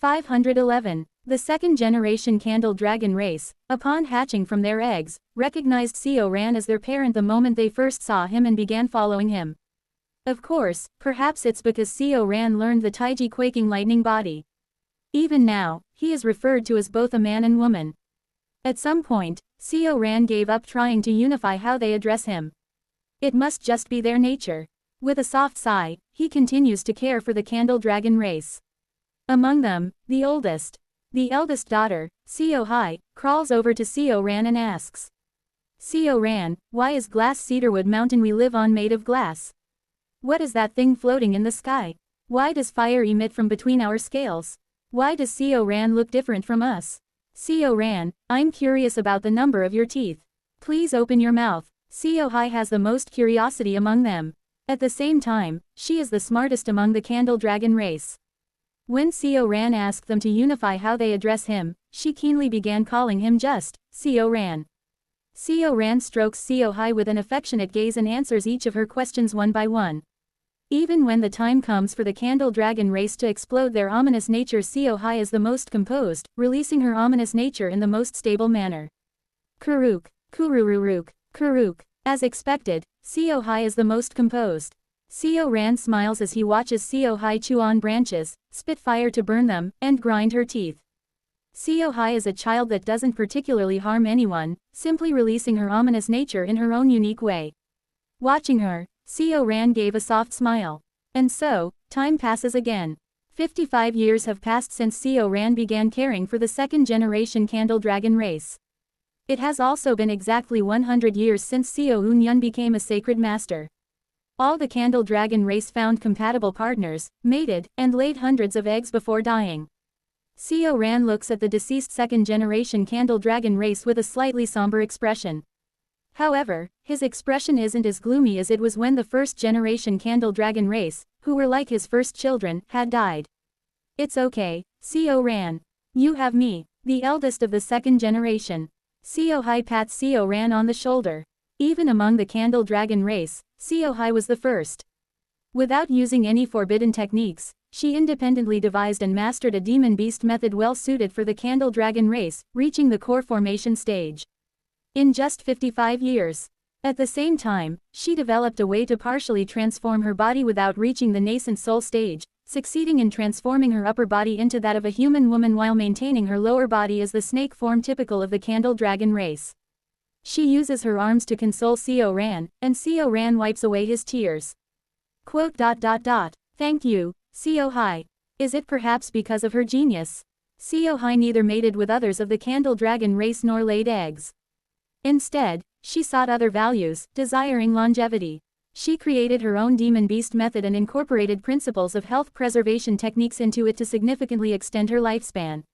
511. The second-generation candle dragon race, upon hatching from their eggs, recognized Seo Ran as their parent the moment they first saw him and began following him. Of course, perhaps it's because Seo Ran learned the Taiji quaking lightning body. Even now, he is referred to as both a man and woman. At some point, Seo Ran gave up trying to unify how they address him. It must just be their nature. With a soft sigh, he continues to care for the candle dragon race. Among them, the eldest daughter, Seo Hai, crawls over to Seo Ran and asks. Seo Ran, why is glass cedarwood mountain we live on made of glass? What is that thing floating in the sky? Why does fire emit from between our scales? Why does Seo Ran look different from us? Seo Ran, I'm curious about the number of your teeth. Please open your mouth. Seo Hai has the most curiosity among them. At the same time, she is the smartest among the candle dragon race. When Seo Ran asked them to unify how they address him, she keenly began calling him just Seo Ran. Seo Ran strokes Seo Hai with an affectionate gaze and answers each of her questions one by one. Even when the time comes for the candle dragon race to explode their ominous nature, Seo Hai is the most composed, releasing her ominous nature in the most stable manner. Kuruk, kurururuk, kuruk. As expected, Seo Hai is the most composed. Seo Ran smiles as he watches Seo Hai chew on branches, spit fire to burn them, and grind her teeth. Seo Hai is a child that doesn't particularly harm anyone, simply releasing her ominous nature in her own unique way. Watching her, Seo Ran gave a soft smile. And so, time passes again. 55 years have passed since Seo Ran began caring for the second-generation candle dragon race. It has also been exactly 100 years since Seo Eun-yun became a sacred master. All the candle dragon race found compatible partners, mated, and laid hundreds of eggs before dying. Seo Ran looks at the deceased second-generation candle dragon race with a slightly somber expression. However, his expression isn't as gloomy as it was when the first-generation candle dragon race, who were like his first children, had died. It's okay, Seo Ran. You have me, the eldest of the second generation. Seo Hai pats Seo Ran on the shoulder. Even among the candle dragon race, Seo Hai was the first. Without using any forbidden techniques, she independently devised and mastered a demon beast method well suited for the candle dragon race, reaching the core formation stage in just 55 years. At the same time, she developed a way to partially transform her body without reaching the nascent soul stage, succeeding in transforming her upper body into that of a human woman while maintaining her lower body as the snake form typical of the candle dragon race. She uses her arms to console Seo Ran, and Seo Ran wipes away his tears. Thank you, Seo Hai. Is it perhaps because of her genius? Seo Hai neither mated with others of the candle dragon race nor laid eggs. Instead, she sought other values, desiring longevity. She created her own demon beast method and incorporated principles of health preservation techniques into it to significantly extend her lifespan.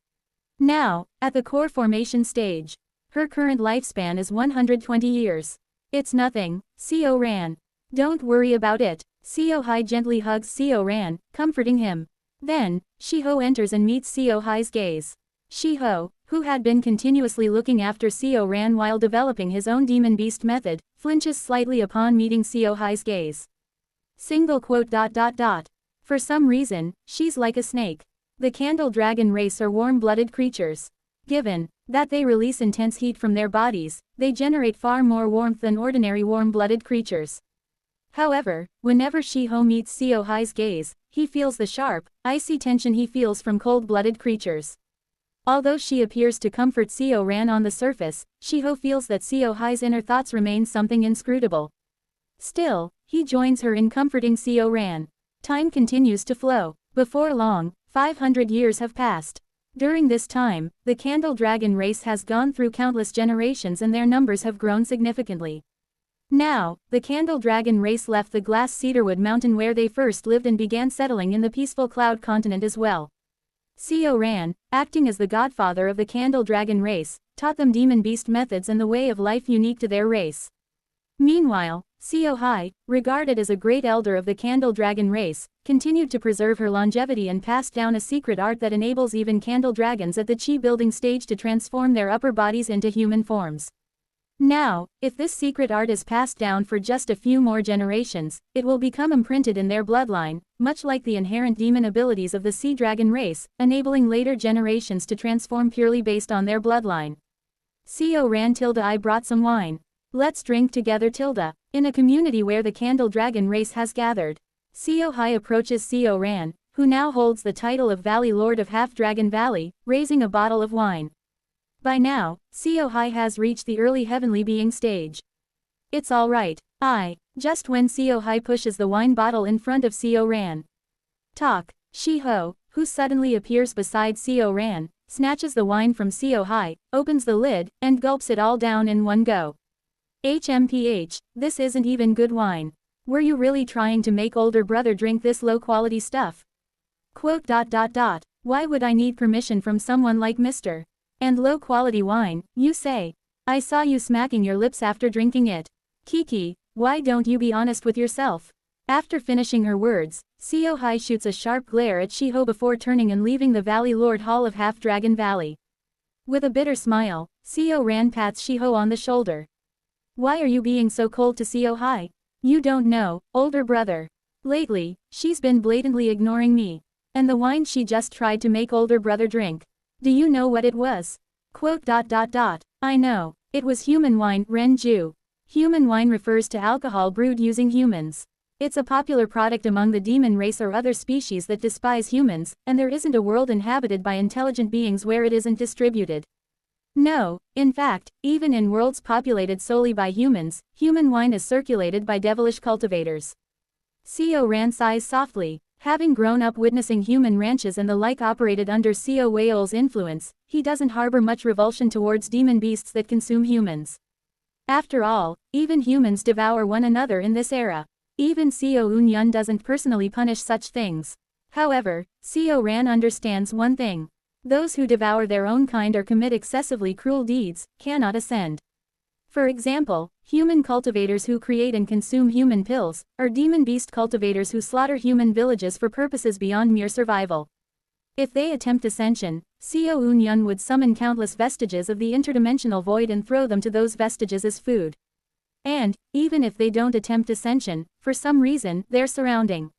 Now, at the core formation stage, her current lifespan is 120 years. It's nothing, Seo Ran. Don't worry about it. Seo Hai gently hugs Seo Ran, comforting him. Then, Shiho enters and meets Seo Hai's gaze. Shiho, who had been continuously looking after Seo Ran while developing his own demon beast method, flinches slightly upon meeting Seo Hai's gaze. For some reason, she's like a snake. The candle dragon race are warm-blooded creatures. Given that they release intense heat from their bodies, they generate far more warmth than ordinary warm-blooded creatures. However, whenever Shiho meets Seo Hai's gaze, he feels the sharp, icy tension he feels from cold-blooded creatures. Although she appears to comfort Seo Ran on the surface, Shiho feels that Seo Hai's inner thoughts remain something inscrutable. Still, he joins her in comforting Seo Ran. Time continues to flow. Before long, 500 years have passed. During this time, the candle dragon race has gone through countless generations and their numbers have grown significantly. Now, the candle dragon race left the glass cedarwood mountain where they first lived and began settling in the peaceful cloud continent as well. Seo Ran, acting as the godfather of the candle dragon race, taught them demon beast methods and the way of life unique to their race. Meanwhile, Seo Hai, regarded as a great elder of the candle dragon race, continued to preserve her longevity and passed down a secret art that enables even candle dragons at the chi building stage to transform their upper bodies into human forms. Now, if this secret art is passed down for just a few more generations, it will become imprinted in their bloodline, much like the inherent demon abilities of the sea dragon race, enabling later generations to transform purely based on their bloodline. Co ran Tilda, I brought some wine. Let's drink together, Tilda. In a community where the Candle Dragon race has gathered, Co Hai approaches Co Ran, who now holds the title of Valley Lord of Half Dragon Valley, raising a bottle of wine. By now, Co Hai has reached the early heavenly being stage. It's alright. Just when Co Hai pushes the wine bottle in front of Co Ran. Talk. Shi-Ho, who suddenly appears beside Co Ran, snatches the wine from Co Hai, opens the lid, and gulps it all down in one go. HMPH, this isn't even good wine. Were you really trying to make older brother drink this low-quality stuff? Quote. Why would I need permission from someone like Mr. And low-quality wine, you say? I saw you smacking your lips after drinking it. Kiki, why don't you be honest with yourself? After finishing her words, Co Hai shoots a sharp glare at Shi-Ho before turning and leaving the Valley Lord Hall of Half Dragon Valley. With a bitter smile, Co Ran pats Shi-Ho on the shoulder. Why are you being so cold to Co Hai? You don't know, older brother. Lately, she's been blatantly ignoring me. And the wine she just tried to make older brother drink. Do you know what it was? Quote. I know. It was human wine, Renju. Human wine refers to alcohol brewed using humans. It's a popular product among the demon race or other species that despise humans, and there isn't a world inhabited by intelligent beings where it isn't distributed. No, in fact, even in worlds populated solely by humans, human wine is circulated by devilish cultivators. Co Ran sighs softly. Having grown up witnessing human ranches and the like operated under Co Wayol's influence, he doesn't harbor much revulsion towards demon beasts that consume humans. After all, even humans devour one another in this era. Even Co Eun-yun doesn't personally punish such things. However, Co Ran understands one thing. Those who devour their own kind or commit excessively cruel deeds, cannot ascend. For example, human cultivators who create and consume human pills, or demon beast cultivators who slaughter human villages for purposes beyond mere survival. If they attempt ascension, Co Eun-yun would summon countless vestiges of the interdimensional void and throw them to those vestiges as food. And, even if they don't attempt ascension, for some reason, their surrounding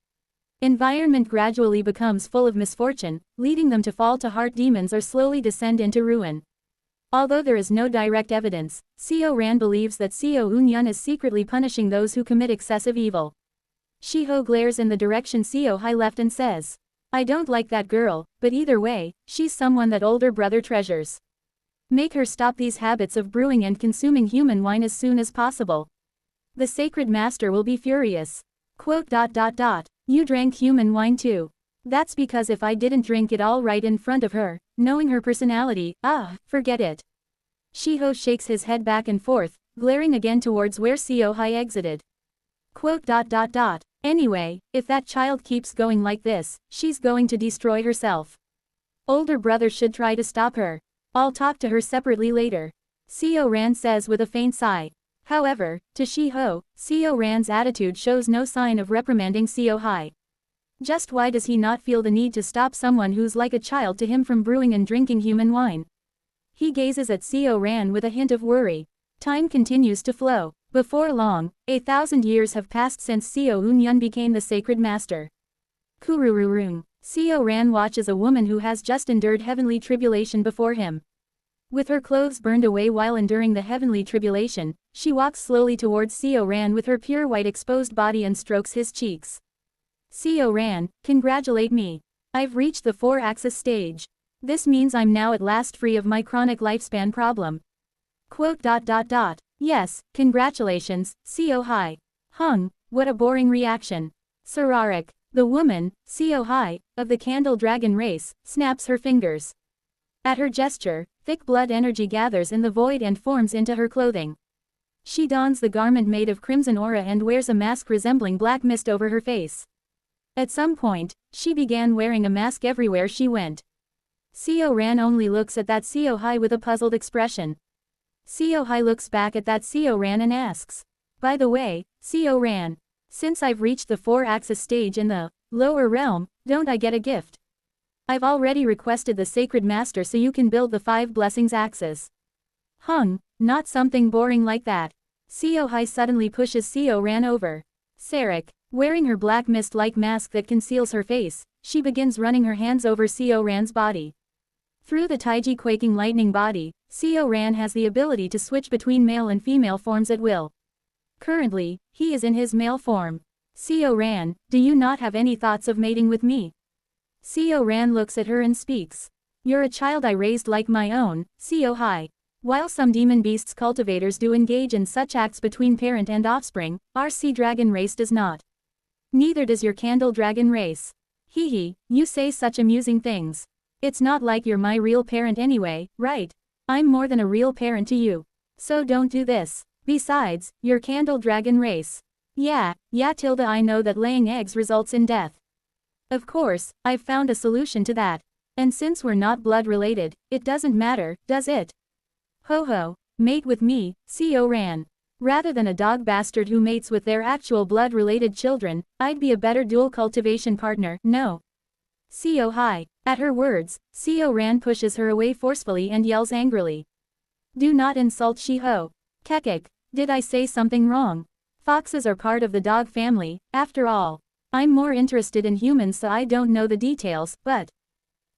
environment gradually becomes full of misfortune, leading them to fall to heart demons or slowly descend into ruin. Although there is no direct evidence, Co Ran believes that Co Eun-yun is secretly punishing those who commit excessive evil. Shi-Ho glares in the direction Co Hai left and says, I don't like that girl, but either way, she's someone that older brother treasures. Make her stop these habits of brewing and consuming human wine as soon as possible. The sacred master will be furious. Quote. You drank human wine too. That's because if I didn't drink it all right in front of her, knowing her personality, forget it. Shi-Ho shakes his head back and forth, glaring again towards where Co Hai exited. Quote. Anyway, if that child keeps going like this, she's going to destroy herself. Older brother should try to stop her. I'll talk to her separately later. Co Ran says with a faint sigh. However, to Shi-Ho, Co Ran's attitude shows no sign of reprimanding Co Hai. Just why does he not feel the need to stop someone who's like a child to him from brewing and drinking human wine? He gazes at Co Ran with a hint of worry. Time continues to flow. Before long, 1,000 years have passed since Co Eun-yun became the sacred master. Kurururung. Co Ran watches a woman who has just endured heavenly tribulation before him. With her clothes burned away while enduring the heavenly tribulation, she walks slowly towards Co Ran with her pure white exposed body and strokes his cheeks. Co Ran, congratulate me. I've reached the 4-axis stage. This means I'm now at last free of my chronic lifespan problem. Quote. Yes, congratulations, Co Hai. What a boring reaction. Sararik, the woman, Co Hai, of the Candle Dragon race, snaps her fingers. At her gesture, thick blood energy gathers in the void and forms into her clothing. She dons the garment made of crimson aura and wears a mask resembling black mist over her face. At some point, she began wearing a mask everywhere she went. Co Ran only looks at that Co Hai with a puzzled expression. Co Hai looks back at that Co Ran and asks, by the way, Co Ran, since I've reached the 4-axis stage in the lower realm, don't I get a gift? I've already requested the sacred master so you can build the 5 blessings axis. Not something boring like that. Seo Hai suddenly pushes Seo Ran over. Sarek, wearing her black mist-like mask that conceals her face, she begins running her hands over Seo Ran's body. Through the Taiji quaking lightning body, Seo Ran has the ability to switch between male and female forms at will. Currently, he is in his male form. Seo Ran, do you not have any thoughts of mating with me? Seo Ran looks at her and speaks. You're a child I raised like my own, Seo Hai. While some demon beasts cultivators do engage in such acts between parent and offspring, our sea dragon race does not. Neither does your candle dragon race. Hee, you say such amusing things. It's not like you're my real parent anyway, right? I'm more than a real parent to you. So don't do this. Besides, you're candle dragon race. Yeah, tilde I know that laying eggs results in death. Of course, I've found a solution to that. And since we're not blood related, it doesn't matter, does it? Ho, mate with me, Seo Ran. Rather than a dog bastard who mates with their actual blood-related children, I'd be a better dual cultivation partner, no. Seo Hai. At her words, Seo Ran pushes her away forcefully and yells angrily. Do not insult Shiho. Kekek, did I say something wrong? Foxes are part of the dog family, after all. I'm more interested in humans so I don't know the details, but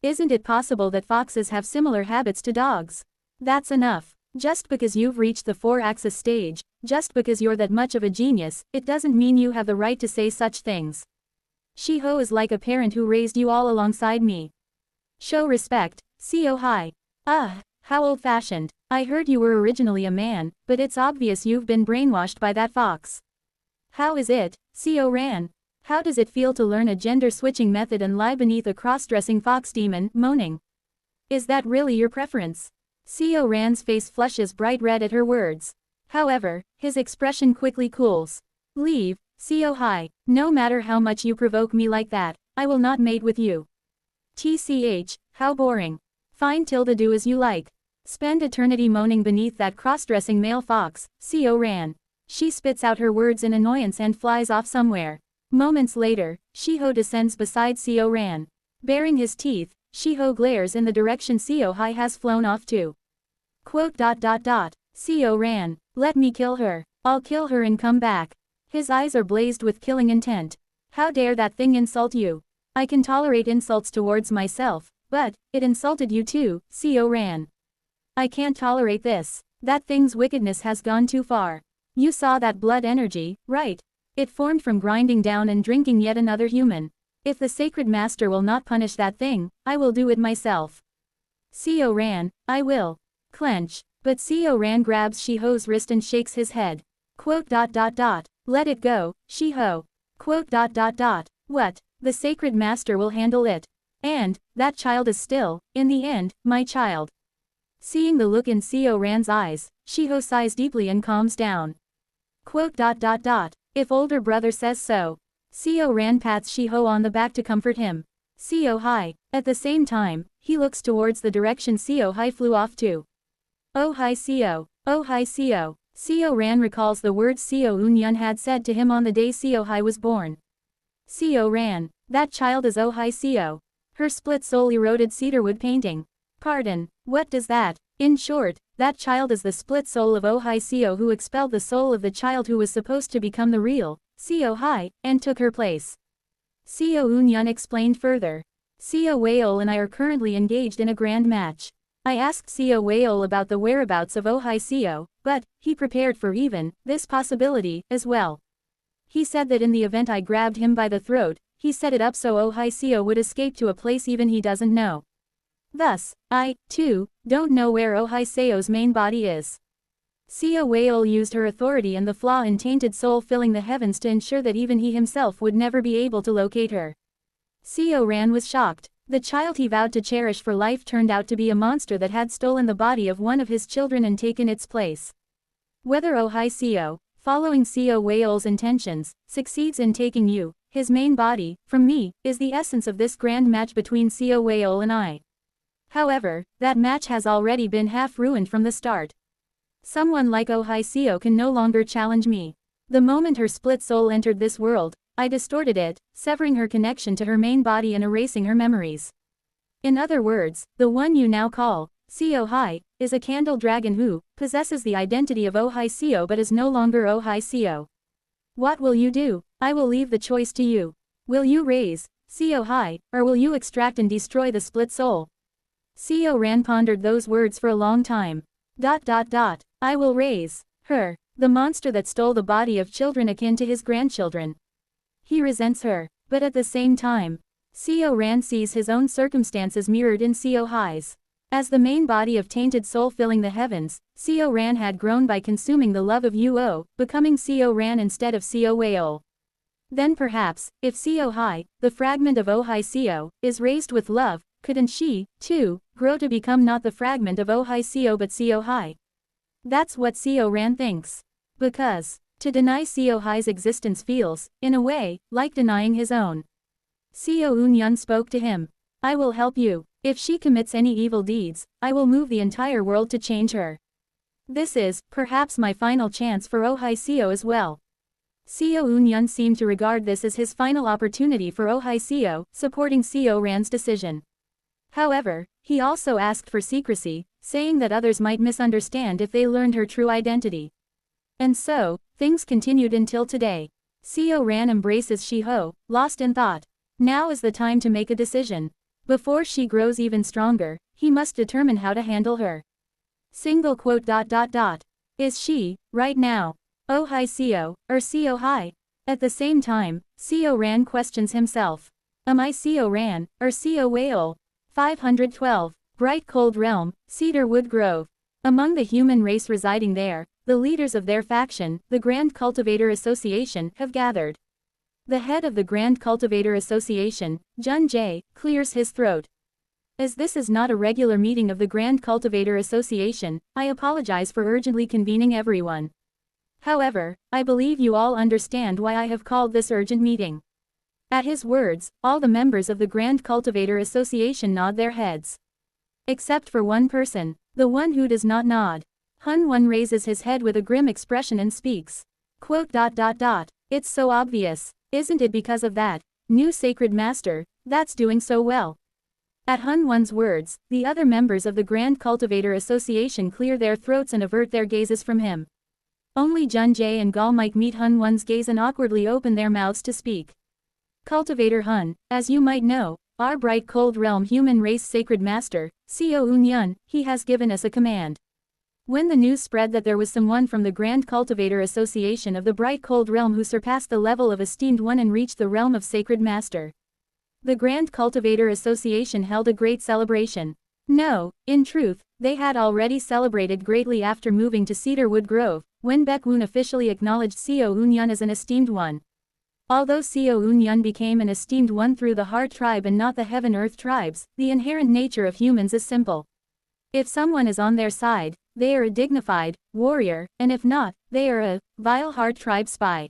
isn't it possible that foxes have similar habits to dogs? That's enough. Just because you've reached the 4-axis stage, just because you're that much of a genius, it doesn't mean you have the right to say such things. Shiho is like a parent who raised you all alongside me. Show respect, Seo Hai. How old-fashioned. I heard you were originally a man, but it's obvious you've been brainwashed by that fox. How is it, Seo Ran? How does it feel to learn a gender-switching method and lie beneath a cross-dressing fox demon, moaning? Is that really your preference? Seo Ran's face flushes bright red at her words. However, his expression quickly cools. Leave, Seo Hai. No matter how much you provoke me like that, I will not mate with you. TCH, how boring. Fine tilde do as you like. Spend eternity moaning beneath that cross-dressing male fox, Seo Ran. She spits out her words in annoyance and flies off somewhere. Moments later, Shiho descends beside Seo Ran. Baring his teeth, Shiho glares in the direction Seo Hai has flown off to. Seo Ran, let me kill her. I'll kill her and come back. His eyes are blazed with killing intent. How dare that thing insult you? I can tolerate insults towards myself, but it insulted you too, Seo Ran. I can't tolerate this. That thing's wickedness has gone too far. You saw that blood energy, right? It formed from grinding down and drinking yet another human. If the sacred master will not punish that thing, I will do it myself. Seo Ran, I will. Clench. But Seo Ran grabs Shiho's wrist and shakes his head. Let it go, Shiho. What? The sacred master will handle it. And, that child is still, in the end, my child. Seeing the look in Seo Ran's eyes, Shiho sighs deeply and calms down. If older brother says so. Seo Ran pats Shiho on the back to comfort him. Seo Hai. At the same time, he looks towards the direction Seo Hai flew off to. Oh hi Seo. Seo Ran recalls the words Seo Unyun had said to him on the day Seo Hai was born. Seo Ran. That child is Oh hi Seo. Her split soul eroded cedarwood painting. Pardon, what does that? In short, that child is the split soul of Oh hi Seo who expelled the soul of the child who was supposed to become the real Seo Hai, and took her place. Seo Unyun explained further. Seo Weol and I are currently engaged in a grand match. I asked Seo Weol about the whereabouts of Oh hi Seo, but he prepared for even this possibility as well. He said that in the event I grabbed him by the throat, he set it up so Oh hi Seo would escape to a place even he doesn't know. Thus, I, too, don't know where Oh hi Seo's main body is. Seo Weol used her authority and the flaw in tainted soul filling the heavens to ensure that even he himself would never be able to locate her. Seo Ran was shocked. The child he vowed to cherish for life turned out to be a monster that had stolen the body of one of his children and taken its place. Whether Oh hi Seo, following Seo Weol's intentions, succeeds in taking you, his main body, from me, is the essence of this grand match between Seo Weol and I. However, that match has already been half ruined from the start. Someone like Oh hi Seo can no longer challenge me. The moment her split soul entered this world, I distorted it, severing her connection to her main body and erasing her memories. In other words, the one you now call Seo Hai, is a candle dragon who possesses the identity of Ohai Seo but is no longer Ohai Seo. What will you do? I will leave the choice to you. Will you raise Seo Hai, or will you extract and destroy the split soul? Seo Ran pondered those words for a long time. I will raise her, the monster that stole the body of children akin to his grandchildren. He resents her, but at the same time, Seo Ran sees his own circumstances mirrored in Seo Hai's. As the main body of tainted soul filling the heavens, Seo Ran had grown by consuming the love of Uo, becoming Seo Ran instead of Seo Weo. Then perhaps, if Seo Hai, the fragment of Ohai Seo, is raised with love, couldn't she, too, grow to become not the fragment of Ohai Seo but Seo Hai? That's what Seo Ran thinks. Because, to deny Seo Hai's existence feels, in a way, like denying his own. Seo Eun-yun spoke to him. I will help you. If she commits any evil deeds, I will move the entire world to change her. This is, perhaps, my final chance for Ohai Seo as well. Seo Eun-yun seemed to regard this as his final opportunity for Ohai Seo, supporting Seo Ran's decision. However, he also asked for secrecy, saying that others might misunderstand if they learned her true identity. And so, things continued until today. Seo Ran embraces Shiho, lost in thought. Now is the time to make a decision. Before she grows even stronger, he must determine how to handle her. Single quote. Is she, right now, Ohai Seo, or Seo Hai? At the same time, Seo Ran questions himself. Am I Seo Ran, or Seo Weo? 512. Bright Cold Realm, Cedarwood Grove. Among the human race residing there, the leaders of their faction, the Grand Cultivator Association, have gathered. The head of the Grand Cultivator Association, Jun Jae, clears his throat. As this is not a regular meeting of the Grand Cultivator Association, I apologize for urgently convening everyone. However, I believe you all understand why I have called this urgent meeting. At his words, all the members of the Grand Cultivator Association nod their heads. Except for one person, the one who does not nod. Hun-won raises his head with a grim expression and speaks. Quote. It's so obvious. Isn't it because of that new sacred master that's doing so well? At Hun-won's words, the other members of the Grand Cultivator Association clear their throats and avert their gazes from him. Only Jun Jae and Gal Mike meet Hun-won's gaze and awkwardly open their mouths to speak. Cultivator Hun, as you might know, our bright cold realm human race sacred master, Seo Eun-yun, he has given us a command. When the news spread that there was someone from the Grand Cultivator Association of the Bright Cold Realm who surpassed the level of Esteemed One and reached the realm of Sacred Master, the Grand Cultivator Association held a great celebration. No, in truth, they had already celebrated greatly after moving to Cedarwood Grove, when Baekwoon officially acknowledged Seo Eun-yun as an Esteemed One. Although Seo Eun-yun became an Esteemed One through the Heart Tribe and not the Heaven-Earth tribes, the inherent nature of humans is simple. If someone is on their side, they are a dignified warrior, and if not, they are a vile Heart Tribe spy.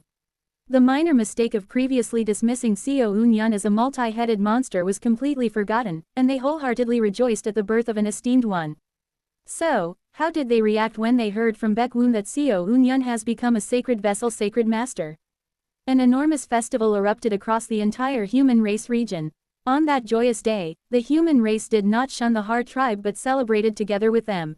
The minor mistake of previously dismissing Seo Eun-yun as a multi-headed monster was completely forgotten, and they wholeheartedly rejoiced at the birth of an Esteemed One. So, how did they react when they heard from Baekwoon that Seo Eun-yun has become a sacred vessel sacred master? An enormous festival erupted across the entire human race region. On that joyous day, the human race did not shun the Heart Tribe but celebrated together with them.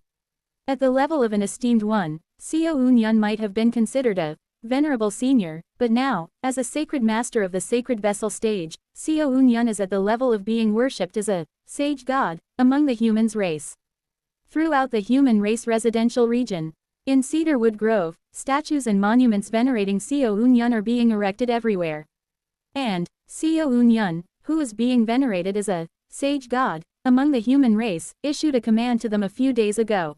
At the level of an Esteemed One, Seo Eun-yun might have been considered a venerable senior, but now, as a sacred master of the sacred vessel stage, Seo Eun-yun is at the level of being worshipped as a sage god among the humans race. Throughout the human race residential region, in Cedarwood Grove, statues and monuments venerating Seo Eun-yun are being erected everywhere. And Seo Eun-yun, who is being venerated as a sage god among the human race, issued a command to them a few days ago.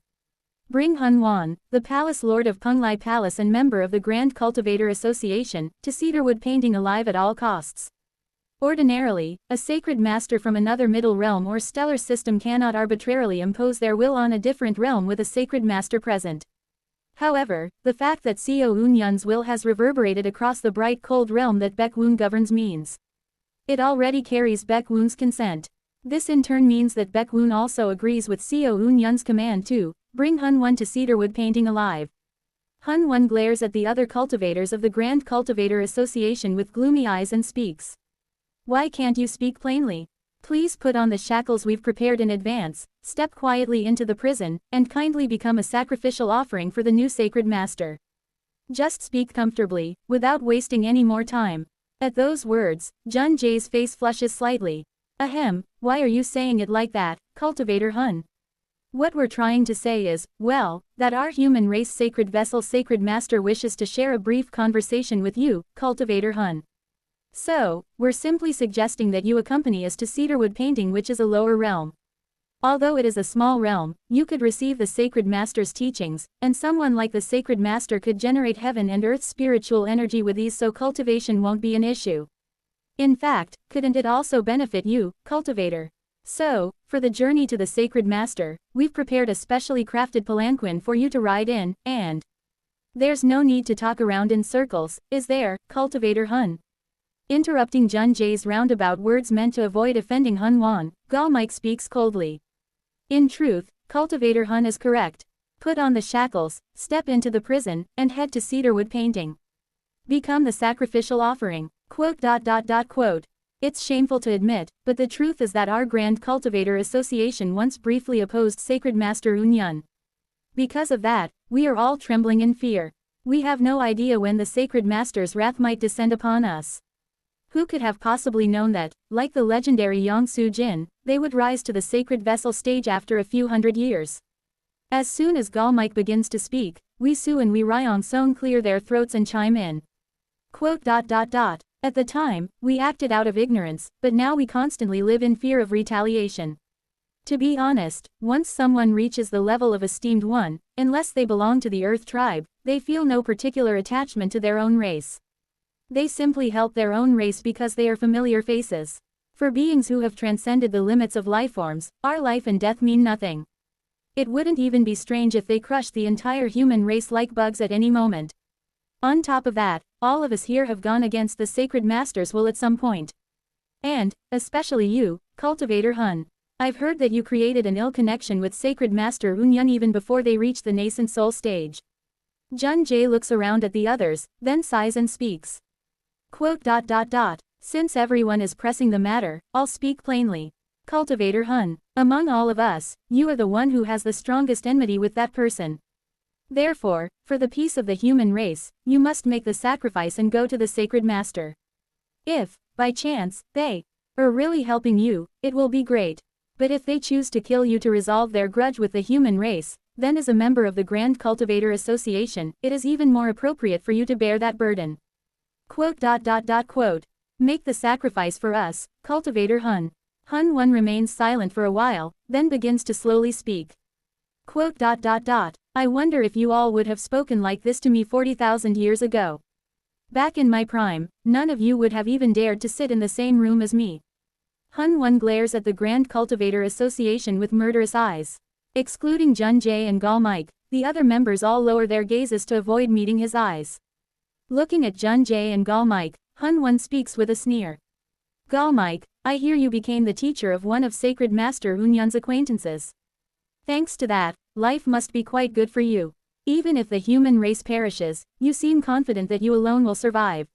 Bring Hun-won, the Palace Lord of Punglai Palace and member of the Grand Cultivator Association, to Cedarwood painting alive at all costs. Ordinarily, a sacred master from another middle realm or stellar system cannot arbitrarily impose their will on a different realm with a sacred master present. However, the fact that Seo Eun-yun's will has reverberated across the bright cold realm that Baekwoon governs means it already carries Baekwoon's consent. This in turn means that Baekwoon also agrees with Seo Eun-yun's command to bring Hun-won to Cedarwood painting alive. Hun-won glares at the other cultivators of the Grand Cultivator Association with gloomy eyes and speaks. Why can't you speak plainly? Please put on the shackles we've prepared in advance, step quietly into the prison, and kindly become a sacrificial offering for the new sacred master. Just speak comfortably, without wasting any more time. At those words, Jun Jae's face flushes slightly. Ahem, why are you saying it like that, Cultivator Hun? What we're trying to say is, well, that our human race sacred vessel sacred master wishes to share a brief conversation with you, Cultivator Hun. So, we're simply suggesting that you accompany us to cedarwood painting, which is a lower realm. Although it is a small realm, you could receive the sacred master's teachings, and someone like the sacred master could generate heaven and earth's spiritual energy with ease, so cultivation won't be an issue. In fact, couldn't it also benefit you, cultivator? So, for the journey to the sacred master, we've prepared a specially crafted palanquin for you to ride in, and there's no need to talk around in circles, is there, Cultivator Hun? Interrupting Jun Jae's roundabout words meant to avoid offending Hun Wan, Gal Mike speaks coldly. In truth, Cultivator Hun is correct. Put on the shackles, step into the prison, and head to cedarwood painting. Become the sacrificial offering. Quote. It's shameful to admit, but the truth is that our Grand Cultivator Association once briefly opposed Sacred Master Unyun. Because of that, we are all trembling in fear. We have no idea when the Sacred Master's wrath might descend upon us. Who could have possibly known that, like the legendary Yang Su Jin, they would rise to the sacred vessel stage after a few hundred years? As soon as Gal Mike begins to speak, Wei Su and Wei Ryong Song clear their throats and chime in. Quote. At the time, we acted out of ignorance, but now we constantly live in fear of retaliation. To be honest, once someone reaches the level of esteemed one, unless they belong to the Earth tribe, they feel no particular attachment to their own race. They simply help their own race because they are familiar faces. For beings who have transcended the limits of lifeforms, our life and death mean nothing. It wouldn't even be strange if they crushed the entire human race like bugs at any moment. On top of that, all of us here have gone against the sacred master's will at some point. And, especially you, Cultivator Hun. I've heard that you created an ill connection with Sacred Master Unyun even before they reached the nascent soul stage. Jun Jae looks around at the others, then sighs and speaks. Quote. Since everyone is pressing the matter, I'll speak plainly. Cultivator Hun, among all of us, you are the one who has the strongest enmity with that person. Therefore, for the peace of the human race, you must make the sacrifice and go to the sacred master. If, by chance, they are really helping you, it will be great. But if they choose to kill you to resolve their grudge with the human race, then as a member of the Grand Cultivator Association, it is even more appropriate for you to bear that burden. Quote. Make the sacrifice for us, Cultivator Hun. Hun Wan remains silent for a while, then begins to slowly speak. Quote. I wonder if you all would have spoken like this to me 40,000 years ago. Back in my prime, none of you would have even dared to sit in the same room as me. Hun Wan glares at the Grand Cultivator Association with murderous eyes. Excluding Jun Jae and Gal Mike, the other members all lower their gazes to avoid meeting his eyes. Looking at Jun Jae and Gal Mike, Hun Wan speaks with a sneer. Gal Mike, I hear you became the teacher of one of Sacred Master Unyun's acquaintances. Thanks to that, life must be quite good for you. Even if the human race perishes, you seem confident that you alone will survive.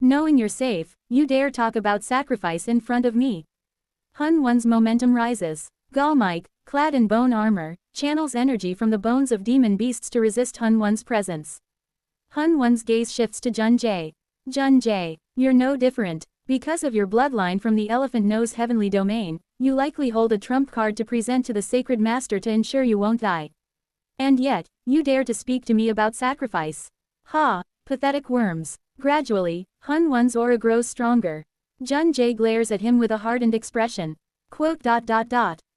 Knowing you're safe, you dare talk about sacrifice in front of me. Hun Wan's momentum rises. Gal Mike, clad in bone armor, channels energy from the bones of demon beasts to resist Hun Wan's presence. Hun Wan's gaze shifts to Jun Jae. Jun Jae, you're no different. Because of your bloodline from the Elephant Nose Heavenly Domain, you likely hold a trump card to present to the Sacred Master to ensure you won't die. And yet, you dare to speak to me about sacrifice. Ha, pathetic worms. Gradually, Hun Wan's aura grows stronger. Jun Jae glares at him with a hardened expression. Quote.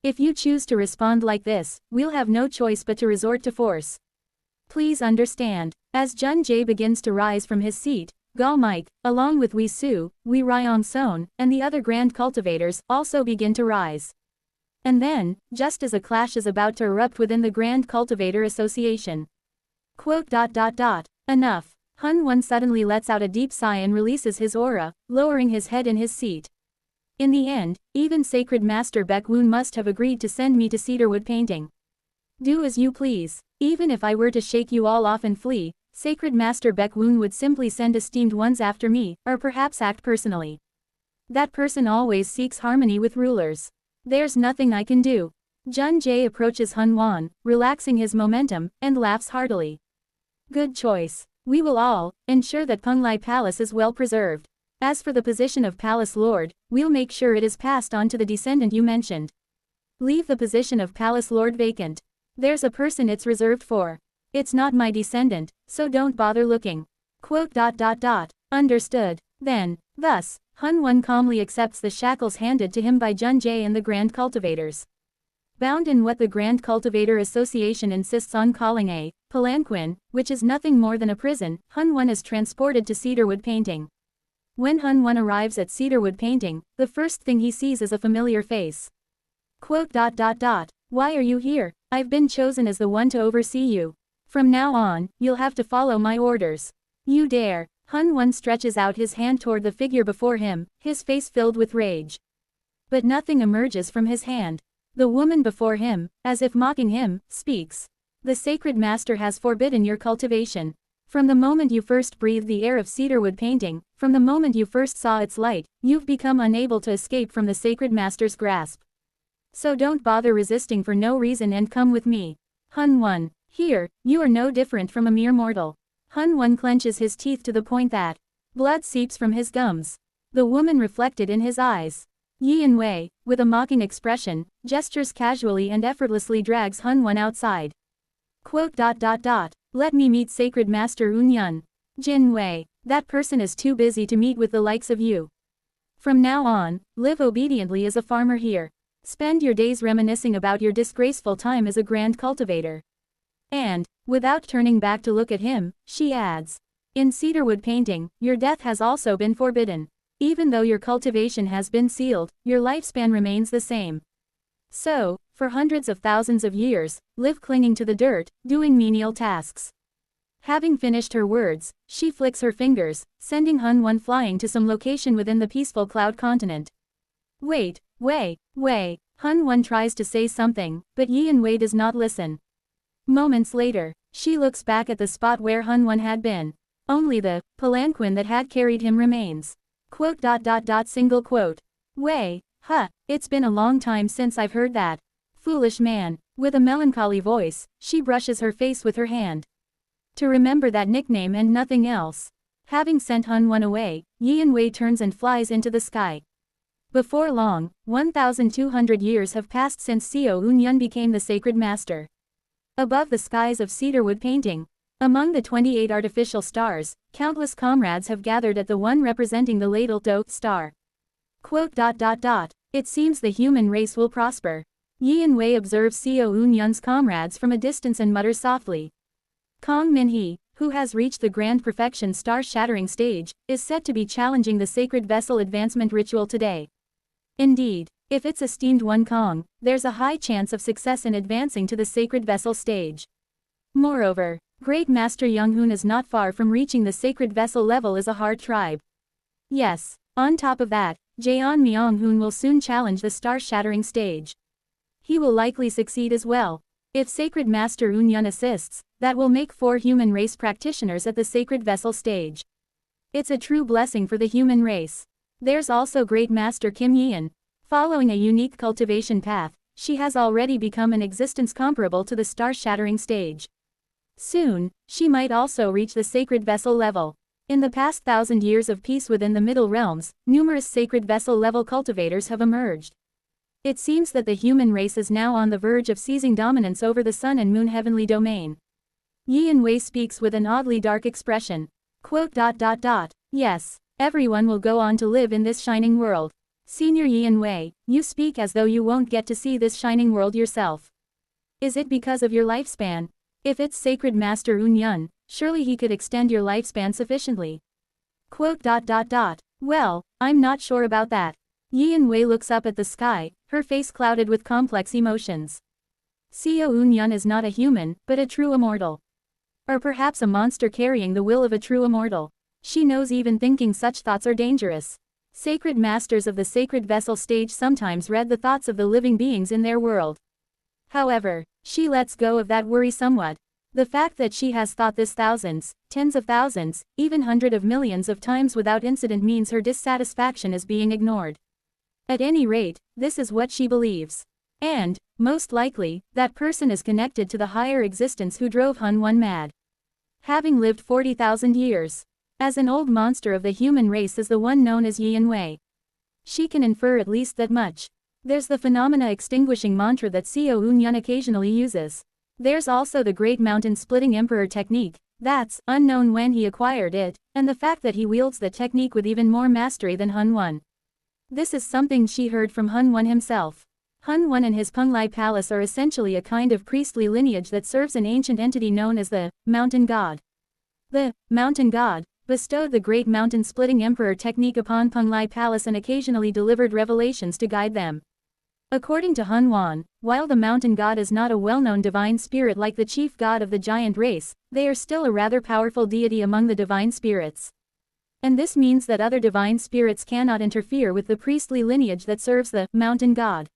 If you choose to respond like this, we'll have no choice but to resort to force. Please understand. As Jun Jae begins to rise from his seat, Gal Mike, along with Wei Su, Wei Ryong Son, and the other Grand Cultivators, also begin to rise. And then, just as a clash is about to erupt within the Grand Cultivator Association. Quote. Enough. Hun Wan suddenly lets out a deep sigh and releases his aura, lowering his head in his seat. In the end, even Sacred Master Baek Woon must have agreed to send me to cedarwood painting. Do as you please. Even if I were to shake you all off and flee, Sacred Master Baek Woon would simply send esteemed ones after me, or perhaps act personally. That person always seeks harmony with rulers. There's nothing I can do. Jun Jae approaches Hun Wan, relaxing his momentum, and laughs heartily. Good choice. We will all ensure that Penglai Palace is well preserved. As for the position of Palace Lord, we'll make sure it is passed on to the descendant you mentioned. Leave the position of Palace Lord vacant. There's a person it's reserved for. It's not my descendant, so don't bother looking. Understood. Then, thus, Hun Wan calmly accepts the shackles handed to him by Jun Jae and the Grand Cultivators. Bound in what the Grand Cultivator Association insists on calling a palanquin, which is nothing more than a prison, Hun Wan is transported to Cedarwood Painting. When Hun Wan arrives at Cedarwood Painting, the first thing he sees is a familiar face. Why are you here? I've been chosen as the one to oversee you. From now on, you'll have to follow my orders. You dare. Hun Wan stretches out his hand toward the figure before him, his face filled with rage. But nothing emerges from his hand. The woman before him, as if mocking him, speaks. The sacred master has forbidden your cultivation. From the moment you first breathed the air of Cedarwood Painting, from the moment you first saw its light, you've become unable to escape from the sacred master's grasp. So don't bother resisting for no reason and come with me. Hun Wan, here, you are no different from a mere mortal. Hun Wan clenches his teeth to the point that blood seeps from his gums. The woman reflected in his eyes. Yin Wei, with a mocking expression, gestures casually and effortlessly drags Hun Wan outside. Let me meet Sacred Master Yun. Jin Wei, that person is too busy to meet with the likes of you. From now on, live obediently as a farmer here. Spend your days reminiscing about your disgraceful time as a grand cultivator. And, without turning back to look at him, she adds. In Cedarwood Painting, your death has also been forbidden. Even though your cultivation has been sealed, your lifespan remains the same. So, for hundreds of thousands of years, live clinging to the dirt, doing menial tasks. Having finished her words, she flicks her fingers, sending Hun Wan flying to some location within the peaceful cloud continent. Wait. Hun Wan tries to say something, but Yin Wei does not listen. Moments later, she looks back at the spot where Hun Wan had been. Only the palanquin that had carried him remains. Wei, it's been a long time since I've heard that. Foolish man. With a melancholy voice, she brushes her face with her hand. To remember that nickname and nothing else. Having sent Hun Wan away, Yin Wei turns and flies into the sky. Before long, 1,200 years have passed since Seo Yun became the sacred master. Above the skies of Cedarwood Painting, among the 28 artificial stars, countless comrades have gathered at the one representing the Ladle Do star. It seems the human race will prosper. Yin Wei observes Seo Yun's comrades from a distance and mutters softly. Kong Min-hee, who has reached the Grand Perfection star-shattering stage, is said to be challenging the Sacred Vessel Advancement Ritual today. Indeed, if it's esteemed one Kong, there's a high chance of success in advancing to the Sacred Vessel stage. Moreover, Great Master Young-hoon is not far from reaching the Sacred Vessel level as a hard tribe. Yes, on top of that, Jaeon Myung-hoon will soon challenge the star-shattering stage. He will likely succeed as well. If Sacred Master Yun assists, that will make 4 human race practitioners at the Sacred Vessel stage. It's a true blessing for the human race. There's also Great Master Kim Yeon. Following a unique cultivation path, she has already become an existence comparable to the star-shattering stage. Soon, she might also reach the Sacred Vessel level. In the past 1,000 years of peace within the Middle Realms, numerous Sacred Vessel level cultivators have emerged. It seems that the human race is now on the verge of seizing dominance over the Sun and Moon heavenly domain. Yin Wei speaks with an oddly dark expression. Yes, everyone will go on to live in this shining world. Senior Yin Wei, you speak as though you won't get to see this shining world yourself. Is it because of your lifespan? If it's Sacred Master Yun, surely he could extend your lifespan sufficiently. Well, I'm not sure about that. Yin Wei looks up at the sky, her face clouded with complex emotions. Seo Yun is not a human, but a true immortal. Or perhaps a monster carrying the will of a true immortal. She knows even thinking such thoughts are dangerous. Sacred masters of the Sacred Vessel stage sometimes read the thoughts of the living beings in their world. However, she lets go of that worry somewhat. The fact that she has thought this thousands, tens of thousands, even hundreds of millions of times without incident means her dissatisfaction is being ignored. At any rate, this is what she believes. And, most likely, that person is connected to the higher existence who drove Hun One mad. Having lived 40,000 years as an old monster of the human race is the one known as Yi and Wei. She can infer at least that much. There's the phenomena extinguishing mantra that Xiao Unyun occasionally uses. There's also the Great Mountain Splitting Emperor technique, that's unknown when he acquired it, and the fact that he wields the technique with even more mastery than Hun One. This is something she heard from Hun One himself. Hun One and his Penglai Palace are essentially a kind of priestly lineage that serves an ancient entity known as the Mountain God. The Mountain God bestowed the Great Mountain Splitting Emperor technique upon Penglai Palace and occasionally delivered revelations to guide them. According to Hun Wan, while the Mountain God is not a well-known divine spirit like the chief god of the giant race, they are still a rather powerful deity among the divine spirits. And this means that other divine spirits cannot interfere with the priestly lineage that serves the Mountain God.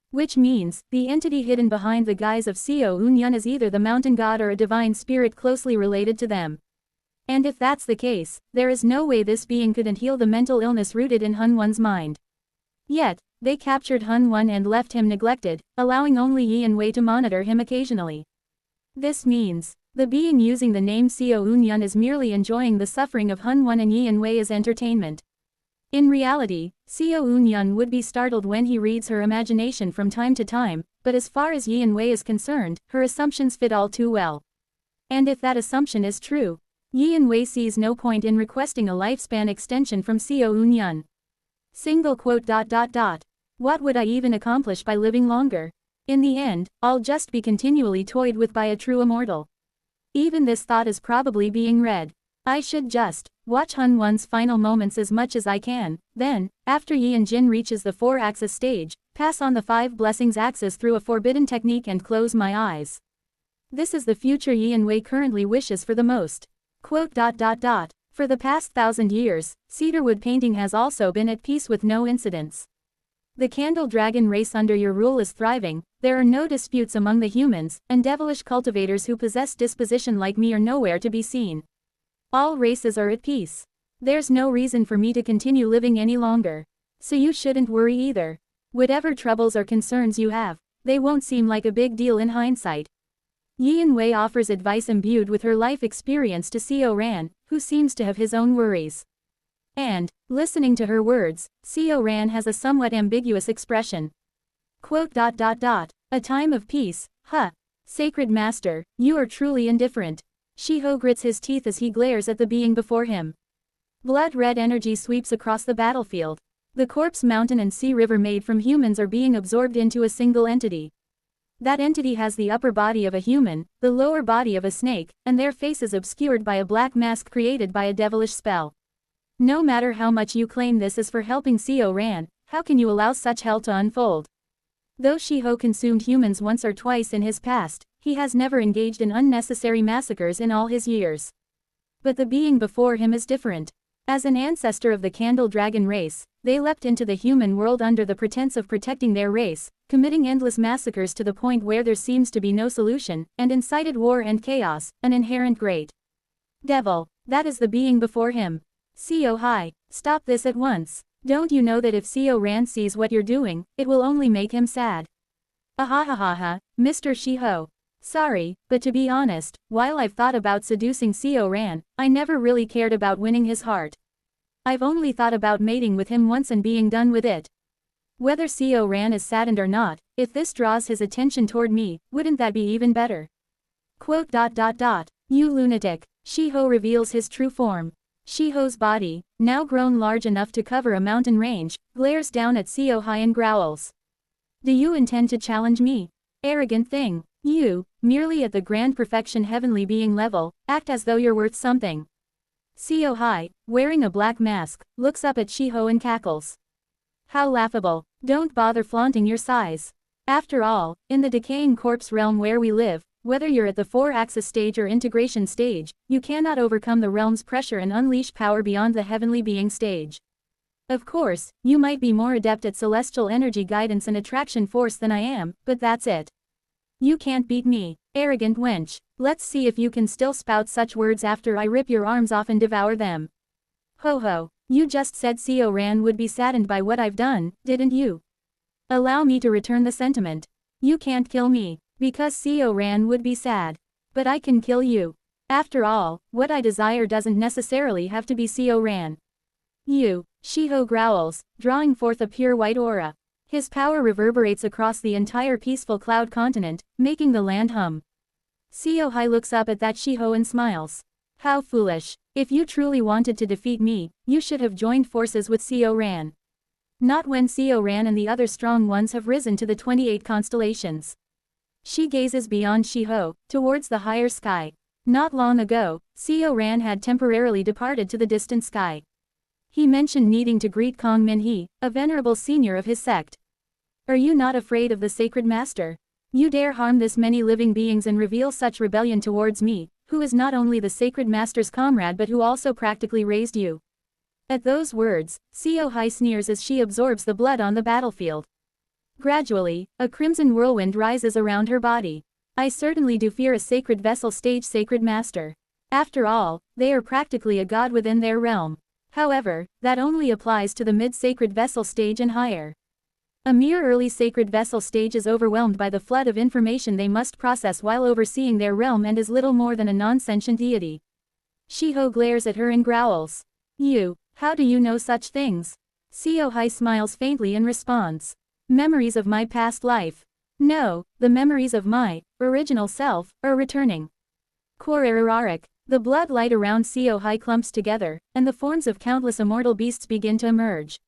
Which means, the entity hidden behind the guise of Xiao Unyun is either the Mountain God or a divine spirit closely related to them. And if that's the case, there is no way this being couldn't heal the mental illness rooted in Hun One's mind. Yet, they captured Hun One and left him neglected, allowing only Yi and Wei to monitor him occasionally. This means, the being using the name Xiao Unyun is merely enjoying the suffering of Hun One and Yi and Wei as entertainment. In reality, Xiao Unyun would be startled when he reads her imagination from time to time, but as far as Yi and Wei is concerned, her assumptions fit all too well. And if that assumption is true, Yi and Wei sees no point in requesting a lifespan extension from Xiao Unyun. What would I even accomplish by living longer? In the end, I'll just be continually toyed with by a true immortal. Even this thought is probably being read. I should just watch Hun One's final moments as much as I can, then, after Yi and Jin reaches the 4-axis stage, pass on the 5 blessings axis through a forbidden technique and close my eyes. This is the future Yi and Wei currently wishes for the most. For the past 1,000 years, cedarwood painting has also been at peace with no incidents. The Candle Dragon race under your rule is thriving, there are no disputes among the humans, and devilish cultivators who possess disposition like me are nowhere to be seen. All races are at peace. There's no reason for me to continue living any longer. So you shouldn't worry either. Whatever troubles or concerns you have, they won't seem like a big deal in hindsight. Yi and Wei offers advice imbued with her life experience to Xiao Ran, who seems to have his own worries. And, listening to her words, Xiao Ran has a somewhat ambiguous expression. A time of peace, huh? Sacred Master, you are truly indifferent. Shiho grits his teeth as he glares at the being before him. Blood-red energy sweeps across the battlefield. The corpse mountain and sea river made from humans are being absorbed into a single entity. That entity has the upper body of a human, the lower body of a snake, and their faces obscured by a black mask created by a devilish spell. No matter how much you claim this is for helping Xiao Ran, how can you allow such hell to unfold? Though Shiho consumed humans once or twice in his past, he has never engaged in unnecessary massacres in all his years. But the being before him is different. As an ancestor of the Candle Dragon race, they leapt into the human world under the pretense of protecting their race, committing endless massacres to the point where there seems to be no solution, and incited war and chaos, an inherent great devil. That is the being before him. Xiao Hai, stop this at once. Don't you know that if Xiao Ran sees what you're doing, it will only make him sad? Ahahaha, Mr. Shiho. Sorry, but to be honest, while I've thought about seducing Xiao Ran, I never really cared about winning his heart. I've only thought about mating with him once and being done with it. Whether Xiao Ran is saddened or not, if this draws his attention toward me, wouldn't that be even better? You lunatic. Shiho reveals his true form. Shiho's body, now grown large enough to cover a mountain range, glares down at Xiao Hai and growls. Do you intend to challenge me? Arrogant thing. You, merely at the grand perfection heavenly being level, act as though you're worth something. Xiao Hai, wearing a black mask, looks up at Shiho and cackles. How laughable. Don't bother flaunting your size. After all, in the decaying corpse realm where we live, whether you're at the 4-axis stage or integration stage, you cannot overcome the realm's pressure and unleash power beyond the heavenly being stage. Of course, you might be more adept at celestial energy guidance and attraction force than I am, but that's it. You can't beat me, arrogant wench. Let's see if you can still spout such words after I rip your arms off and devour them. Ho ho, you just said Seo Ran would be saddened by what I've done, didn't you? Allow me to return the sentiment. You can't kill me, because Seo Ran would be sad. But I can kill you. After all, what I desire doesn't necessarily have to be Seo Ran. You, Shiho growls, drawing forth a pure white aura. His power reverberates across the entire peaceful cloud continent, making the land hum. Seo Hai looks up at that Shiho and smiles. How foolish. If you truly wanted to defeat me, you should have joined forces with Seo Ran. Not when Seo Ran and the other strong ones have risen to the 28 constellations. She gazes beyond Shiho, towards the higher sky. Not long ago, Seo Ran had temporarily departed to the distant sky. He mentioned needing to greet Kong Minhee, a venerable senior of his sect. Are you not afraid of the sacred master? You dare harm this many living beings and reveal such rebellion towards me, who is not only the sacred master's comrade but who also practically raised you. At those words, Seo Hai sneers as she absorbs the blood on the battlefield. Gradually, a crimson whirlwind rises around her body. I certainly do fear a sacred vessel stage sacred master. After all, they are practically a god within their realm. However, that only applies to the mid-sacred vessel stage and higher. A mere early sacred vessel stage is overwhelmed by the flood of information they must process while overseeing their realm and is little more than a non-sentient deity. Shiho glares at her and growls. You, how do you know such things? Seo Hai smiles faintly and responds. Memories of my past life. No, the memories of my original self are returning. Korararik. The blood light around Seo Hai clumps together, and the forms of countless immortal beasts begin to emerge.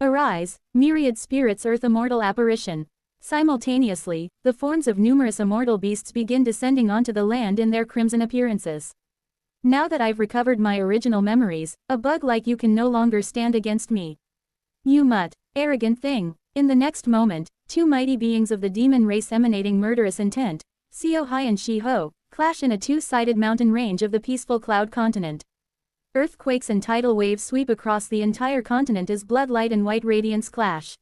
Arise, myriad spirits earth immortal apparition. Simultaneously, the forms of numerous immortal beasts begin descending onto the land in their crimson appearances. Now that I've recovered my original memories, a bug like you can no longer stand against me. You mutt, arrogant thing. In the next moment, two mighty beings of the demon race emanating murderous intent, Seo Hai and Shiho, clash in a two-sided mountain range of the peaceful cloud continent. Earthquakes and tidal waves sweep across the entire continent as bloodlight and white radiance clash.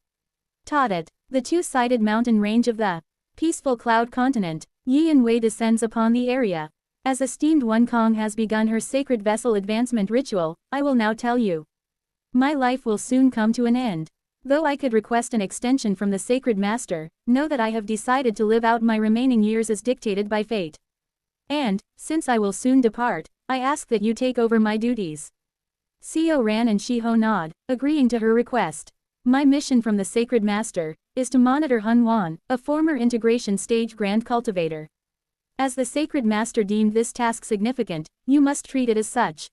Tadat, the two-sided mountain range of the peaceful cloud continent, Yi and Wei descends upon the area. As esteemed one Kong has begun her sacred vessel advancement ritual, I will now tell you. My life will soon come to an end. Though I could request an extension from the sacred master, know that I have decided to live out my remaining years as dictated by fate. And, since I will soon depart, I ask that you take over my duties. Seo Ran and Shiho nod, agreeing to her request. My mission from the sacred master is to monitor Hun Wan, a former integration stage grand cultivator. As the sacred master deemed this task significant, you must treat it as such.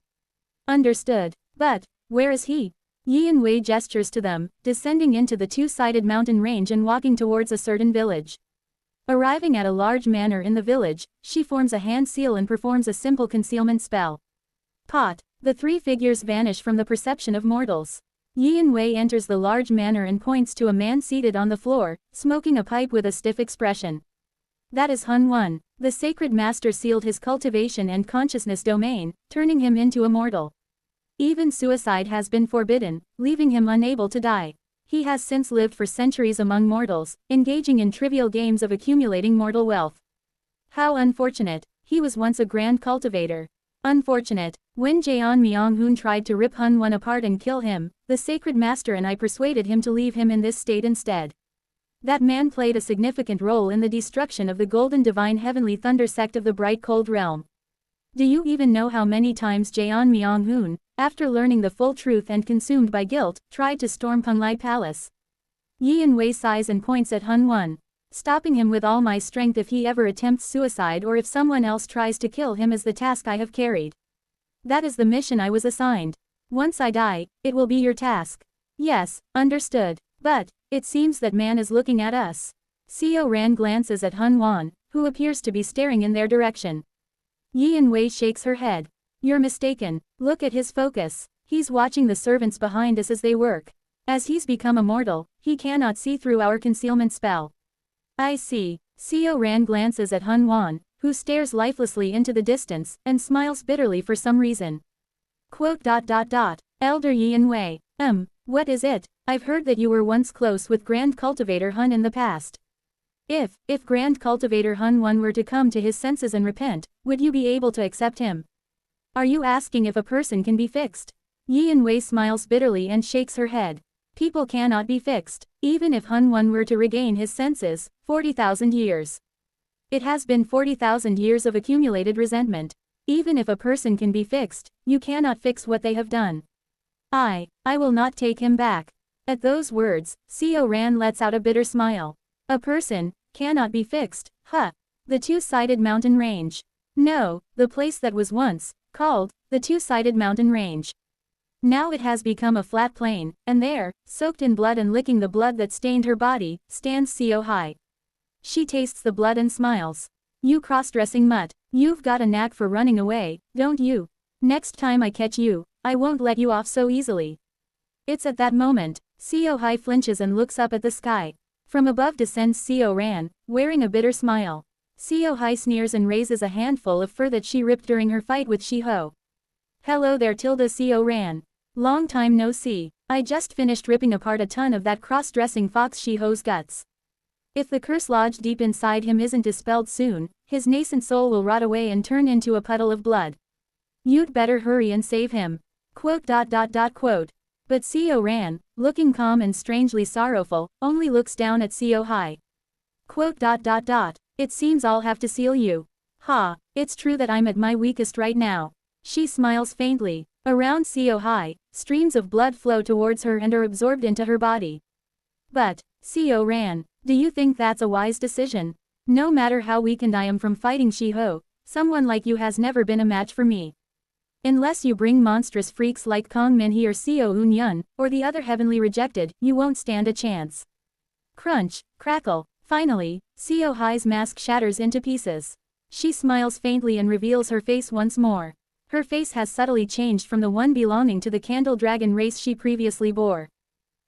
Understood. But, where is he? Yi and Wei gestures to them, descending into the two-sided mountain range and walking towards a certain village. Arriving at a large manor in the village, she forms a hand seal and performs a simple concealment spell. Pot. The three figures vanish from the perception of mortals. Yi and Wei enters the large manor and points to a man seated on the floor, smoking a pipe with a stiff expression. That is Hun Wan. The sacred master sealed his cultivation and consciousness domain, turning him into a mortal. Even suicide has been forbidden, leaving him unable to die. He has since lived for centuries among mortals, engaging in trivial games of accumulating mortal wealth. How unfortunate. He was once a grand cultivator. Unfortunate. When Jeon Myung-hoon tried to rip Hun Wan apart and kill him, the sacred master and I persuaded him to leave him in this state instead. That man played a significant role in the destruction of the Golden Divine Heavenly Thunder sect of the Bright Cold Realm. Do you even know how many times Jeon Myung-hoon, after learning the full truth and consumed by guilt, tried to storm Penglai Palace? Yi and Wei sighs and points at Hun Wan. Stopping him with all my strength if he ever attempts suicide or if someone else tries to kill him is the task I have carried. That is the mission I was assigned. Once I die, it will be your task. Yes, understood. But, it seems that man is looking at us. Seo Ran glances at Hun Wan, who appears to be staring in their direction. Yi and Wei shakes her head. You're mistaken. Look at his focus. He's watching the servants behind us as they work. As he's become immortal, he cannot see through our concealment spell. I see. Seo Ran glances at Hun Wan, who stares lifelessly into the distance, and smiles bitterly for some reason. Quote. Elder Yi and Wei. What is it? I've heard that you were once close with Grand Cultivator Hun in the past. If Grand Cultivator Hun Won were to come to his senses and repent, would you be able to accept him? Are you asking if a person can be fixed? Yi Wei smiles bitterly and shakes her head. People cannot be fixed, even if Hun Won were to regain his senses, 40,000 years. It has been 40,000 years of accumulated resentment. Even if a person can be fixed, you cannot fix what they have done. I will not take him back. At those words, Seo Ran lets out a bitter smile. A person cannot be fixed, huh? The two-sided mountain range. No, the place that was once called the two-sided mountain range. Now it has become a flat plain, and there, soaked in blood and licking the blood that stained her body, stands Seo Hai. She tastes the blood and smiles. You cross-dressing mutt, you've got a knack for running away, don't you? Next time I catch you, I won't let you off so easily. It's at that moment, Seo Hai flinches and looks up at the sky. From above descends Seo Ran, wearing a bitter smile. Seo Hai sneers and raises a handful of fur that she ripped during her fight with Shiho. Hello there Seo Ran. Long time no see. I just finished ripping apart a ton of that cross-dressing fox Shiho's guts. If the curse lodged deep inside him isn't dispelled soon, his nascent soul will rot away and turn into a puddle of blood. You'd better hurry and save him. Quote. But Seo Ran, looking calm and strangely sorrowful, only looks down at Seo Hai. Quote. It seems I'll have to seal you. Ha, it's true that I'm at my weakest right now. She smiles faintly. Around Seo Hai, streams of blood flow towards her and are absorbed into her body. But, Seo Ran, do you think that's a wise decision? No matter how weakened I am from fighting Shiho, someone like you has never been a match for me. Unless you bring monstrous freaks like Kong Minhee or Seo Eun-yun, or the other heavenly rejected, you won't stand a chance. Crunch, crackle, finally, Seo Hai's mask shatters into pieces. She smiles faintly and reveals her face once more. Her face has subtly changed from the one belonging to the Candle Dragon race she previously bore.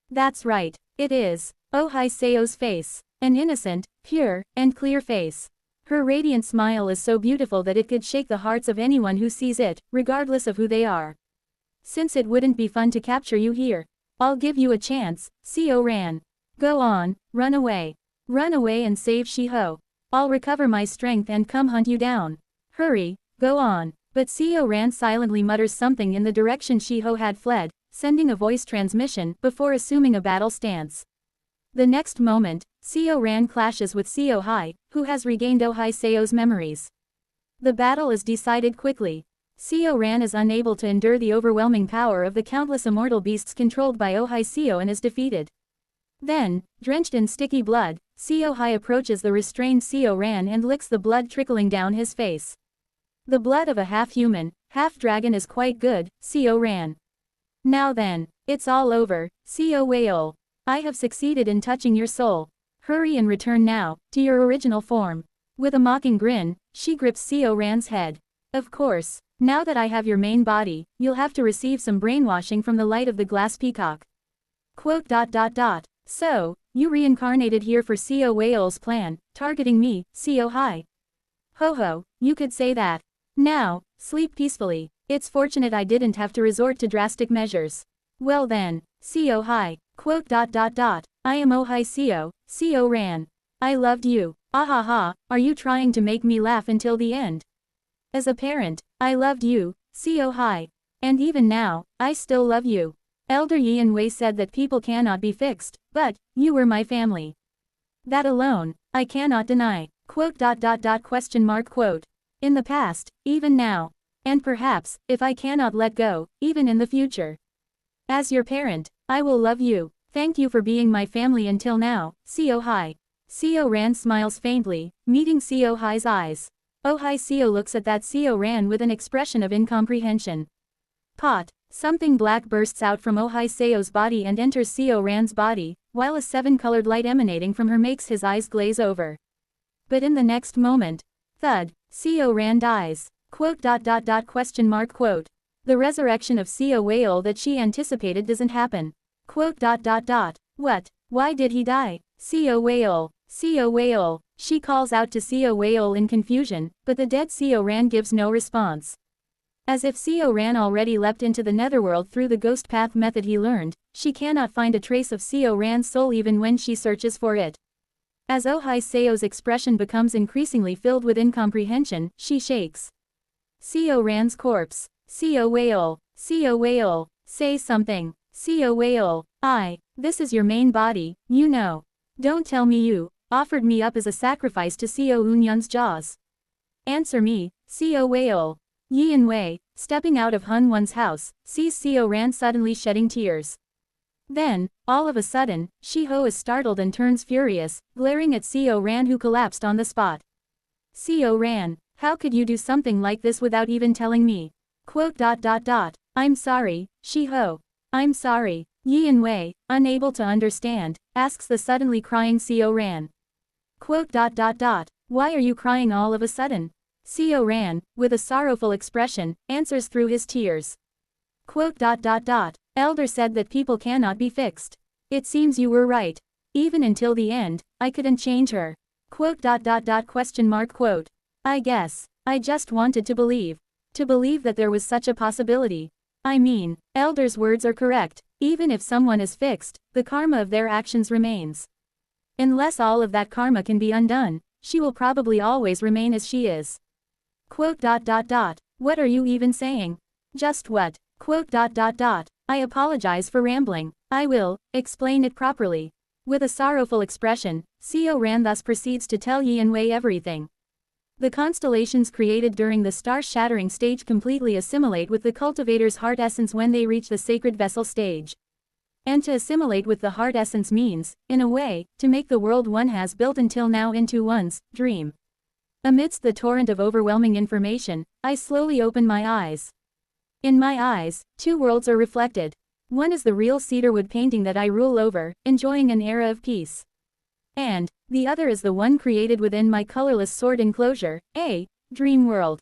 That's right, it is Oh Hai Seo's face. An innocent, pure, and clear face. Her radiant smile is so beautiful that it could shake the hearts of anyone who sees it, regardless of who they are. Since it wouldn't be fun to capture you here, I'll give you a chance, Seo Ran. Go on, run away. Run away and save Shiho. I'll recover my strength and come hunt you down. Hurry, go on. But Seo Ran silently mutters something in the direction Shiho had fled, sending a voice transmission before assuming a battle stance. The next moment, Seo Ran clashes with Seo Hai, who has regained Oh Hai Seo's memories. The battle is decided quickly. Seo Ran is unable to endure the overwhelming power of the countless immortal beasts controlled by Oh Hai Seo and is defeated. Then, drenched in sticky blood, Seo Hai approaches the restrained Seo Ran and licks the blood trickling down his face. The blood of a half-human, half-dragon is quite good, Seo Ran. Now then, it's all over, Seo Wei-ol. I have succeeded in touching your soul. Hurry and return now, to your original form. With a mocking grin, she grips Seo Ran's head. Of course, now that I have your main body, you'll have to receive some brainwashing from the light of the glass peacock. Quote. So, you reincarnated here for Seo Wei-ol's plan, targeting me, Seo Hai. Ho, you could say that. Now, sleep peacefully. It's fortunate I didn't have to resort to drastic measures. Well then, Seo Hai. Quote. I am Oh Hai Seo, Seo Ran. I loved you. Ahaha, are you trying to make me laugh until the end? As a parent, I loved you, Seo Hai. And even now, I still love you. Elder Yi Wei said that people cannot be fixed, but, you were my family. That alone, I cannot deny. Quote. Quote. In the past, even now. And perhaps, if I cannot let go, even in the future. As your parent, I will love you. Thank you for being my family until now, Seo Hai. Seo Ran smiles faintly, meeting Seo Hai's eyes. Oh Hai Seo looks at that Seo Ran with an expression of incomprehension. Pot. Something black bursts out from Oh Hai Seo's body and enters Seo Ran's body, while a seven-colored light emanating from her makes his eyes glaze over. But in the next moment, thud, Seo Ran dies. Quote. Quote. The resurrection of Seo Wei-ol that she anticipated doesn't happen. Quote. What? Why did he die? Seo Wei-ol. Seo Wei-ol. She calls out to Seo Wei-ol in confusion, but the dead Seo Ran gives no response. As if Seo Ran already leapt into the netherworld through the ghost path method he learned, she cannot find a trace of Seo Ran's soul even when she searches for it. As Ohai Seo's expression becomes increasingly filled with incomprehension, she shakes. Seo Ran's corpse. Seo Whale. Seo Whale. Say something. Seo Whale. This is your main body, you know. Don't tell me you offered me up as a sacrifice to Seo Eunyeon's jaws. Answer me, Seo Whale. Yi In-wei, stepping out of Hun Won's house, sees Seo Ran suddenly shedding tears. Then, all of a sudden, Shi-ho is startled and turns furious, glaring at Seo Ran who collapsed on the spot. Seo Ran, how could you do something like this without even telling me? I'm sorry, Shi-ho. I'm sorry. Yi In-wei, unable to understand, asks the suddenly crying Seo Ran. Why are you crying all of a sudden? Seo Ran, with a sorrowful expression, answers through his tears. Elder said that people cannot be fixed. It seems you were right. Even until the end, I couldn't change her. I guess. I just wanted to believe. To believe that there was such a possibility. I mean, Elder's words are correct. Even if someone is fixed, the karma of their actions remains. Unless all of that karma can be undone, she will probably always remain as she is. What are you even saying? Just what? I apologize for rambling. I will explain it properly. With a sorrowful expression, Seo Ran thus proceeds to tell Yi In-wei everything. The constellations created during the star-shattering stage completely assimilate with the cultivator's heart essence when they reach the sacred vessel stage. And to assimilate with the heart essence means, in a way, to make the world one has built until now into one's dream. Amidst the torrent of overwhelming information, I slowly open my eyes. In my eyes, two worlds are reflected. One is the real cedarwood painting that I rule over, enjoying an era of peace. And the other is the one created within my colorless sword enclosure, a dream world.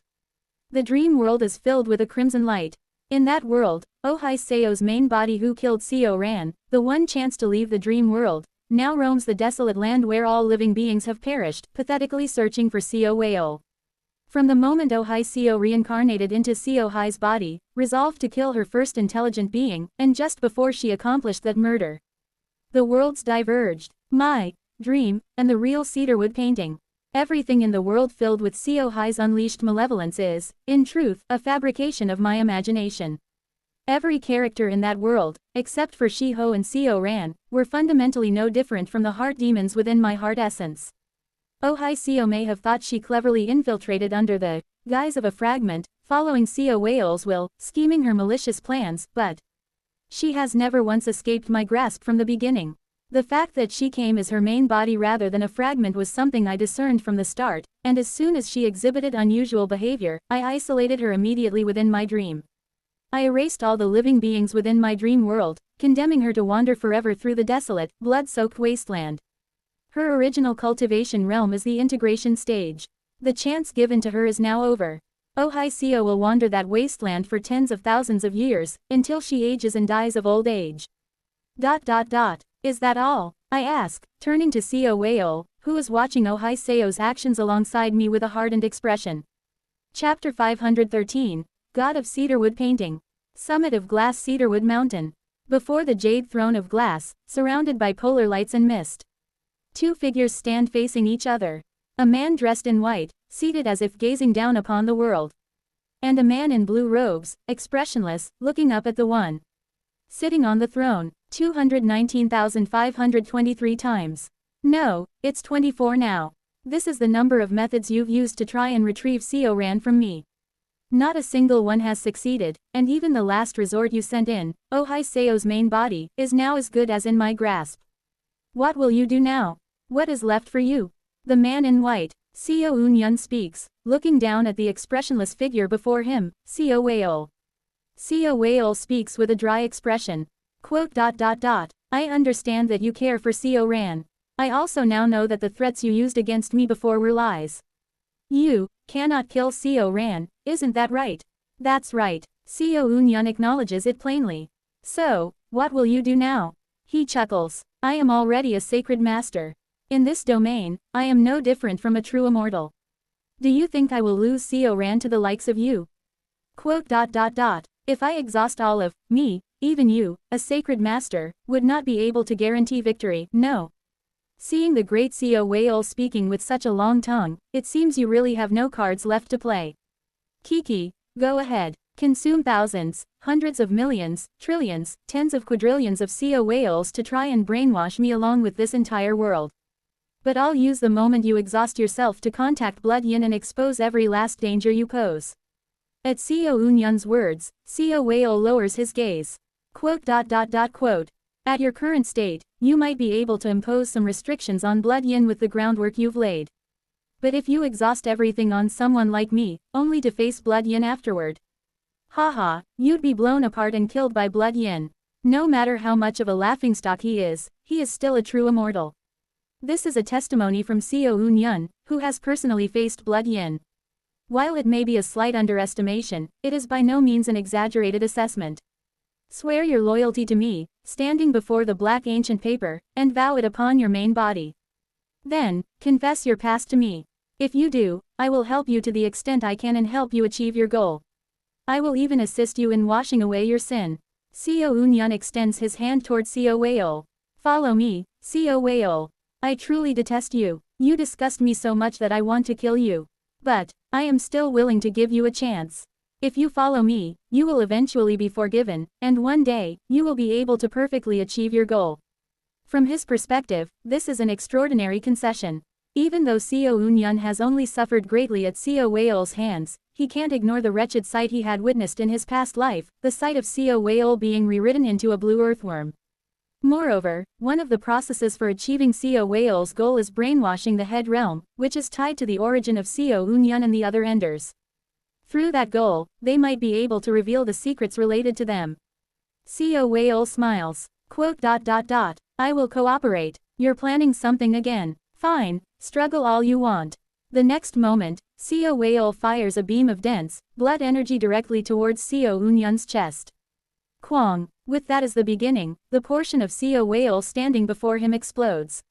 The dream world is filled with a crimson light. In that world, Ohai Seo's main body who killed Seo Ran, the one chance to leave the dream world, now roams the desolate land where all living beings have perished, pathetically searching for Seo Whale. From the moment Ohai Seo reincarnated into Seo Hai's body, resolved to kill her first intelligent being, and just before she accomplished that murder, the worlds diverged. My dream, and the real cedarwood painting. Everything in the world filled with Seo Hai's unleashed malevolence is, in truth, a fabrication of my imagination. Every character in that world, except for Shi-ho and Seo Ran, were fundamentally no different from the heart demons within my heart essence. Ohai Seo may have thought she cleverly infiltrated under the guise of a fragment, following Seo Whale's will, scheming her malicious plans, but she has never once escaped my grasp from the beginning. The fact that she came as her main body rather than a fragment was something I discerned from the start, and as soon as she exhibited unusual behavior, I isolated her immediately within my dream. I erased all the living beings within my dream world, condemning her to wander forever through the desolate, blood-soaked wasteland. Her original cultivation realm is the integration stage. The chance given to her is now over. Ohai Seo will wander that wasteland for tens of thousands of years, until she ages and dies of old age. Is that all? I ask, turning to Seo Whale, who is watching Ohai Seo's actions alongside me with a hardened expression. Chapter 513, God of Cedarwood Painting. Summit of Glass Cedarwood Mountain. Before the jade throne of glass, surrounded by polar lights and mist. Two figures stand facing each other. A man dressed in white, seated as if gazing down upon the world. And a man in blue robes, expressionless, looking up at the one sitting on the throne. 219,523 times. No, it's 24 now. This is the number of methods you've used to try and retrieve Seo Ran from me. Not a single one has succeeded, and even the last resort you sent in, Ohai Seo's main body, is now as good as in my grasp. What will you do now? What is left for you? The man in white, Seo Eunyeon speaks, looking down at the expressionless figure before him, Seo Whale. Seo Whale speaks with a dry expression. I understand that you care for Seo Ran. I also now know that the threats you used against me before were lies. You cannot kill Seo Ran, isn't that right? That's right. Seo Eunyeon acknowledges it plainly. So, what will you do now? He chuckles. I am already a sacred master. In this domain, I am no different from a true immortal. Do you think I will lose Seo Ran to the likes of you? If I exhaust all of me, even you, a sacred master, would not be able to guarantee victory. No. Seeing the great CEO whale speaking with such a long tongue, it seems you really have no cards left to play. Kiki, go ahead. Consume thousands, hundreds of millions, trillions, tens of quadrillions of CEO whales to try and brainwash me along with this entire world. But I'll use the moment you exhaust yourself to contact Blood Yin and expose every last danger you pose. At CEO Unyun's words, CEO whale lowers his gaze. Quote. At your current state, you might be able to impose some restrictions on Blood Yin with the groundwork you've laid. But if you exhaust everything on someone like me, only to face Blood Yin afterward. Haha, you'd be blown apart and killed by Blood Yin. No matter how much of a laughingstock he is still a true immortal. This is a testimony from CEO Unyun, who has personally faced Blood Yin. While it may be a slight underestimation, it is by no means an exaggerated assessment. Swear your loyalty to me, standing before the black ancient paper, and vow it upon your main body. Then, confess your past to me. If you do, I will help you to the extent I can and help you achieve your goal. I will even assist you in washing away your sin. CEO Unyun extends his hand toward CEO Whale. Follow me, CEO Whale. I truly detest you. You disgust me so much that I want to kill you. But, I am still willing to give you a chance. If you follow me, you will eventually be forgiven, and one day, you will be able to perfectly achieve your goal. From his perspective, this is an extraordinary concession. Even though CEO Unyun has only suffered greatly at CEO Whale's hands, he can't ignore the wretched sight he had witnessed in his past life, the sight of CEO Whale being rewritten into a blue earthworm. Moreover, one of the processes for achieving CEO Whale's goal is brainwashing the head realm, which is tied to the origin of CEO Unyun and the other enders. Through that goal, they might be able to reveal the secrets related to them. CEO Whale smiles. Quote. I will cooperate. You're planning something again. Fine, struggle all you want. The next moment, CEO Whale fires a beam of dense, blood energy directly towards CEO Unyun's chest. Kwang. With that as the beginning, the portion of CEO Whale standing before him explodes.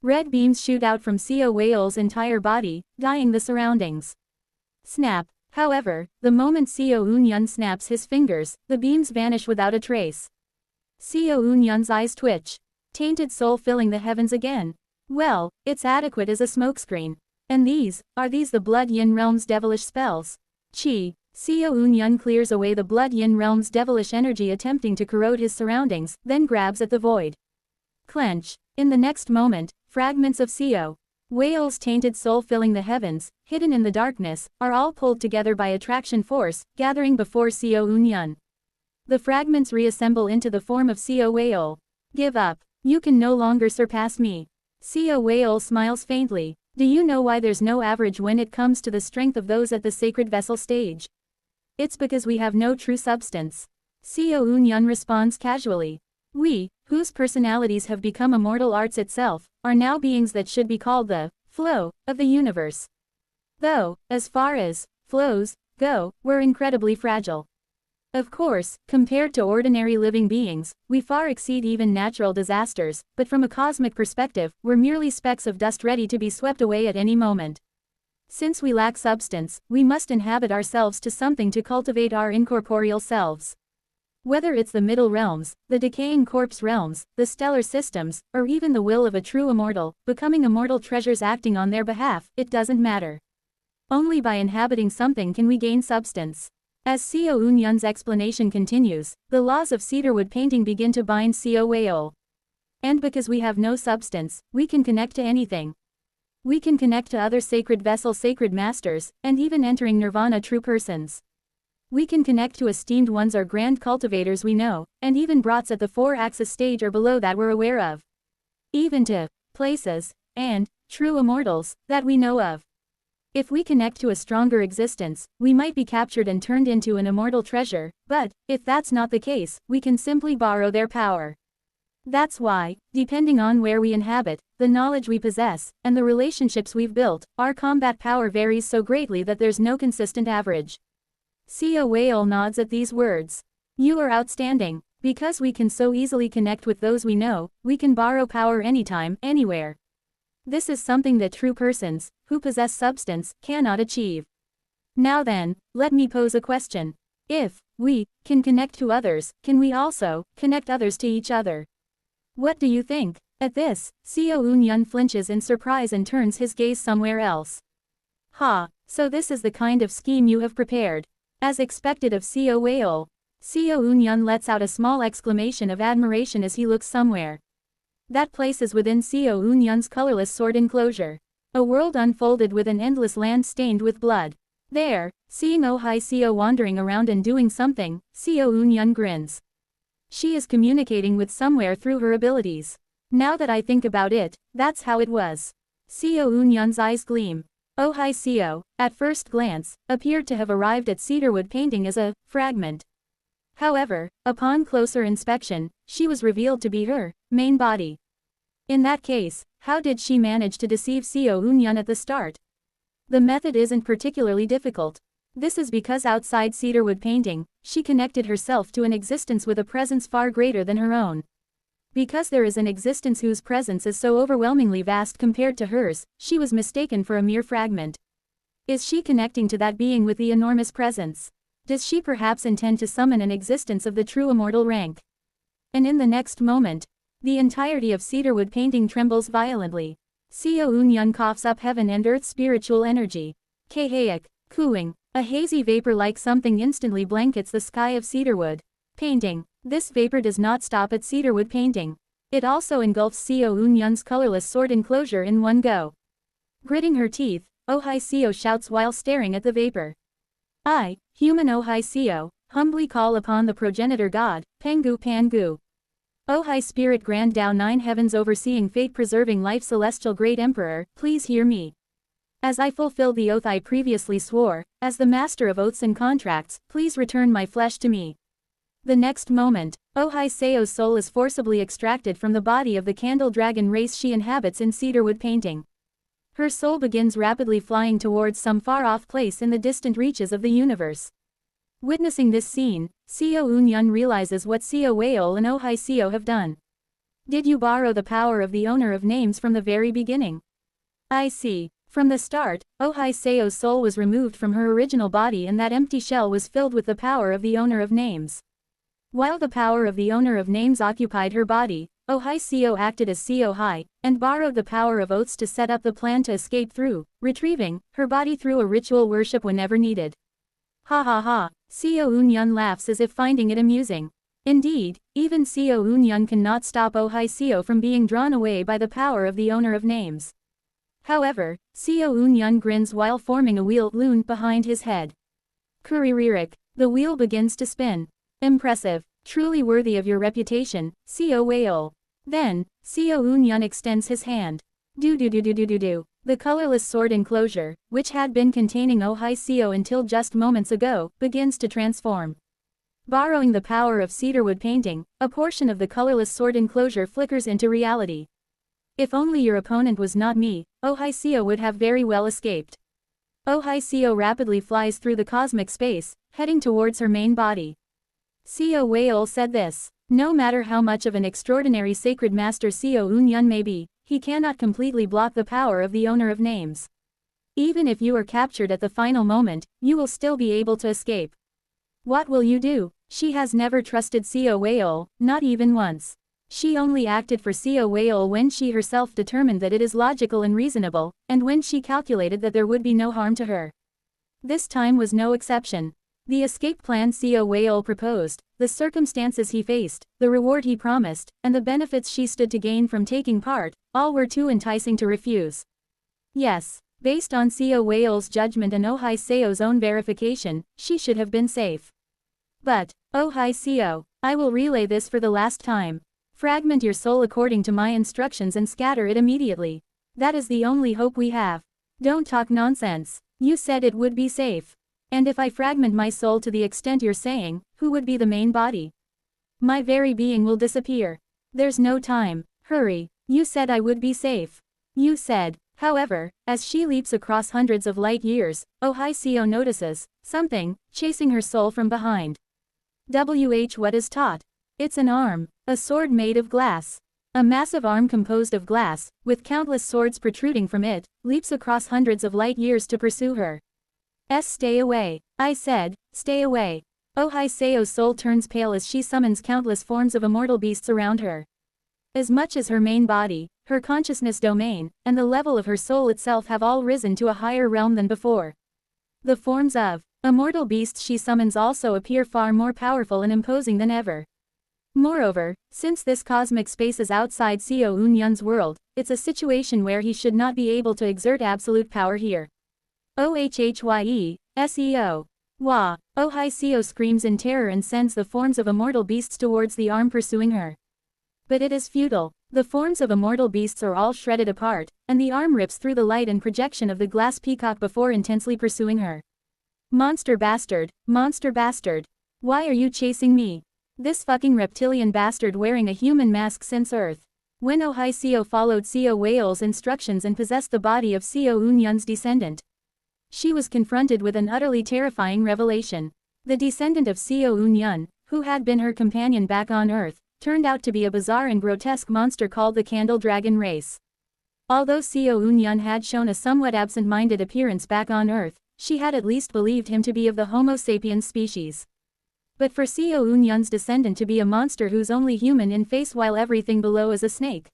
Red beams shoot out from CEO Whale's entire body, dyeing the surroundings. Snap. However, the moment CEO Unyun snaps his fingers, the beams vanish without a trace. CEO Unyun's eyes twitch. Tainted soul filling the heavens again. Well, it's adequate as a smokescreen. And are these the Blood Yin realm's devilish spells? Chi. CEO Unyun clears away the Blood Yin realm's devilish energy attempting to corrode his surroundings, then grabs at the void. Clench. In the next moment, fragments of CEO Whale's tainted soul filling the heavens, hidden in the darkness, are all pulled together by attraction force, gathering before CEO Unyun. The fragments reassemble into the form of CEO Whale. Give up. You can no longer surpass me. CEO Whale smiles faintly. Do you know why there's no average when it comes to the strength of those at the sacred vessel stage? It's because we have no true substance. CEO Unyun responds casually. We, whose personalities have become immortal arts itself, are now beings that should be called the flow of the universe. Though, as far as flows go, we're incredibly fragile. Of course, compared to ordinary living beings, we far exceed even natural disasters, but from a cosmic perspective, we're merely specks of dust ready to be swept away at any moment. Since we lack substance, we must inhabit ourselves to something to cultivate our incorporeal selves. Whether it's the middle realms, the decaying corpse realms, the stellar systems, or even the will of a true immortal, becoming immortal treasures acting on their behalf, it doesn't matter. Only by inhabiting something can we gain substance. As CEO Unyun's explanation continues, the laws of cedarwood painting begin to bind CEO Whale. And because we have no substance, we can connect to anything. We can connect to other sacred vessels, sacred masters, and even entering nirvana true persons. We can connect to esteemed ones or grand cultivators we know, and even brats at the 4-axis stage or below that we're aware of. Even to places and true immortals that we know of. If we connect to a stronger existence, we might be captured and turned into an immortal treasure, but, if that's not the case, we can simply borrow their power. That's why, depending on where we inhabit, the knowledge we possess, and the relationships we've built, our combat power varies so greatly that there's no consistent average. CEO Whale nods at these words. You are outstanding. Because we can so easily connect with those we know, we can borrow power anytime, anywhere. This is something that true persons, who possess substance, cannot achieve. Now then, let me pose a question. If we can connect to others, can we also connect others to each other? What do you think? At this, Seo Eun-yun flinches in surprise and turns his gaze somewhere else. Ha, so this is the kind of scheme you have prepared. As expected of Seo Wei-ol. Seo Eun-yun lets out a small exclamation of admiration as he looks somewhere. That place is within Seo Eun-yun's colorless sword enclosure. A world unfolded with an endless land stained with blood. There, seeing Oh Hai-seo wandering around and doing something, Seo Eun-yun grins. She is communicating with somewhere through her abilities. Now that I think about it, that's how it was. Seo Eun-yun's eyes gleam. Oh Hai-seo, at first glance, appeared to have arrived at cedarwood painting as a fragment. However, upon closer inspection, she was revealed to be her main body. In that case, how did she manage to deceive Seo Eun-yun at the start? The method isn't particularly difficult. This is because outside cedarwood painting, she connected herself to an existence with a presence far greater than her own. Because there is an existence whose presence is so overwhelmingly vast compared to hers, she was mistaken for a mere fragment. Is she connecting to that being with the enormous presence? Does she perhaps intend to summon an existence of the true immortal rank? And in the next moment, the entirety of cedarwood painting trembles violently. Seo Eun-yun coughs up heaven and earth spiritual energy. Kahayak, cooing, a hazy vapor like something instantly blankets the sky of cedarwood painting. This vapor does not stop at cedarwood painting. It also engulfs Seo Eun-yun's colorless sword enclosure in one go. Gritting her teeth, Oh Hai-seo shouts while staring at the vapor. I, human Oh Hai-seo, humbly call upon the progenitor god, Pengu Pangu. O High Spirit Grand Tao Nine Heavens overseeing fate-preserving life Celestial Great Emperor, please hear me. As I fulfill the oath I previously swore, as the master of oaths and contracts, please return my flesh to me. The next moment, Oh Hai-seo's soul is forcibly extracted from the body of the candle dragon race she inhabits in cedarwood painting. Her soul begins rapidly flying towards some far-off place in the distant reaches of the universe. Witnessing this scene, Seo Eun-yun realizes what Seo Wei-ol and Oh Hai-seo have done. Did you borrow the power of the owner of names from the very beginning? I see. From the start, Oh Hai-seo's soul was removed from her original body and that empty shell was filled with the power of the owner of names. While the power of the owner of names occupied her body, Oh Hai-seo acted as Seo Hai, and borrowed the power of oaths to set up the plan to escape through, retrieving, her body through a ritual worship whenever needed. Ha ha ha, Seo Eun-yun laughs as if finding it amusing. Indeed, even Seo Eun-yun cannot stop Oh Hai-seo from being drawn away by the power of the owner of names. However, Seo Eun-yun grins while forming a wheel loon behind his head. Kuriririk, the wheel begins to spin. Impressive, truly worthy of your reputation, Seo Wei-ol. Then, Seo Eun-yun extends his hand. Do. The colorless sword enclosure, which had been containing Oh Hai-seo until just moments ago, begins to transform. Borrowing the power of cedarwood painting, a portion of the colorless sword enclosure flickers into reality. If only your opponent was not me, Oh Hai-seo would have very well escaped. Oh Hai-seo rapidly flies through the cosmic space, heading towards her main body. Seo Wei-ol said this. No matter how much of an extraordinary sacred master Seo Eun-yun may be, he cannot completely block the power of the owner of names. Even if you are captured at the final moment, you will still be able to escape. What will you do? She has never trusted Seo Wei-ol, not even once. She only acted for Seo Wei-ol when she herself determined that it is logical and reasonable, and when she calculated that there would be no harm to her. This time was no exception. The escape plan Seo Wei-ol proposed, the circumstances he faced, the reward he promised, and the benefits she stood to gain from taking part, all were too enticing to refuse. Yes, based on Seo Wei-ol's judgment and Oh Hai-seo's own verification, she should have been safe. But, Oh Hai-seo, I will relay this for the last time. Fragment your soul according to my instructions and scatter it immediately. That is the only hope we have. Don't talk nonsense. You said it would be safe. And if I fragment my soul to the extent you're saying, who would be the main body? My very being will disappear. There's no time. Hurry. You said I would be safe. You said. However, as she leaps across hundreds of light years, Oh Hai-seo notices something chasing her soul from behind. What is taught? It's an arm, a sword made of glass. A massive arm composed of glass, with countless swords protruding from it, leaps across hundreds of light years to pursue her. Stay away. I said, stay away. Oh Hai-seo's soul turns pale as she summons countless forms of immortal beasts around her. As much as her main body, her consciousness domain, and the level of her soul itself have all risen to a higher realm than before. The forms of immortal beasts she summons also appear far more powerful and imposing than ever. Moreover, since this cosmic space is outside Seo Eun-yun's world, it's a situation where he should not be able to exert absolute power here. OHHYE, SEO. Wah! Oh Hai Seo screams in terror and sends the forms of immortal beasts towards the arm pursuing her. But it is futile. The forms of immortal beasts are all shredded apart, and the arm rips through the light and projection of the glass peacock before intensely pursuing her. Monster bastard, monster bastard. Why are you chasing me? This fucking reptilian bastard wearing a human mask since Earth. When Oh Hai Seo followed Seo Whale's instructions and possessed the body of Seo Eun-yun's descendant, she was confronted with an utterly terrifying revelation. The descendant of Seo Eun-yun, who had been her companion back on Earth, turned out to be a bizarre and grotesque monster called the Candle Dragon race. Although Seo Eun-yun had shown a somewhat absent-minded appearance back on Earth, she had at least believed him to be of the Homo sapiens species. But for Seo Eun-yun's descendant to be a monster who's only human in face while everything below is a snake.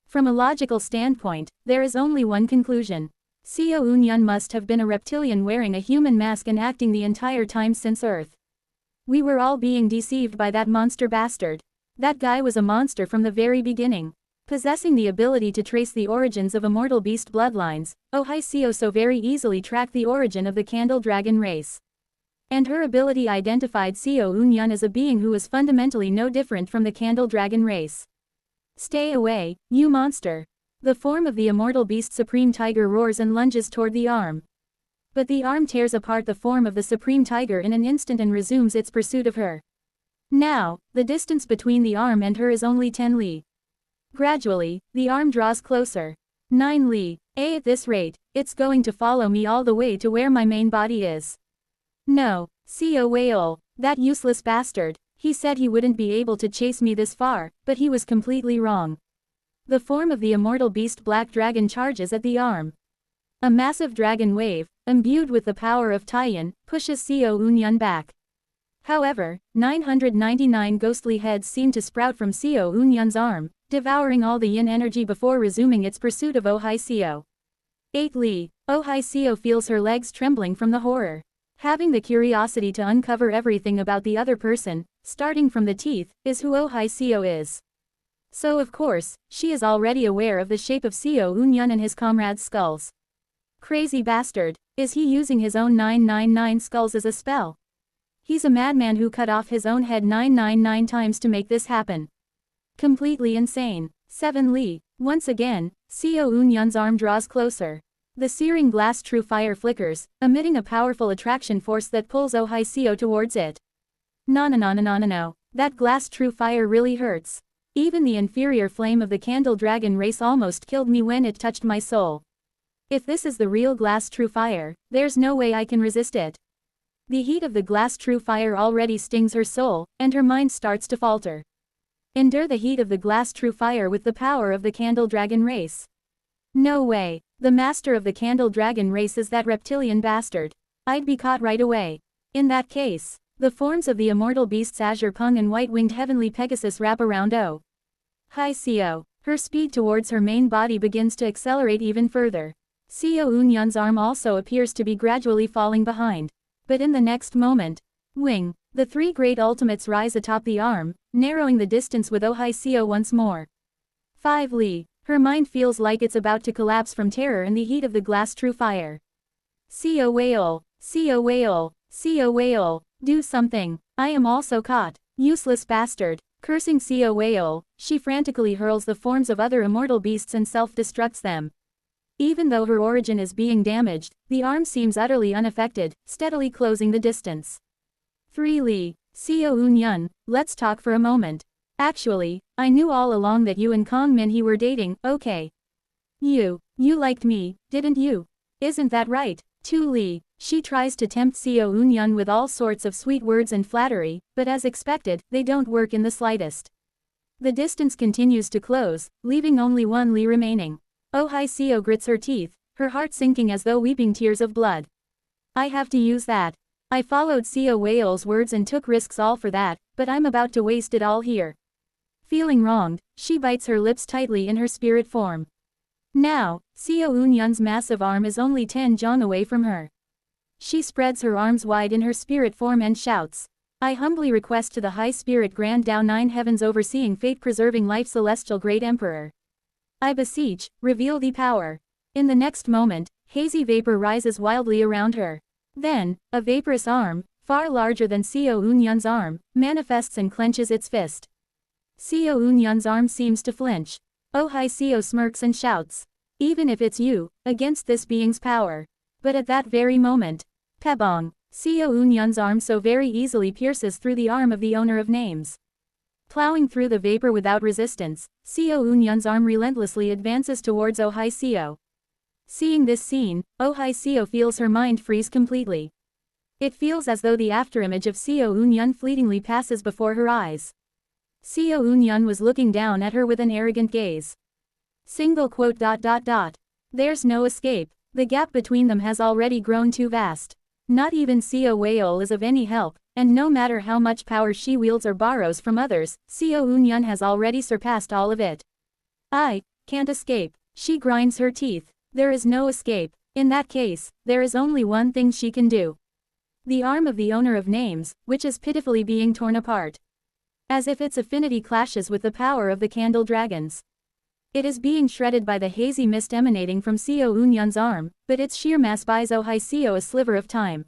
From a logical standpoint, there is only one conclusion. Seo Eun-yun must have been a reptilian wearing a human mask and acting the entire time since Earth. We were all being deceived by that monster bastard. That guy was a monster from the very beginning. Possessing the ability to trace the origins of immortal beast bloodlines, Oh Hai Seo so very easily tracked the origin of the Candle Dragon race. And her ability identified Seo Eun-yun as a being who was fundamentally no different from the Candle Dragon race. Stay away, you monster. The form of the immortal beast Supreme Tiger roars and lunges toward the arm. But the arm tears apart the form of the Supreme Tiger in an instant and resumes its pursuit of her. Now, the distance between the arm and her is only 10 li. Gradually, the arm draws closer. 9 li. At this rate, it's going to follow me all the way to where my main body is. No, Seo Whale, that useless bastard, he said he wouldn't be able to chase me this far, but he was completely wrong. The form of the immortal beast Black Dragon charges at the arm. A massive dragon wave, imbued with the power of Taiyan, pushes Seo Eun-yun back. However, 999 ghostly heads seem to sprout from Seo Eun-yun's arm, devouring all the yin energy before resuming its pursuit of Oh Hai Seo. 8 li. Oh Hai Seo feels her legs trembling from the horror. Having the curiosity to uncover everything about the other person, starting from the teeth, is who Oh Hai Seo is. So of course, she is already aware of the shape of Seo Eun-yun and his comrades' skulls. Crazy bastard, is he using his own 999 skulls as a spell? He's a madman who cut off his own head 999 times to make this happen. Completely insane. 7 li. Once again, Seo Eun-yun's arm draws closer. The searing glass true fire flickers, emitting a powerful attraction force that pulls Oh Hai Seo towards it. No, that glass true fire really hurts. Even the inferior flame of the Candle Dragon race almost killed me when it touched my soul. If this is the real glass true fire, there's no way I can resist it. The heat of the glass true fire already stings her soul, and her mind starts to falter. Endure the heat of the glass true fire with the power of the Candle Dragon race. No way, the master of the Candle Dragon race is that reptilian bastard. I'd be caught right away. In that case, the forms of the immortal beasts Azure Pung and white-winged heavenly Pegasus wrap around Oh Hai Seo. Her speed towards her main body begins to accelerate even further. Seo Eun-yun's arm also appears to be gradually falling behind. But in the next moment, wing, the three great ultimates rise atop the arm, narrowing the distance with Oh Hai Seo once more. 5 li. Her mind feels like it's about to collapse from terror in the heat of the glass true fire. Seo Whale, Seo Whale, Seo Whale, do something. I am also caught. Useless bastard. Cursing Seo Whale, she frantically hurls the forms of other immortal beasts and self-destructs them. Even though her origin is being damaged, the arm seems utterly unaffected, steadily closing the distance. 3 li. Seo Eun-yun, let's talk for a moment. Actually, I knew all along that you and Kong Min Hee were dating, okay? You liked me, didn't you? Isn't that right? 2 li. She tries to tempt Seo Eun-yun with all sorts of sweet words and flattery, but as expected, they don't work in the slightest. The distance continues to close, leaving only 1 li remaining. Oh Hai Seo grits her teeth, her heart sinking as though weeping tears of blood. I have to use that. I followed Seo Whale's words and took risks all for that, but I'm about to waste it all here. Feeling wronged, she bites her lips tightly in her spirit form. Now, Seo Eun-yeon's massive arm is only 10 jong away from her. She spreads her arms wide in her spirit form and shouts. I humbly request to the High Spirit Grand Tao Nine Heavens overseeing fate-preserving life Celestial Great Emperor. I beseech, reveal the power. In the next moment, hazy vapor rises wildly around her. Then, a vaporous arm, far larger than Seo Eun-yeon's arm, manifests and clenches its fist. Seo Eun-yeon's arm seems to flinch. Oh Hai Seo smirks and shouts. Even if it's you, against this being's power. But at that very moment, Pebong, Seo Eun-yeon's arm so very easily pierces through the arm of the owner of names. Plowing through the vapor without resistance, Seo Eun-yeon's arm relentlessly advances towards Oh Hai Seo. Seeing this scene, Oh Hai Seo feels her mind freeze completely. It feels as though the afterimage of Seo Eun-yeon fleetingly passes before her eyes. Seo Eun-yeon was looking down at her with an arrogant gaze. Single quote. There's no escape. The gap between them has already grown too vast. Not even Seo Weol is of any help, and no matter how much power she wields or borrows from others, Seo Eun-yeon has already surpassed all of it. I can't escape. She grinds her teeth. There is no escape. In that case, there is only one thing she can do. The arm of the owner of names, which is pitifully being torn apart. As if its affinity clashes with the power of the candle dragons. It is being shredded by the hazy mist emanating from Seo Eun-yeon's arm, but its sheer mass buys Oh Hai Seo a sliver of time.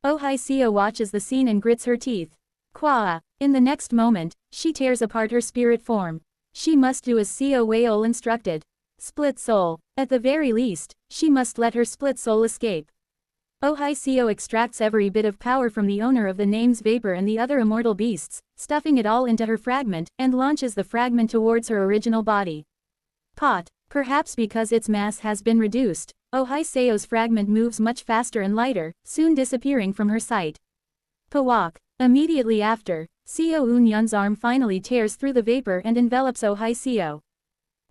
Oh Hai Seo watches the scene and grits her teeth. Kwa! In the next moment, she tears apart her spirit form. She must do as Seo Weol instructed. Split soul. At the very least, she must let her split soul escape. Oh Hai Seo extracts every bit of power from the owner of the name's vapor and the other immortal beasts, stuffing it all into her fragment, and launches the fragment towards her original body. Pot. Perhaps because its mass has been reduced, Oh Hai Seo's fragment moves much faster and lighter, soon disappearing from her sight. Pawak. Immediately after, Seo Eun-yeon's arm finally tears through the vapor and envelops Oh Hai Seo.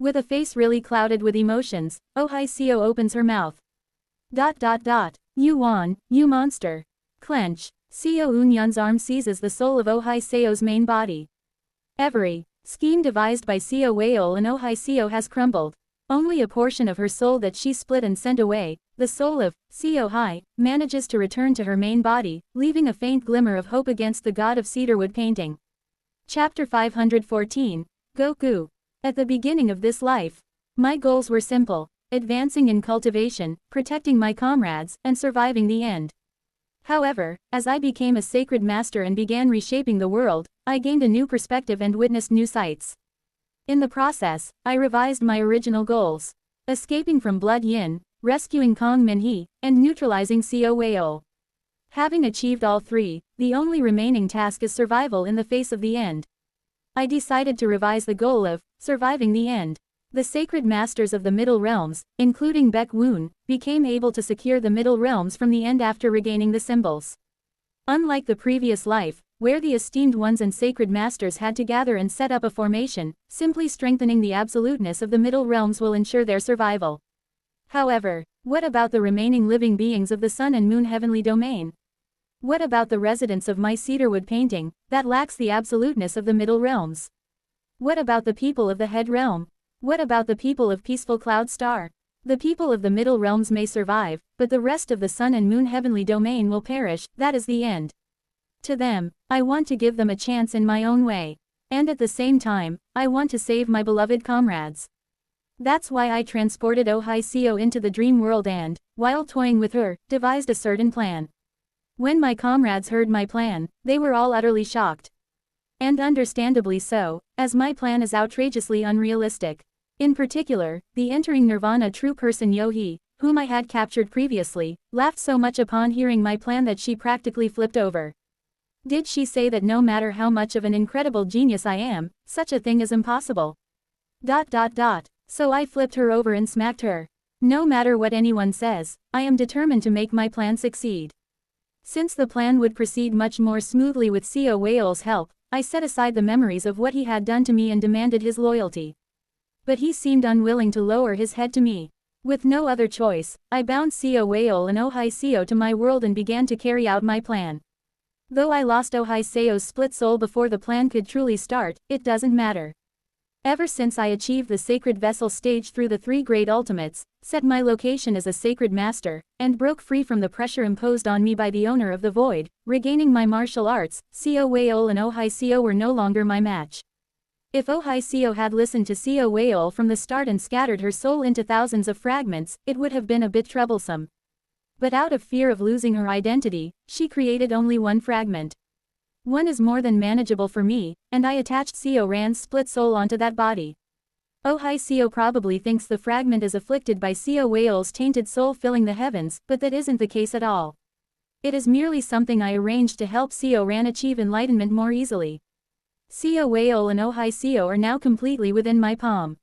With a face really clouded with emotions, Oh Hai Seo opens her mouth. You won, you monster. Clench. Seo Eun-yeon's arm seizes the soul of Oh Hai Seo's main body. Every scheme devised by Seo Weol and Oh Hai Seo has crumbled. Only a portion of her soul that she split and sent away, the soul of Seo Hai, manages to return to her main body, leaving a faint glimmer of hope against the god of cedarwood painting. Chapter 514. Goku. At the beginning of this life, my goals were simple: advancing in cultivation, protecting my comrades, and surviving the end. However, as I became a sacred master and began reshaping the world, I gained a new perspective and witnessed new sights. In the process, I revised my original goals: escaping from Blood Yin, rescuing Kong Min-hee, and neutralizing Seo Weol. Having achieved all three, the only remaining task is survival in the face of the end. I decided to revise the goal of surviving the end. The sacred masters of the Middle Realms, including Baek Woon, became able to secure the Middle Realms from the end after regaining the symbols. Unlike the previous life, where the esteemed ones and sacred masters had to gather and set up a formation, simply strengthening the absoluteness of the Middle Realms will ensure their survival. However, what about the remaining living beings of the Sun and Moon Heavenly Domain? What about the residents of my cedarwood painting, that lacks the absoluteness of the Middle Realms? What about the people of the Head Realm? What about the people of Peaceful Cloud Star? The people of the Middle Realms may survive, but the rest of the Sun and Moon Heavenly Domain will perish. That is the end. To them, I want to give them a chance in my own way. And at the same time, I want to save my beloved comrades. That's why I transported Oh Hai Seo into the dream world and, while toying with her, devised a certain plan. When my comrades heard my plan, they were all utterly shocked. And understandably so, as my plan is outrageously unrealistic. In particular, the entering nirvana true person Yo-hee, whom I had captured previously, laughed so much upon hearing my plan that she practically flipped over. Did she say that no matter how much of an incredible genius I am, such a thing is impossible? So I flipped her over and smacked her. No matter what anyone says, I am determined to make my plan succeed. Since the plan would proceed much more smoothly with Seo Weol's help, I set aside the memories of what he had done to me and demanded his loyalty. But he seemed unwilling to lower his head to me. With no other choice, I bound Seo Weol and Oh Hai Seo to my world and began to carry out my plan. Though I lost Oh Hai Seo's split soul before the plan could truly start, it doesn't matter. Ever since I achieved the sacred vessel stage through the three great ultimates, set my location as a sacred master, and broke free from the pressure imposed on me by the owner of the void, regaining my martial arts, Co Wayol and Ohio were no longer my match. If Ohio had listened to Co Wayol from the start and scattered her soul into thousands of fragments, it would have been a bit troublesome. But out of fear of losing her identity, she created only one fragment. One is more than manageable for me, and I attached Co Ran's split soul onto that body. Ohio probably thinks the fragment is afflicted by Co Wayol's tainted soul filling the heavens, but that isn't the case at all. It is merely something I arranged to help Co Ran achieve enlightenment more easily. Co Wayol and Ohio are now completely within my palm.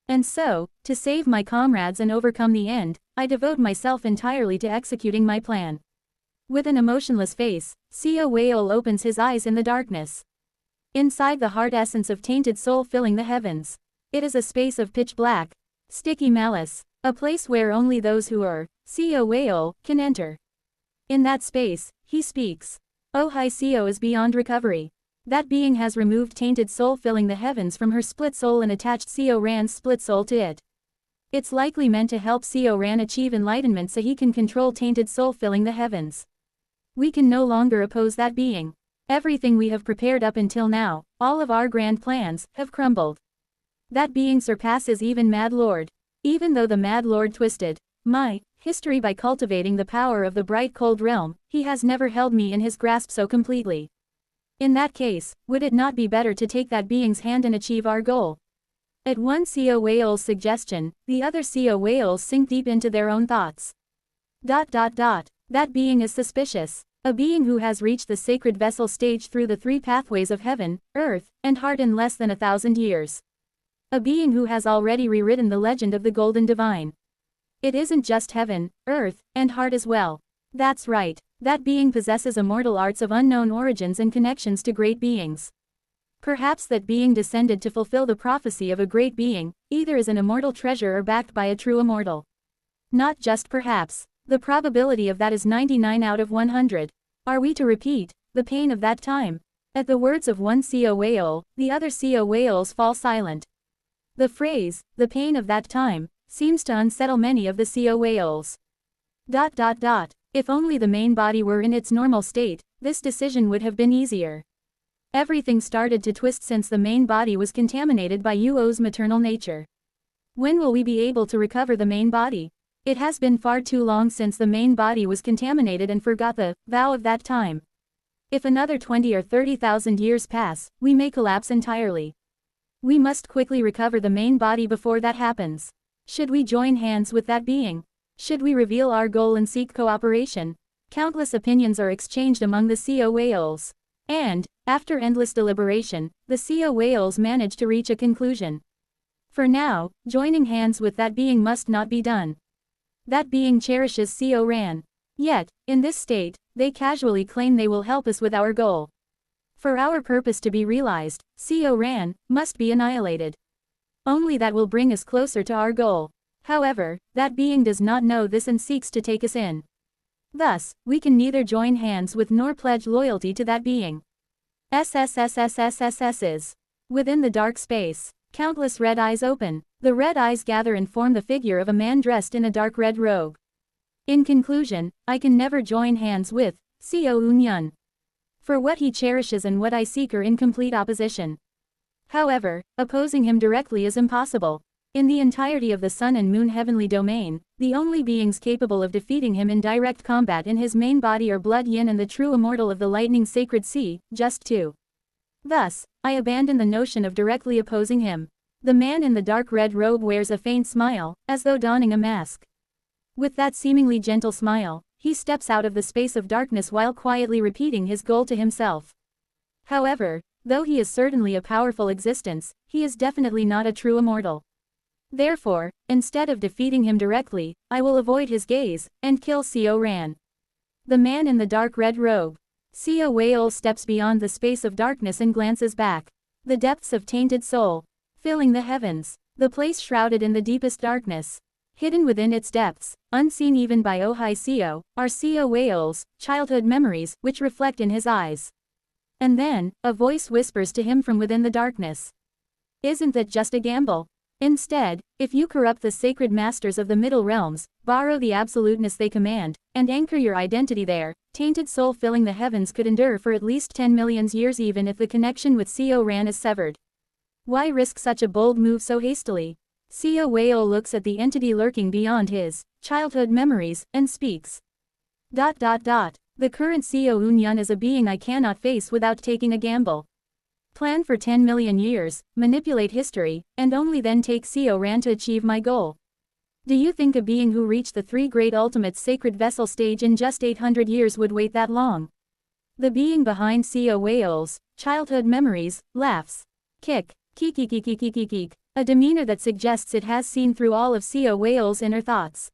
And so, to save my comrades and overcome the end, I devote myself entirely to executing my plan. With an emotionless face, Co Wayol opens his eyes in the darkness. Inside the heart essence of tainted soul filling the heavens. It is a space of pitch black, sticky malice, a place where only those who are Co Wayol can enter. In that space, he speaks. Ohio is beyond recovery. That being has removed tainted soul filling the heavens from her split soul and attached Co Ran's split soul to it. It's likely meant to help Co Ran achieve enlightenment so he can control tainted soul filling the heavens. We can no longer oppose that being. Everything we have prepared up until now, all of our grand plans, have crumbled. That being surpasses even Mad Lord. Even though the Mad Lord twisted my history by cultivating the power of the bright cold realm, he has never held me in his grasp so completely. In that case, would it not be better to take that being's hand and achieve our goal? At one Co Wayol's suggestion, the other Co Wayol's sink deep into their own thoughts. That being is suspicious. A being who has reached the sacred vessel stage through the three pathways of heaven, earth, and heart in less than 1,000 years. A being who has already rewritten the legend of the Golden Divine. It isn't just heaven, earth, and heart as well. That's right, that being possesses immortal arts of unknown origins and connections to great beings. Perhaps that being descended to fulfill the prophecy of a great being, either as an immortal treasure or backed by a true immortal. Not just perhaps. The probability of that is 99 out of 100. Are we to repeat the pain of that time? At the words of one Co Wayol, the other Co Wayols fall silent. The phrase, the pain of that time, seems to unsettle many of the Co Wayols. If only the main body were in its normal state, this decision would have been easier. Everything started to twist since the main body was contaminated by Uo's maternal nature. When will we be able to recover the main body? It has been far too long since the main body was contaminated and forgot the vow of that time. If another 20 or 30,000 years pass, we may collapse entirely. We must quickly recover the main body before that happens. Should we join hands with that being? Should we reveal our goal and seek cooperation? Countless opinions are exchanged among the Co Wayols. And, after endless deliberation, the Co Wayols manage to reach a conclusion. For now, joining hands with that being must not be done. That being cherishes Co Ran. Yet, in this state, they casually claim they will help us with our goal. For our purpose to be realized, Co Ran must be annihilated. Only that will bring us closer to our goal. However, that being does not know this and seeks to take us in. Thus, we can neither join hands with nor pledge loyalty to that being. SSSSSSSS. Within the dark space, countless red eyes open. The red eyes gather and form the figure of a man dressed in a dark red robe. In conclusion, I can never join hands with Co Unyun. For what he cherishes and what I seek are in complete opposition. However, opposing him directly is impossible. In the entirety of the sun and moon heavenly domain, the only beings capable of defeating him in direct combat in his main body are Blood Yin and the true immortal of the lightning sacred sea, just two. Thus, I abandon the notion of directly opposing him. The man in the dark red robe wears a faint smile, as though donning a mask. With that seemingly gentle smile, he steps out of the space of darkness while quietly repeating his goal to himself. However, though he is certainly a powerful existence, he is definitely not a true immortal. Therefore, instead of defeating him directly, I will avoid his gaze, and kill Co Ran. The man in the dark red robe. Co Wayol steps beyond the space of darkness and glances back. The depths of tainted soul. Filling the heavens. The place shrouded in the deepest darkness. Hidden within its depths, unseen even by Ohio, are Co Wayol's childhood memories, which reflect in his eyes. And then, a voice whispers to him from within the darkness. Isn't that just a gamble? Instead, if you corrupt the sacred masters of the middle realms, borrow the absoluteness they command, and anchor your identity there, tainted soul filling the heavens could endure for at least 10 million years even if the connection with Co Ran is severed. Why risk such a bold move so hastily? Co Whale looks at the entity lurking beyond his childhood memories, and speaks. The current Co Unyan is a being I cannot face without taking a gamble. Plan for 10 million years, manipulate history, and only then take Co Ran to achieve my goal. Do you think a being who reached the three great ultimates sacred vessel stage in just 800 years would wait that long? The being behind Co Whale's childhood memories laughs. Kick. A demeanor that suggests it has seen through all of Co Whale's inner thoughts.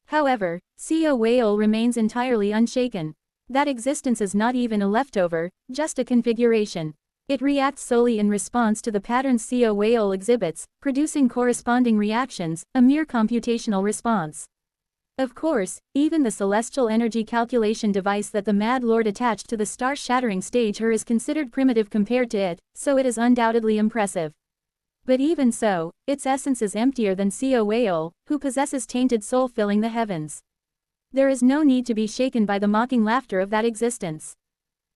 However, Co Whale remains entirely unshaken. That existence is not even a leftover, just a configuration. It reacts solely in response to the patterns Co Whale exhibits, producing corresponding reactions, a mere computational response. Of course, even the celestial energy calculation device that the Mad Lord attached to the star-shattering stage is considered primitive compared to it, so it is undoubtedly impressive. But even so, its essence is emptier than Co Whale, who possesses tainted soul filling the heavens. There is no need to be shaken by the mocking laughter of that existence.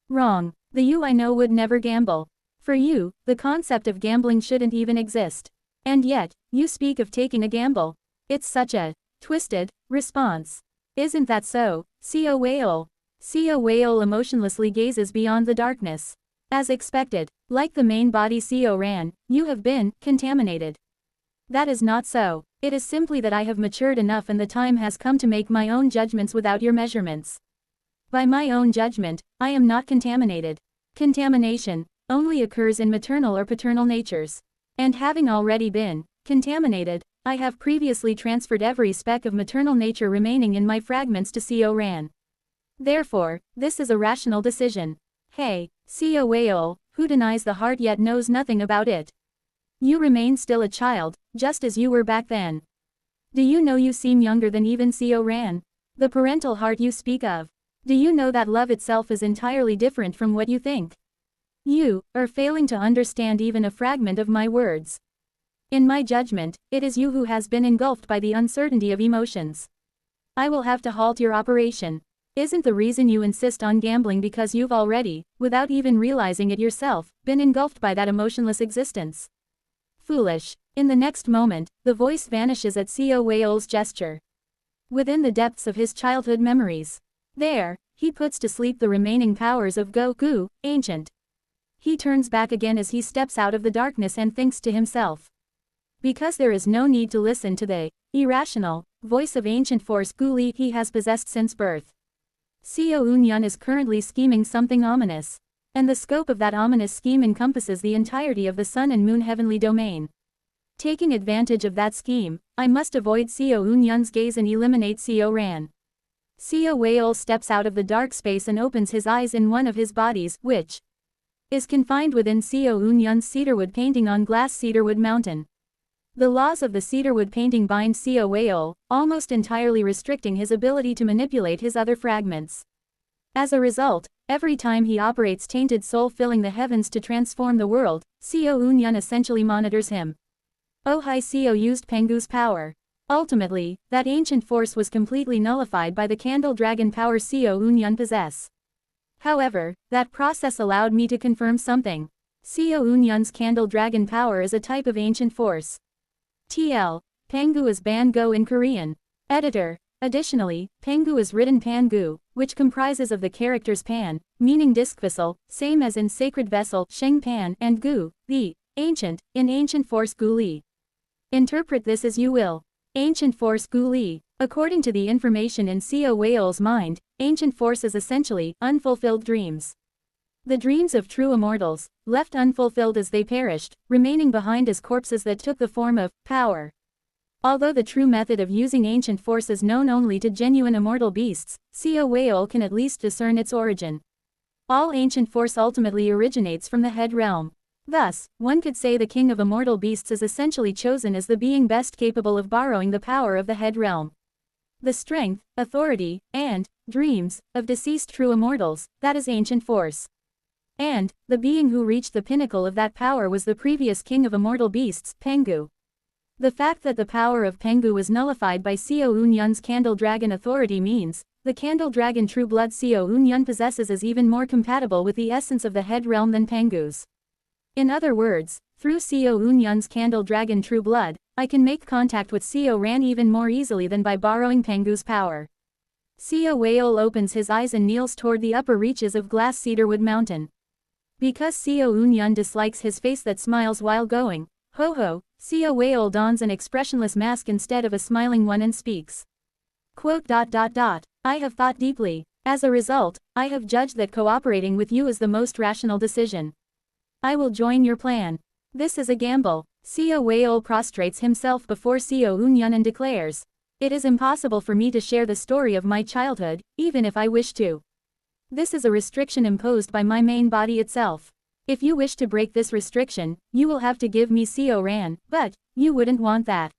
Wrong. The you I know would never gamble. For you, the concept of gambling shouldn't even exist. And yet, you speak of taking a gamble. It's such a twisted response. Isn't that so, Co Whale? Co Whale emotionlessly gazes beyond the darkness. As expected, like the main body Co Ran, you have been contaminated. That is not so. It is simply that I have matured enough and the time has come to make my own judgments without your measurements. By my own judgment, I am not contaminated. Contamination only occurs in maternal or paternal natures. And having already been contaminated, I have previously transferred every speck of maternal nature remaining in my fragments to Co Ran. Therefore, this is a rational decision. Hey, Co Whale, who denies the heart yet knows nothing about it? You remain still a child, just as you were back then. Do you know you seem younger than even Co Ran? The parental heart you speak of. Do you know that love itself is entirely different from what you think? You are failing to understand even a fragment of my words. In my judgment, it is you who has been engulfed by the uncertainty of emotions. I will have to halt your operation. Isn't the reason you insist on gambling because you've already, without even realizing it yourself, been engulfed by that emotionless existence? Foolish. In the next moment, the voice vanishes at Co Whale's gesture. Within the depths of his childhood memories. There, he puts to sleep the remaining powers of Gu, ancient. He turns back again as he steps out of the darkness and thinks to himself. Because there is no need to listen to the irrational voice of ancient force Gu Li he has possessed since birth. Co Unyan is currently scheming something ominous. And the scope of that ominous scheme encompasses the entirety of the sun and moon heavenly domain. Taking advantage of that scheme, I must avoid Co Unyan's gaze and eliminate Co Ran. Co Whale steps out of the dark space and opens his eyes in one of his bodies, which is confined within Co Unyan's cedarwood painting on glass cedarwood mountain. The laws of the cedarwood painting bind Co Whale, almost entirely restricting his ability to manipulate his other fragments. As a result, every time he operates tainted soul filling the heavens to transform the world, Co Unyan essentially monitors him. Oh hi Co used Pengu's power. Ultimately, that ancient force was completely nullified by the candle dragon power Co Unyan possess. However, that process allowed me to confirm something. Co Unyan's candle dragon power is a type of ancient force. TL. Pengu is Ban-go in Korean. Editor. Additionally, Pengu is written Pan-gu, which comprises of the characters Pan, meaning disc vessel, same as in sacred vessel, Sheng Pan, and Gu, the ancient, in ancient force Gu Li. Interpret this as you will. Ancient force Gu Li. According to the information in Co Whale's mind, ancient force is essentially unfulfilled dreams. The dreams of true immortals, left unfulfilled as they perished, remaining behind as corpses that took the form of power. Although the true method of using ancient force is known only to genuine immortal beasts, Co Whale can at least discern its origin. All ancient force ultimately originates from the head realm. Thus, one could say the king of immortal beasts is essentially chosen as the being best capable of borrowing the power of the head realm. The strength, authority, and dreams of deceased true immortals, that is ancient force. And, the being who reached the pinnacle of that power was the previous king of immortal beasts, Pengu. The fact that the power of Pengu was nullified by Seo Unyun's Candle Dragon authority means, the Candle Dragon True Blood Seo Unyun possesses is even more compatible with the essence of the head realm than Pengu's. In other words, through Seo Unyun's Candle Dragon True Blood, I can make contact with Seo Ran even more easily than by borrowing Pengu's power. Seo Weol opens his eyes and kneels toward the upper reaches of Glass Cedarwood Mountain. Because Seo Unyun dislikes his face that smiles while going, ho ho, Seo Weol dons an expressionless mask instead of a smiling one and speaks. Quote, I have thought deeply. As a result, I have judged that cooperating with you is the most rational decision. I will join your plan. This is a gamble. Seo Weol prostrates himself before Seo Unyun and declares, it is impossible for me to share the story of my childhood, even if I wish to. This is a restriction imposed by my main body itself. If you wish to break this restriction, you will have to give me Seo Ran, but, you wouldn't want that.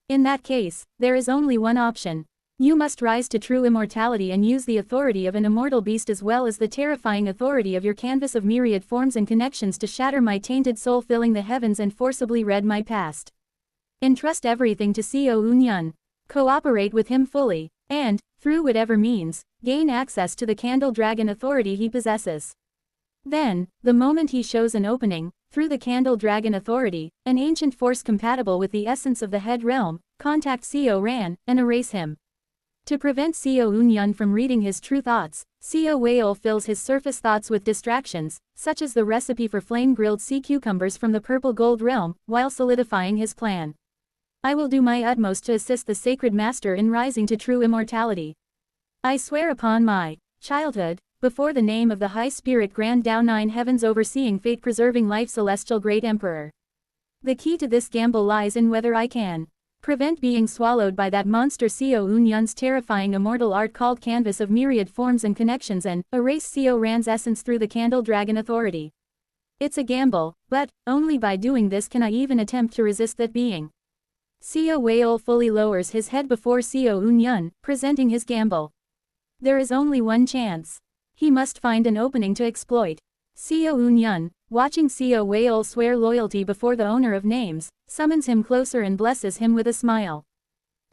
In that case, there is only one option. You must rise to true immortality and use the authority of an immortal beast as well as the terrifying authority of your canvas of myriad forms and connections to shatter my tainted soul filling the heavens and forcibly read my past. Entrust everything to Seo Unyun. Cooperate with him fully, and, through whatever means, gain access to the Candle Dragon authority he possesses. Then, the moment he shows an opening, through the Candle Dragon authority, an ancient force compatible with the essence of the head realm, contact Seo Ran, and erase him. To prevent Seo Unyun from reading his true thoughts, Seo Weol fills his surface thoughts with distractions, such as the recipe for flame-grilled sea cucumbers from the purple gold realm, while solidifying his plan. I will do my utmost to assist the sacred master in rising to true immortality. I swear upon my childhood, before the name of the High Spirit Grand Tao Nine Heavens overseeing fate-preserving life Celestial Great Emperor. The key to this gamble lies in whether I can prevent being swallowed by that monster Seo Unyun's terrifying immortal art called Canvas of Myriad Forms and Connections and erase Seo Ran's essence through the Candle Dragon authority. It's a gamble, but only by doing this can I even attempt to resist that being. Seo Weol fully lowers his head before Seo Unyun, presenting his gamble. There is only one chance. He must find an opening to exploit. Seo Unyun, watching Seo Weol swear loyalty before the owner of names, summons him closer and blesses him with a smile.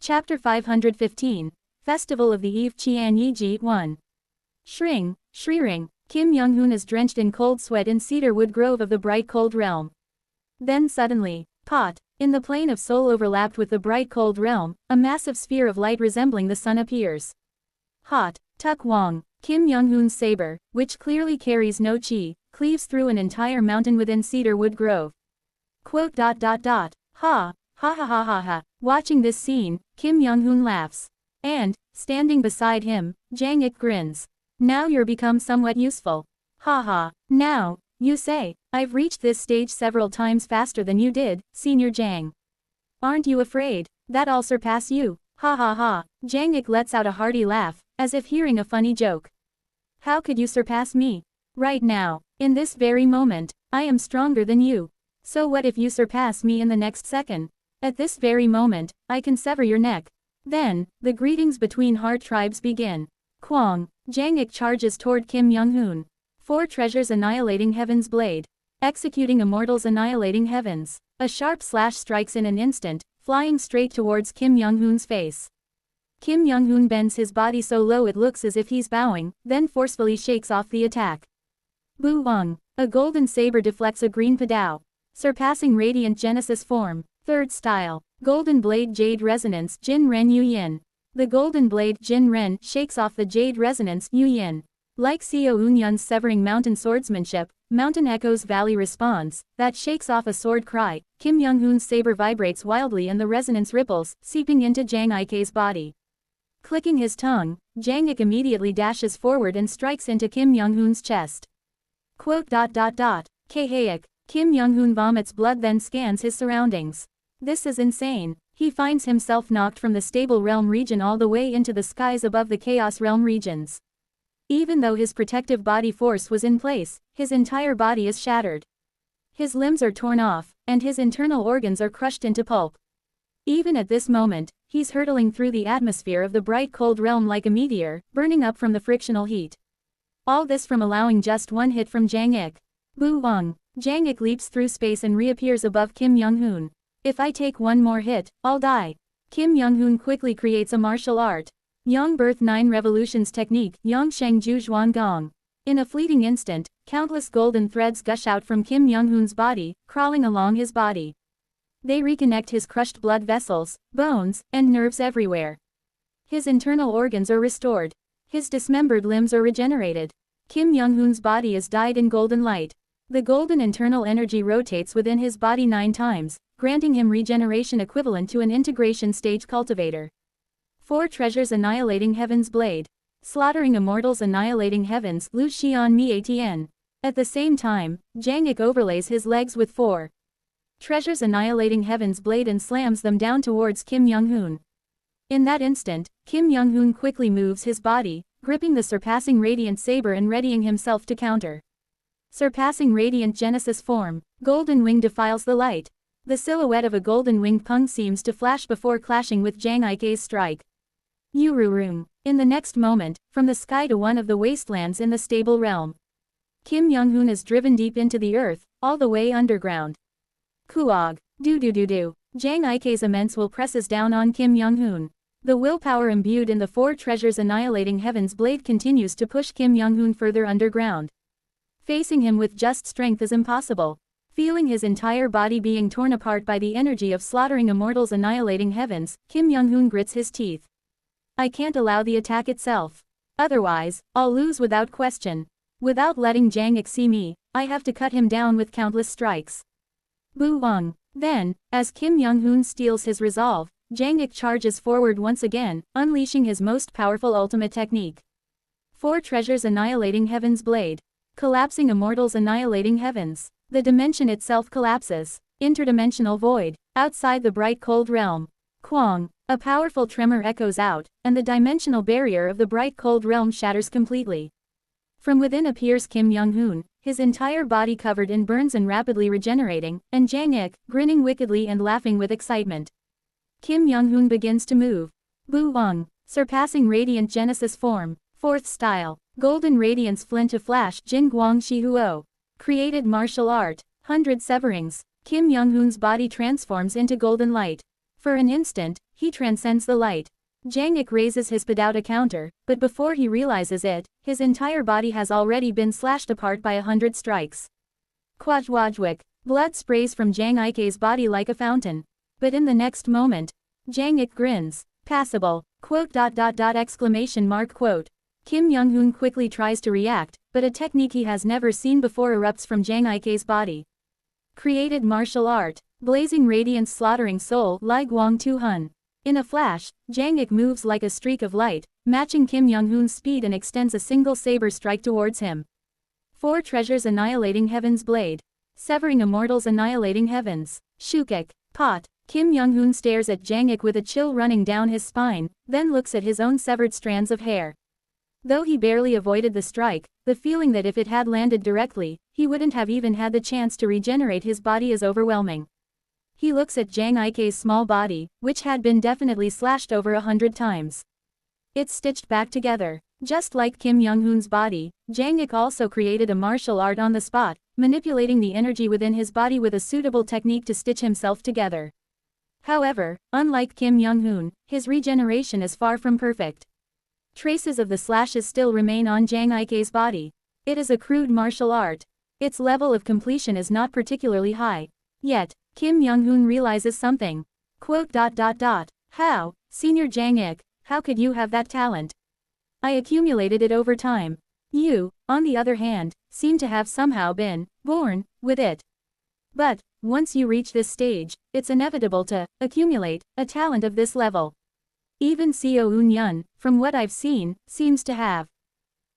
Chapter 515, Festival of the Eve Qian Yiji 1. Shriring, Kim Young-hoon is drenched in cold sweat in Cedarwood Grove of the bright cold realm. Then suddenly, in the plane of soul overlapped with the bright cold realm, a massive sphere of light resembling the sun appears. Tuk Wong, Kim Young-hoon's saber, which clearly carries no chi, cleaves through an entire mountain within Cedarwood Grove. Quote, Ha ha ha ha ha ha. Watching this scene, Kim Young-hoon laughs. And, standing beside him, Jang-ik grins. Now you're become somewhat useful. Ha ha. Now, you say, I've reached this stage several times faster than you did, Senior Jang. Aren't you afraid that I'll surpass you? Ha ha ha. Jang-ik lets out a hearty laugh, as if hearing a funny joke. How could you surpass me? Right now, in this very moment, I am stronger than you. So what if you surpass me in the next second? At this very moment, I can sever your neck. Then, the greetings between heart tribes begin. Kwang, Jang-ik charges toward Kim Young-hoon. 4 treasures annihilating heaven's blade. Executing immortals annihilating heavens. A sharp slash strikes in an instant, flying straight towards Kim Young-hoon's face. Kim Young-hoon bends his body so low it looks as if he's bowing, then forcefully shakes off the attack. Bu Wang, a golden saber deflects a green padao. Surpassing radiant genesis form. 3rd style. Golden blade jade resonance Jin Ren Yu Yin. The golden blade Jin Ren shakes off the jade resonance Yu Yin. Like Seo Unyun's severing mountain swordsmanship, Mountain Echo's valley responds, that shakes off a sword cry. Kim Young-hoon's saber vibrates wildly and the resonance ripples, seeping into Jang-ik's body. Clicking his tongue, Jang-ik immediately dashes forward and strikes into Kim Young-hoon's chest. Quote, Kahayak, Kim Young-hoon vomits blood then scans his surroundings. This is insane. He finds himself knocked from the stable realm region all the way into the skies above the chaos realm regions. Even though his protective body force was in place, his entire body is shattered. His limbs are torn off, and his internal organs are crushed into pulp. Even at this moment, he's hurtling through the atmosphere of the bright cold realm like a meteor, burning up from the frictional heat. All this from allowing just one hit from Jang Ik. Boo Wang. Jang Ik leaps through space and reappears above Kim Young-hoon. If I take one more hit, I'll die. Kim Young-hoon quickly creates a martial art. Yang Birth 9 Revolutions Technique, Yang Sheng Ju Zhuan Gong. In a fleeting instant, countless golden threads gush out from Kim Young-hoon's body, crawling along his body. They reconnect his crushed blood vessels, bones, and nerves everywhere. His internal organs are restored. His dismembered limbs are regenerated. Kim Young-hoon's body is dyed in golden light. The golden internal energy rotates within his body 9 times, granting him regeneration equivalent to an integration stage cultivator. 4 treasures annihilating heaven's blade. Slaughtering immortals annihilating heavens, Lu Xian Mi Atn. At the same time, Jang Ik overlays his legs with 4 treasures annihilating heaven's blade and slams them down towards Kim Young-hoon. In that instant, Kim Young-hoon quickly moves his body, gripping the surpassing radiant saber and readying himself to counter. Surpassing radiant Genesis form, golden wing defiles the light. The silhouette of a golden winged pung seems to flash before clashing with Jang Ik's strike. Yururum. In the next moment, from the sky to one of the wastelands in the stable realm, Kim Young-hoon is driven deep into the earth, all the way underground. Kuog. Do. Jang Ik's immense will presses down on Kim Young-hoon. The willpower imbued in the 4 treasures annihilating heaven's blade continues to push Kim Young-hoon further underground. Facing him with just strength is impossible. Feeling his entire body being torn apart by the energy of slaughtering immortals annihilating heavens, Kim Young-hoon grits his teeth. I can't allow the attack itself. Otherwise, I'll lose without question. Without letting Jang Ik see me, I have to cut him down with countless strikes. Boo Wang. Then, as Kim Young-hoon steals his resolve, Jang Ik charges forward once again, unleashing his most powerful ultimate technique. 4 treasures annihilating heaven's blade. Collapsing immortals annihilating heavens. The dimension itself collapses. Interdimensional void. Outside the bright cold realm. Kwang. A powerful tremor echoes out, and the dimensional barrier of the bright cold realm shatters completely. From within appears Kim Young-hoon, his entire body covered in burns and rapidly regenerating, and Jang Ik, grinning wickedly and laughing with excitement. Kim Young-hoon begins to move. Boo Wang. Surpassing radiant Genesis form. 4th style. Golden radiance flint to flash Jin Guang Shi Huo. Created martial art. 100 severings. Kim Young-hoon's body transforms into golden light. For an instant, he transcends the light. Jang Ik raises his pad out a counter, but before he realizes it, his entire body has already been slashed apart by 100 strikes. Kwajwajwik. Blood sprays from Jang Ik's body like a fountain. But in the next moment, Jang Ik grins. Passable. Exclamation mark quote. Kim Young-hoon quickly tries to react, but a technique he has never seen before erupts from Jang Ik's body. Created martial art. Blazing radiance slaughtering soul Lai Guang Tu Hun. In a flash, Jang Ik moves like a streak of light, matching Kim Young-hoon's speed and extends a single saber strike towards him. 4 treasures annihilating heaven's blade. Severing immortals annihilating heavens. Shukik. Pot. Kim Young-hoon stares at Jang Ik with a chill running down his spine, then looks at his own severed strands of hair. Though he barely avoided the strike, the feeling that if it had landed directly, he wouldn't have even had the chance to regenerate his body is overwhelming. He looks at Jang Ik's small body, which had been definitely slashed over 100 times. It's stitched back together. Just like Kim Young-hoon's body, Jang Ik also created a martial art on the spot, manipulating the energy within his body with a suitable technique to stitch himself together. However, unlike Kim Young-hoon, his regeneration is far from perfect. Traces of the slashes still remain on Jang Ik's body. It is a crude martial art. Its level of completion is not particularly high. Yet, Kim Young-hoon realizes something. How, Senior Jang Ik, how could you have that talent? I accumulated it over time. You, on the other hand, seem to have somehow been born with it. But, once you reach this stage, it's inevitable to accumulate a talent of this level. Even Seo Eun-yun, from what I've seen, seems to have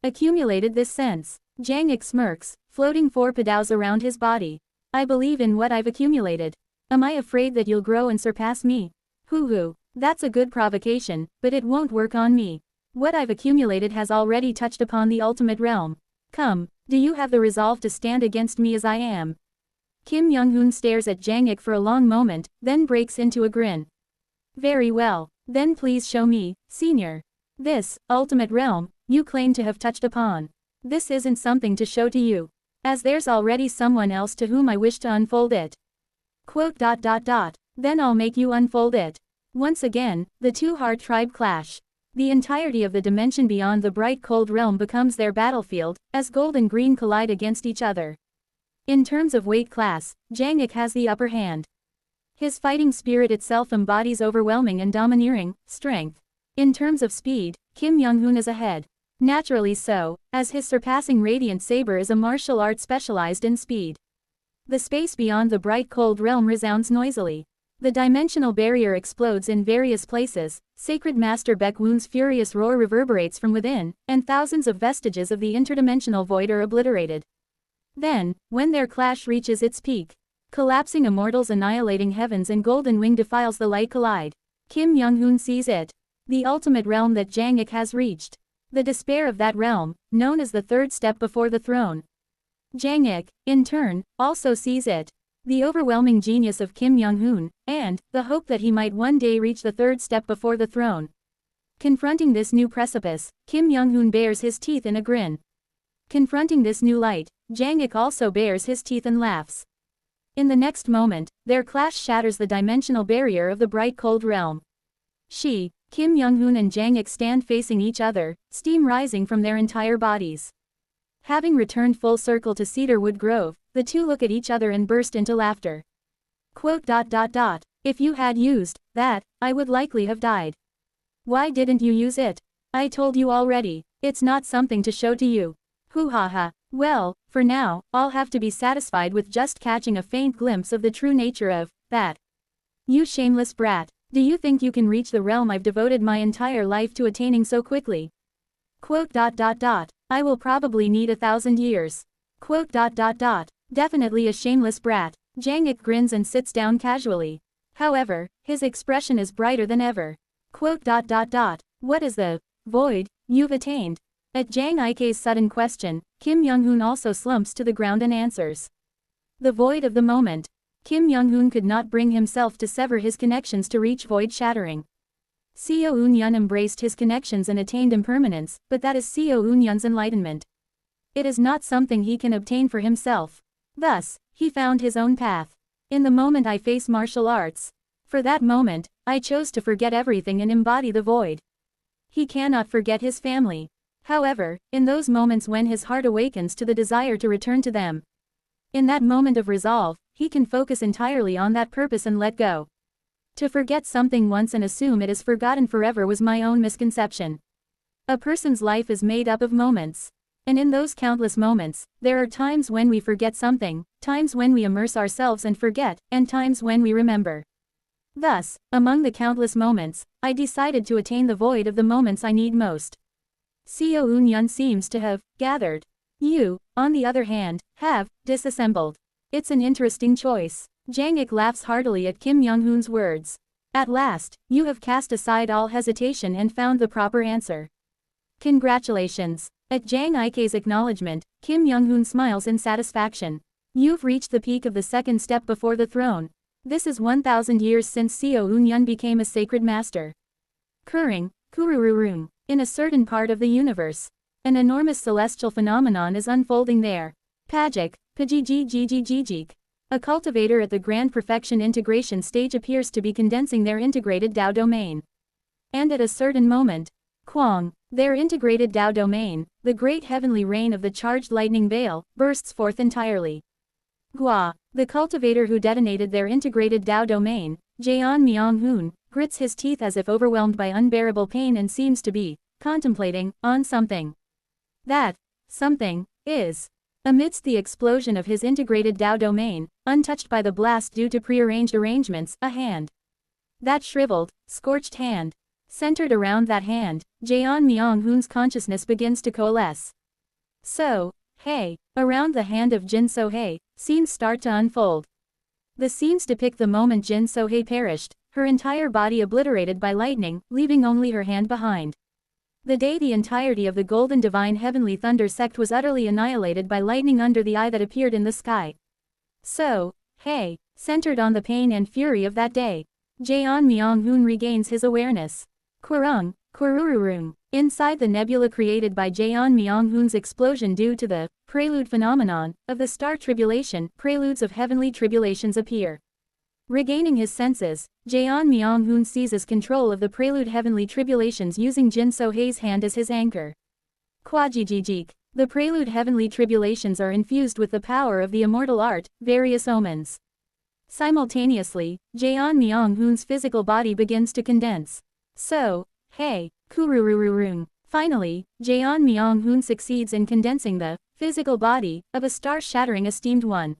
accumulated this sense. Jang Ik smirks, floating 4 padows around his body. I believe in what I've accumulated. Am I afraid that you'll grow and surpass me? Hoo, that's a good provocation, but it won't work on me. What I've accumulated has already touched upon the ultimate realm. Come, do you have the resolve to stand against me as I am? Kim Young-hoon stares at Jang Ik for a long moment, then breaks into a grin. Very well, then please show me, Senior. This ultimate realm you claim to have touched upon. This isn't something to show to you, as there's already someone else to whom I wish to unfold it. Quote. Then I'll make you unfold it. Once again, the two heart tribe clash. The entirety of the dimension beyond the bright cold realm becomes their battlefield, as gold and green collide against each other. In terms of weight class, Jang Ik has the upper hand. His fighting spirit itself embodies overwhelming and domineering strength. In terms of speed, Kim Young-hoon is ahead. Naturally so, as his surpassing radiant saber is a martial art specialized in speed. The space beyond the bright cold realm resounds noisily. The dimensional barrier explodes in various places, Sacred Master Baek-woon's furious roar reverberates from within, and thousands of vestiges of the interdimensional void are obliterated. Then, when their clash reaches its peak, collapsing immortals annihilating heavens and golden wing defiles the light collide. Kim Young-hoon sees it. The ultimate realm that Jang Ik has reached. The despair of that realm, known as the third step before the throne. Jang Ik, in turn, also sees it. The overwhelming genius of Kim Young-hoon, and the hope that he might one day reach the third step before the throne. Confronting this new precipice, Kim Young-hoon bares his teeth in a grin. Confronting this new light, Jang Ik also bares his teeth and laughs. In the next moment, their clash shatters the dimensional barrier of the bright cold realm. Kim Young-hoon and Jang Ik stand facing each other, steam rising from their entire bodies. Having returned full circle to Cedarwood Grove, the two look at each other and burst into laughter. Quote. If you had used that, I would likely have died. Why didn't you use it? I told you already, it's not something to show to you. Hoo ha ha. Well, for now, I'll have to be satisfied with just catching a faint glimpse of the true nature of that. You shameless brat. Do you think you can reach the realm I've devoted my entire life to attaining so quickly? Quote. I will probably need 1,000 years. Quote. Definitely a shameless brat. Jang Ik grins and sits down casually. However, his expression is brighter than ever. Quote. What is the void you've attained? At Jang Ik's sudden question, Kim Young-hoon also slumps to the ground and answers. The void of the moment. Kim Young-hoon could not bring himself to sever his connections to reach void shattering. Seo Eun-yeon embraced his connections and attained impermanence, but that is Seo Eun-yeon's enlightenment. It is not something he can obtain for himself. Thus, he found his own path. In the moment I face martial arts. For that moment, I chose to forget everything and embody the void. He cannot forget his family. However, in those moments when his heart awakens to the desire to return to them. In that moment of resolve, he can focus entirely on that purpose and let go. To forget something once and assume it is forgotten forever was my own misconception. A person's life is made up of moments. And in those countless moments, there are times when we forget something, times when we immerse ourselves and forget, and times when we remember. Thus, among the countless moments, I decided to attain the void of the moments I need most. Seo Eun-yeon seems to have gathered. You, on the other hand, have disassembled. It's an interesting choice. Jang Ik laughs heartily at Kim Young-hoon's words. At last, you have cast aside all hesitation and found the proper answer. Congratulations. At Jang Ik's acknowledgement, Kim Young-hoon smiles in satisfaction. You've reached the peak of the second step before the throne. This is 1,000 years since Seo Eun-yeon became a sacred master. Kurururung. In a certain part of the universe, an enormous celestial phenomenon is unfolding there. Pajik, Pajijijijijik. A cultivator at the Grand Perfection integration stage appears to be condensing their integrated Tao domain. And at a certain moment, Kwang, their integrated Tao domain, the great heavenly rain of the charged lightning veil, bursts forth entirely. Gua, the cultivator who detonated their integrated Tao domain, Jaeon Myung-hoon, grits his teeth as if overwhelmed by unbearable pain and seems to be contemplating on something. That something is. Amidst the explosion of his integrated Tao domain, untouched by the blast due to prearranged arrangements, a hand. That shriveled, scorched hand. Centered around that hand, Jaeon Myung-hoon's consciousness begins to coalesce. So, hey, around the hand of Jin So-hye, scenes start to unfold. The scenes depict the moment Jin So-hye perished, her entire body obliterated by lightning, leaving only her hand behind. The day the entirety of the Golden Divine Heavenly Thunder sect was utterly annihilated by lightning under the eye that appeared in the sky. So, hey, centered on the pain and fury of that day, Jaeon Myung-hoon regains his awareness. Kwarung, Kurururung. Inside the nebula created by Jaeon Myung-hoon's explosion due to the prelude phenomenon of the star tribulation, preludes of heavenly tribulations appear. Regaining his senses, Jaeon Myung-hoon seizes control of the prelude heavenly tribulations using Jin So-hae's hand as his anchor. Kwajijijik. The prelude heavenly tribulations are infused with the power of the immortal art, various omens. Simultaneously, Jaeon Myung-hoon's physical body begins to condense. So, hey, kururururung. Finally, Jaeon Myung-hoon succeeds in condensing the physical body of a star-shattering esteemed one.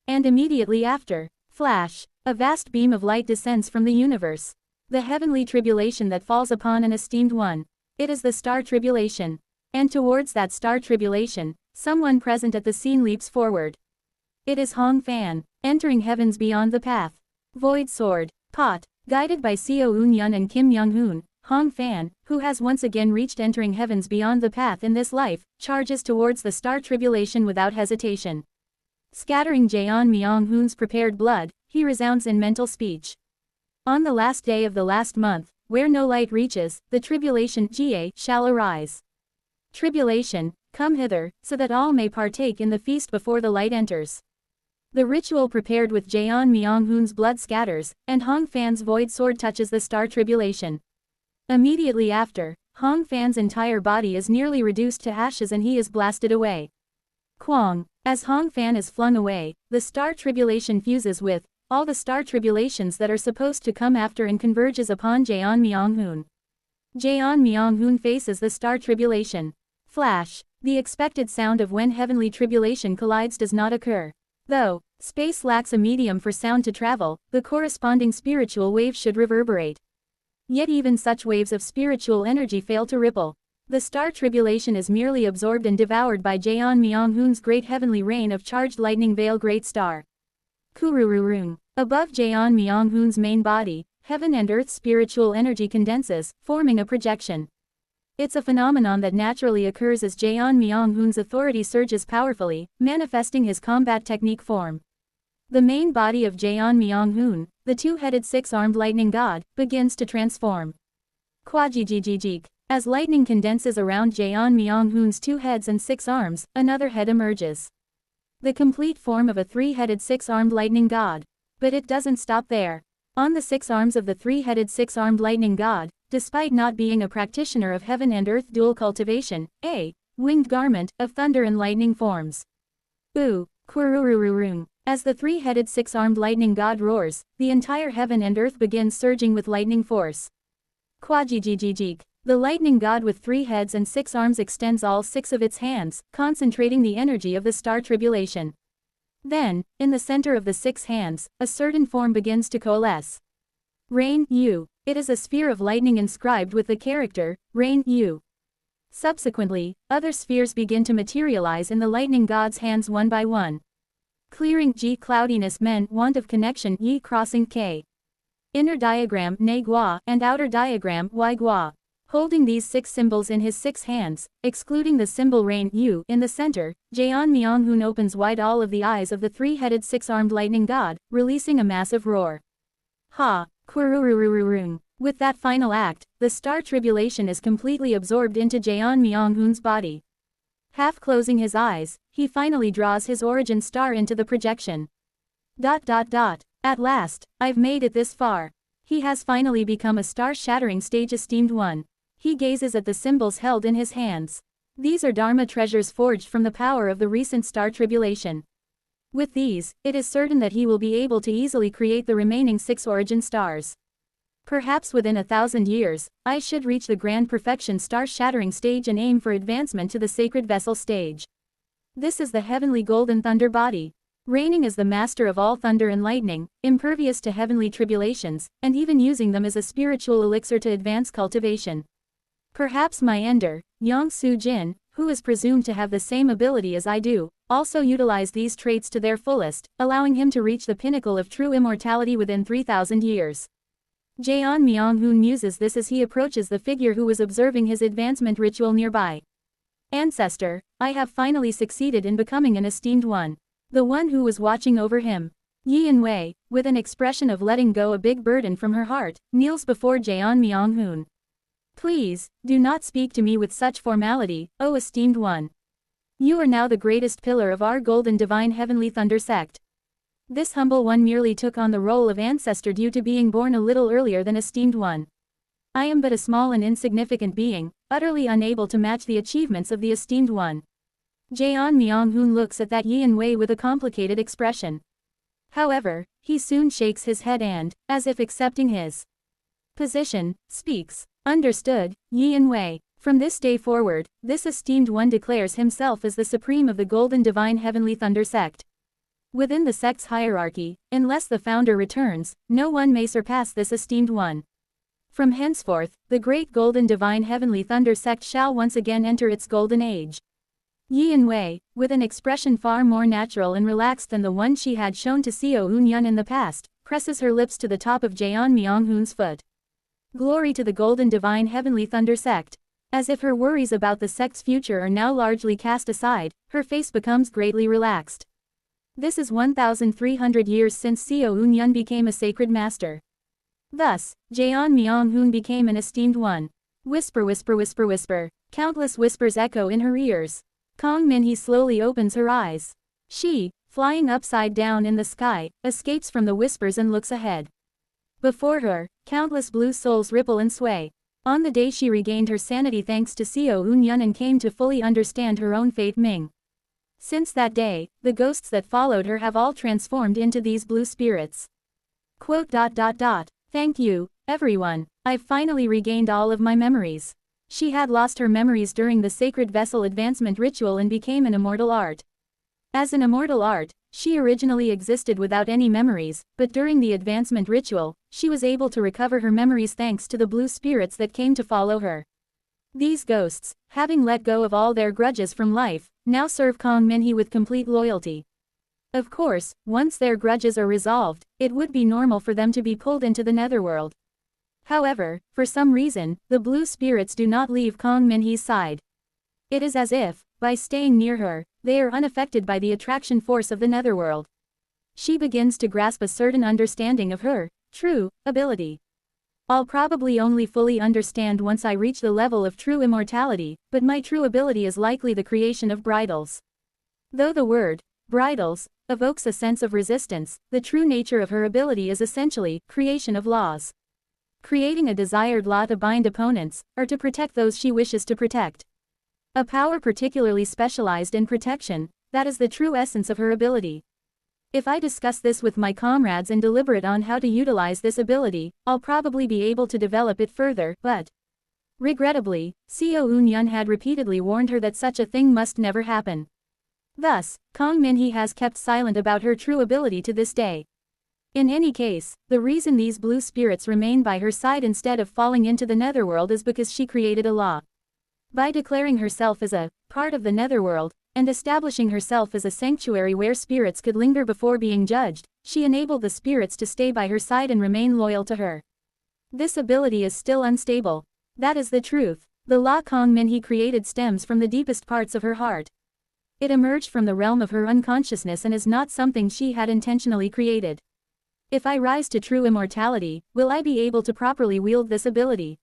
And immediately after, flash, a vast beam of light descends from the universe. The heavenly tribulation that falls upon an esteemed one. It is the star tribulation. And towards that star tribulation, someone present at the scene leaps forward. It is Hong Fan, entering heavens beyond the path. Void Sword, Pot, guided by Seo Eun-yeon and Kim Young-hoon, Hong Fan, who has once again reached entering heavens beyond the path in this life, charges towards the star tribulation without hesitation. Scattering Jaeon Myung-hoon's prepared blood, he resounds in mental speech. On the last day of the last month, where no light reaches, the tribulation Jie shall arise. Tribulation, come hither, so that all may partake in the feast before the light enters. The ritual prepared with Jaeon Myung-hoon's blood scatters, and Hong Fan's void sword touches the star tribulation. Immediately after, Hong Fan's entire body is nearly reduced to ashes and he is blasted away. Kwang. As Hong Fan is flung away, the star tribulation fuses with all the star tribulations that are supposed to come after and converges upon Jaeon Myung-hoon. Jaeon Myung-hoon faces the star tribulation. Flash. The expected sound of when heavenly tribulation collides does not occur. Though space lacks a medium for sound to travel, the corresponding spiritual waves should reverberate. Yet even such waves of spiritual energy fail to ripple. The star tribulation is merely absorbed and devoured by Jaeon Myung-hoon's great heavenly rain of charged lightning veil great star. Kurururung. Above Jaeon Myung-hoon's main body, heaven and earth spiritual energy condenses, forming a projection. It's a phenomenon that naturally occurs as Jaeon Myung-hoon's authority surges powerfully, manifesting his combat technique form. The main body of Jaeon Myung-hoon, the two-headed six-armed lightning god, begins to transform. Kwajijijijik. As lightning condenses around Jaeon Myung-hoon's two heads and six arms, another head emerges. The complete form of a three-headed six-armed lightning god. But it doesn't stop there. On the six arms of the three-headed six-armed lightning god, despite not being a practitioner of heaven and earth dual cultivation, a winged garment of thunder and lightning forms. Kururururung. As the three-headed six-armed lightning god roars, the entire heaven and earth begins surging with lightning force. Kwajijijijik. The lightning god with three heads and six arms extends all six of its hands, concentrating the energy of the star tribulation. Then, in the center of the six hands, a certain form begins to coalesce. Rain Yu. It is a sphere of lightning inscribed with the character, Rain Yu. Subsequently, other spheres begin to materialize in the lightning god's hands one by one. Clearing G cloudiness men want of connection Yi crossing K. Inner diagram Ne Gua and outer diagram Y Gua. Holding these six symbols in his six hands, excluding the symbol Rain Yu in the center, Jaeon Myung-hoon opens wide all of the eyes of the three-headed six-armed lightning god, releasing a massive roar. Ha! Kururururung. With that final act, the star tribulation is completely absorbed into Jaeon Myung-hoon's body. Half closing his eyes, he finally draws his origin star into the projection. At last, I've made it this far. He has finally become a star-shattering stage esteemed one. He gazes at the symbols held in his hands. These are Dharma treasures forged from the power of the recent star tribulation. With these, it is certain that he will be able to easily create the remaining six origin stars. Perhaps within 1,000 years, I should reach the grand perfection star-shattering stage and aim for advancement to the sacred vessel stage. This is the heavenly golden thunder body. Reigning as the master of all thunder and lightning, impervious to heavenly tribulations, and even using them as a spiritual elixir to advance cultivation. Perhaps my ender, Yang Soo-jin, who is presumed to have the same ability as I do, also utilize these traits to their fullest, allowing him to reach the pinnacle of true immortality within 3,000 years. Jaeon Myung-hoon muses this as he approaches the figure who was observing his advancement ritual nearby. Ancestor, I have finally succeeded in becoming an esteemed one. The one who was watching over him. Yi In-wei, with an expression of letting go a big burden from her heart, kneels before Jaeon Myung-hoon. Please, do not speak to me with such formality, O esteemed one. You are now the greatest pillar of our golden divine heavenly thunder sect. This humble one merely took on the role of ancestor due to being born a little earlier than esteemed one. I am but a small and insignificant being, utterly unable to match the achievements of the esteemed one. Jeon Myung-hoon looks at that Yin Wei with a complicated expression. However, he soon shakes his head and, as if accepting his position, speaks. Understood, Yin Wei. From this day forward, this esteemed one declares himself as the supreme of the golden divine heavenly thunder sect. Within the sect's hierarchy, unless the founder returns, no one may surpass this esteemed one. From henceforth, the great golden divine heavenly thunder sect shall once again enter its golden age. Yin Wei, with an expression far more natural and relaxed than the one she had shown to Seo Eun-yun in the past, presses her lips to the top of Jeon Myung-hoon's foot. Glory to the golden divine heavenly thunder sect. As if her worries about the sect's future are now largely cast aside, her face becomes greatly relaxed. This is 1,300 years since Seo Eun-yun became a sacred master. Thus, Jeon Myung-hoon became an esteemed one. Whisper whisper whisper whisper, countless whispers echo in her ears. Kang Min-hee slowly opens her eyes. She, flying upside down in the sky, escapes from the whispers and looks ahead. Before her, countless blue souls ripple and sway. On the day she regained her sanity thanks to Seo Eun-yun and came to fully understand her own fate Ming. Since that day, the ghosts that followed her have all transformed into these blue spirits. Thank you, everyone, I've finally regained all of my memories. She had lost her memories during the sacred vessel advancement ritual and became an immortal art. As an immortal art, she originally existed without any memories, but during the advancement ritual, she was able to recover her memories thanks to the blue spirits that came to follow her. These ghosts, having let go of all their grudges from life, now serve Kang Min-hee with complete loyalty. Of course, once their grudges are resolved, it would be normal for them to be pulled into the netherworld. However, for some reason, the blue spirits do not leave Kang Min-hee's side. It is as if, by staying near her, they are unaffected by the attraction force of the netherworld. She begins to grasp a certain understanding of her true ability. I'll probably only fully understand once I reach the level of true immortality, but my true ability is likely the creation of bridles. Though the word bridles evokes a sense of resistance, the true nature of her ability is essentially creation of laws. Creating a desired law to bind opponents, or to protect those she wishes to protect. A power particularly specialized in protection, that is the true essence of her ability. If I discuss this with my comrades and deliberate on how to utilize this ability, I'll probably be able to develop it further, but regrettably, Seo Eun-yun had repeatedly warned her that such a thing must never happen. Thus, Kang Min-hee has kept silent about her true ability to this day. In any case, the reason these blue spirits remain by her side instead of falling into the netherworld is because she created a law. By declaring herself as a part of the netherworld, and establishing herself as a sanctuary where spirits could linger before being judged, she enabled the spirits to stay by her side and remain loyal to her. This ability is still unstable. That is the truth. The law Kang Min-hee created stems from the deepest parts of her heart. It emerged from the realm of her unconsciousness and is not something she had intentionally created. If I rise to true immortality, will I be able to properly wield this ability?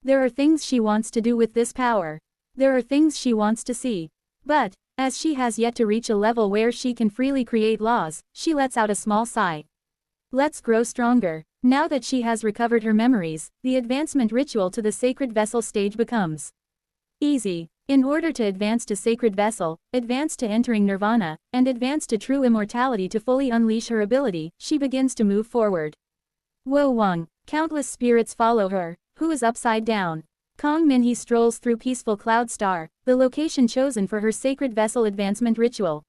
There are things she wants to do with this power. There are things she wants to see. But, as she has yet to reach a level where she can freely create laws, she lets out a small sigh. Let's grow stronger. Now that she has recovered her memories, the advancement ritual to the sacred vessel stage becomes easy. In order to advance to sacred vessel, advance to entering nirvana, and advance to true immortality to fully unleash her ability, she begins to move forward. Wo Wang, countless spirits follow her, who is upside down. Kang Min-hee strolls through peaceful Cloud Star, the location chosen for her sacred vessel advancement ritual.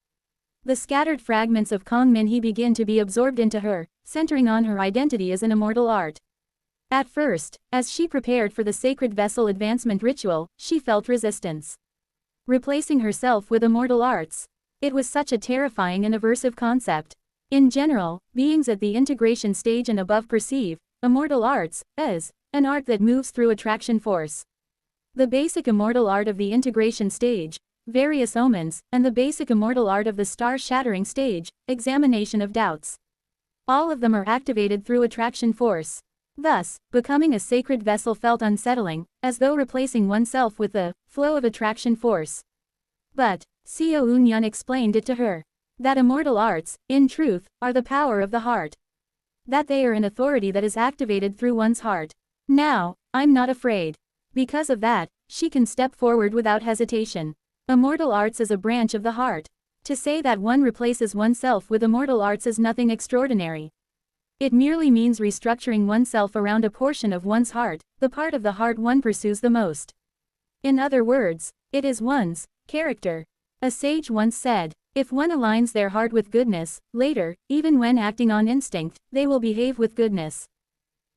The scattered fragments of Kang Min-hee begin to be absorbed into her, centering on her identity as an immortal art. At first, as she prepared for the sacred vessel advancement ritual, she felt resistance. Replacing herself with immortal arts. It was such a terrifying and aversive concept. In general, beings at the integration stage and above perceive immortal arts as an art that moves through attraction force. The basic immortal art of the integration stage, various omens, and the basic immortal art of the star-shattering stage, examination of doubts. All of them are activated through attraction force. Thus, becoming a sacred vessel felt unsettling, as though replacing oneself with the flow of attraction force. But, Seo Eun-yun explained it to her. That immortal arts, in truth, are the power of the heart. That they are an authority that is activated through one's heart. Now, I'm not afraid. Because of that, she can step forward without hesitation. Immortal arts is a branch of the heart. To say that one replaces oneself with immortal arts is nothing extraordinary. It merely means restructuring oneself around a portion of one's heart, the part of the heart one pursues the most. In other words, it is one's character. A sage once said, if one aligns their heart with goodness, later, even when acting on instinct, they will behave with goodness.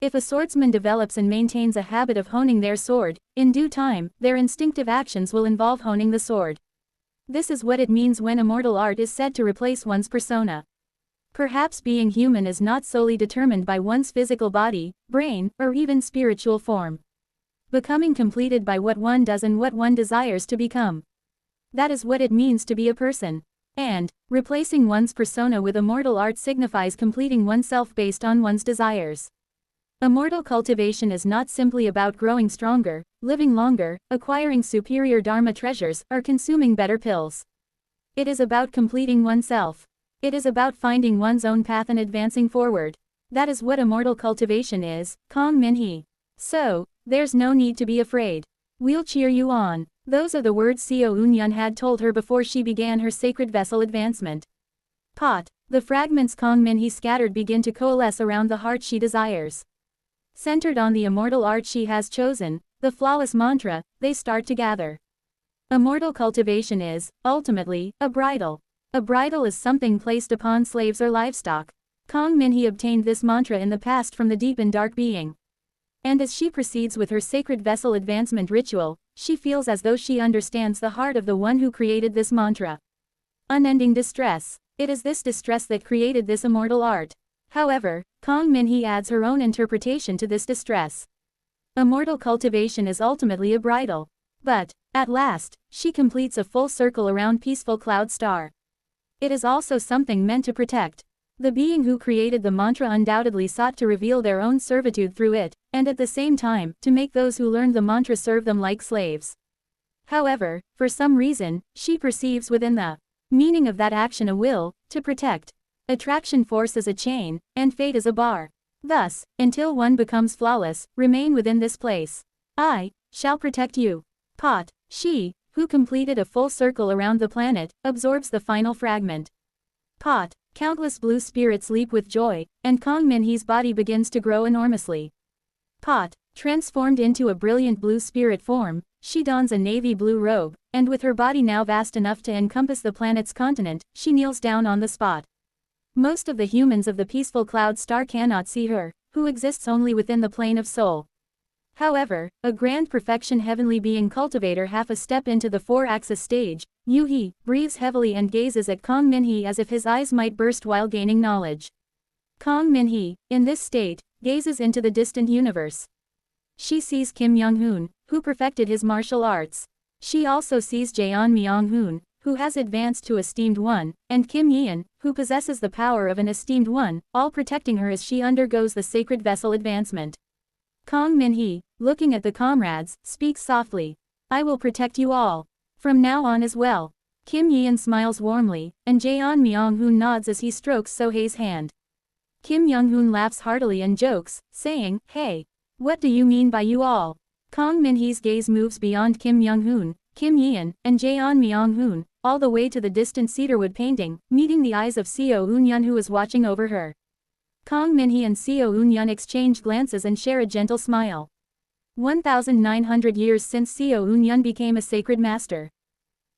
If a swordsman develops and maintains a habit of honing their sword, in due time, their instinctive actions will involve honing the sword. This is what it means when immortal art is said to replace one's persona. Perhaps being human is not solely determined by one's physical body, brain, or even spiritual form. Becoming completed by what one does and what one desires to become. That is what it means to be a person. And, replacing one's persona with immortal art signifies completing oneself based on one's desires. Immortal cultivation is not simply about growing stronger, living longer, acquiring superior dharma treasures, or consuming better pills. It is about completing oneself. It is about finding one's own path and advancing forward. That is what immortal cultivation is, Kong Min-hee. So, there's no need to be afraid. We'll cheer you on. Those are the words Seo Eun-yun had told her before she began her sacred vessel advancement. Pot. The fragments Kong Min-hee scattered begin to coalesce around the heart she desires. Centered on the immortal art she has chosen, the flawless mantra, they start to gather. Immortal cultivation is, ultimately, a bridle. A bridle is something placed upon slaves or livestock. Kong Min-hee obtained this mantra in the past from the deep and dark being. And as she proceeds with her sacred vessel advancement ritual, she feels as though she understands the heart of the one who created this mantra. Unending distress. It is this distress that created this immortal art. However, Kong Min-hee adds her own interpretation to this distress. Immortal cultivation is ultimately a bridle. But, at last, she completes a full circle around peaceful cloud star. It is also something meant to protect. The being who created the mantra undoubtedly sought to reveal their own servitude through it, and at the same time, to make those who learned the mantra serve them like slaves. However, for some reason, she perceives within the meaning of that action a will, to protect. Attraction force is a chain, and fate is a bar. Thus, until one becomes flawless, remain within this place. I shall protect you. Pot. She, who completed a full circle around the planet, absorbs the final fragment. Pot. Countless blue spirits leap with joy, and Kong Min-hee's body begins to grow enormously. Pot. Transformed into a brilliant blue spirit form, she dons a navy blue robe, and with her body now vast enough to encompass the planet's continent, she kneels down on the spot. Most of the humans of the peaceful cloud star cannot see her, who exists only within the plane of soul. However, a grand perfection heavenly being cultivator half a step into the four-axis stage, Yu-hee, breathes heavily and gazes at Kong Min-hee as if his eyes might burst while gaining knowledge. Kong Min-hee, in this state, gazes into the distant universe. She sees Kim Young-hoon, who perfected his martial arts. She also sees Jaeon Myung-hoon, who has advanced to esteemed one, and Kim Yeon, who possesses the power of an esteemed one, all protecting her as she undergoes the sacred vessel advancement. Kong Min-hee, looking at the comrades, speaks softly. I will protect you all. From now on as well. Kim Yeon smiles warmly, and Jaeon Myung-hoon nods as he strokes So-hae's hand. Kim Young-hoon laughs heartily and jokes, saying, hey, what do you mean by you all? Kong Min-hee's gaze moves beyond Kim Young-hoon, Kim Yeon, and Jaeon Myung-hoon, all the way to the distant cedarwood painting, meeting the eyes of Seo Eun-yun who is watching over her. Kong Min-hee and Seo Eun-yun exchange glances and share a gentle smile. 1,900 years since Seo Eun-yun became a sacred master.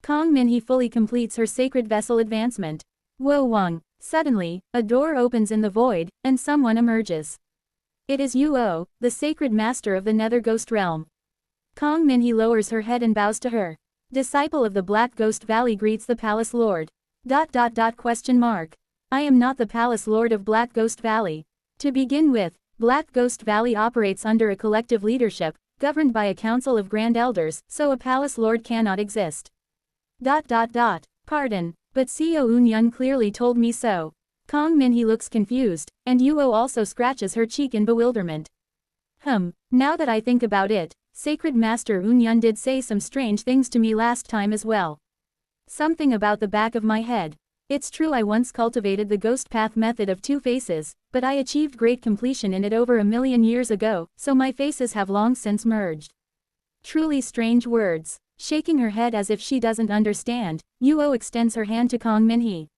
Kong Min-hee fully completes her sacred vessel advancement. Wo-wang. Suddenly, a door opens in the void, and someone emerges. It is Yu-oh, the sacred master of the Nether Ghost Realm. Kong Min-hee lowers her head and bows to her. Disciple of the Black Ghost Valley greets the Palace Lord. Question mark. I am not the Palace Lord of Black Ghost Valley. To begin with, Black Ghost Valley operates under a collective leadership, governed by a council of Grand Elders, so a Palace Lord cannot exist. Pardon, but Seo Eun-yun clearly told me so. Kong Min-hee looks confused, and Yu-oh also scratches her cheek in bewilderment. Now that I think about it, Sacred Master Unyun did say some strange things to me last time as well. Something about the back of my head. It's true I once cultivated the ghost path method of 2 faces, but I achieved great completion in it over 1,000,000 years ago, so my faces have long since merged. Truly strange words. Shaking her head as if she doesn't understand, Yuo extends her hand to Kong Minhee.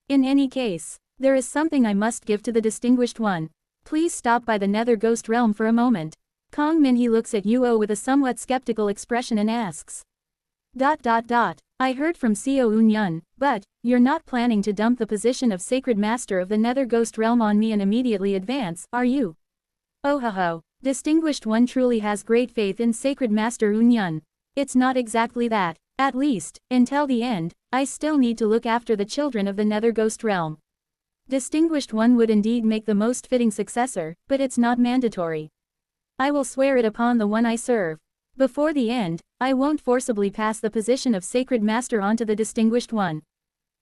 In any case, there is something I must give to the Distinguished One. Please stop by the Nether Ghost Realm for a moment. Kong Minhee looks at Yuo with a somewhat skeptical expression and asks. I heard from Seo Unyun, but, you're not planning to dump the position of Sacred Master of the Nether Ghost Realm on me and immediately advance, are you? Oh ho ho, Distinguished One truly has great faith in Sacred Master Unyun. It's not exactly that. At least, until the end, I still need to look after the children of the Nether Ghost Realm. Distinguished One would indeed make the most fitting successor, but it's not mandatory. I will swear it upon the one I serve. Before the end, I won't forcibly pass the position of Sacred Master onto the Distinguished One.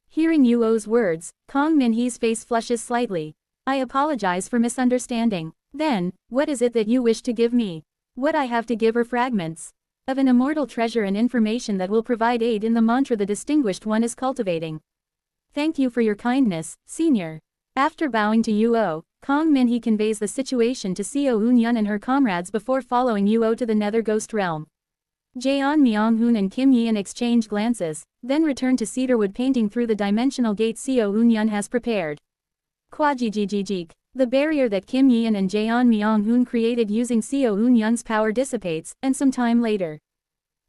Hearing Yuo's words, Kong Minhee's face flushes slightly. I apologize for misunderstanding. Then, what is it that you wish to give me? What I have to give are fragments of an immortal treasure and information that will provide aid in the mantra the Distinguished One is cultivating. Thank you for your kindness, Senior. After bowing to Yuo, Kong Minhee conveys the situation to Seo Unyun and her comrades before following Yuo to the Nether Ghost Realm. Jaeon Myonghoon and Kim Yeon exchange glances, then return to cedarwood painting through the dimensional gate Seo Unyun has prepared. Kwajijijijik. The barrier that Kim Yeon and Jaeon Myonghoon created using Seo Unyun's power dissipates, and some time later.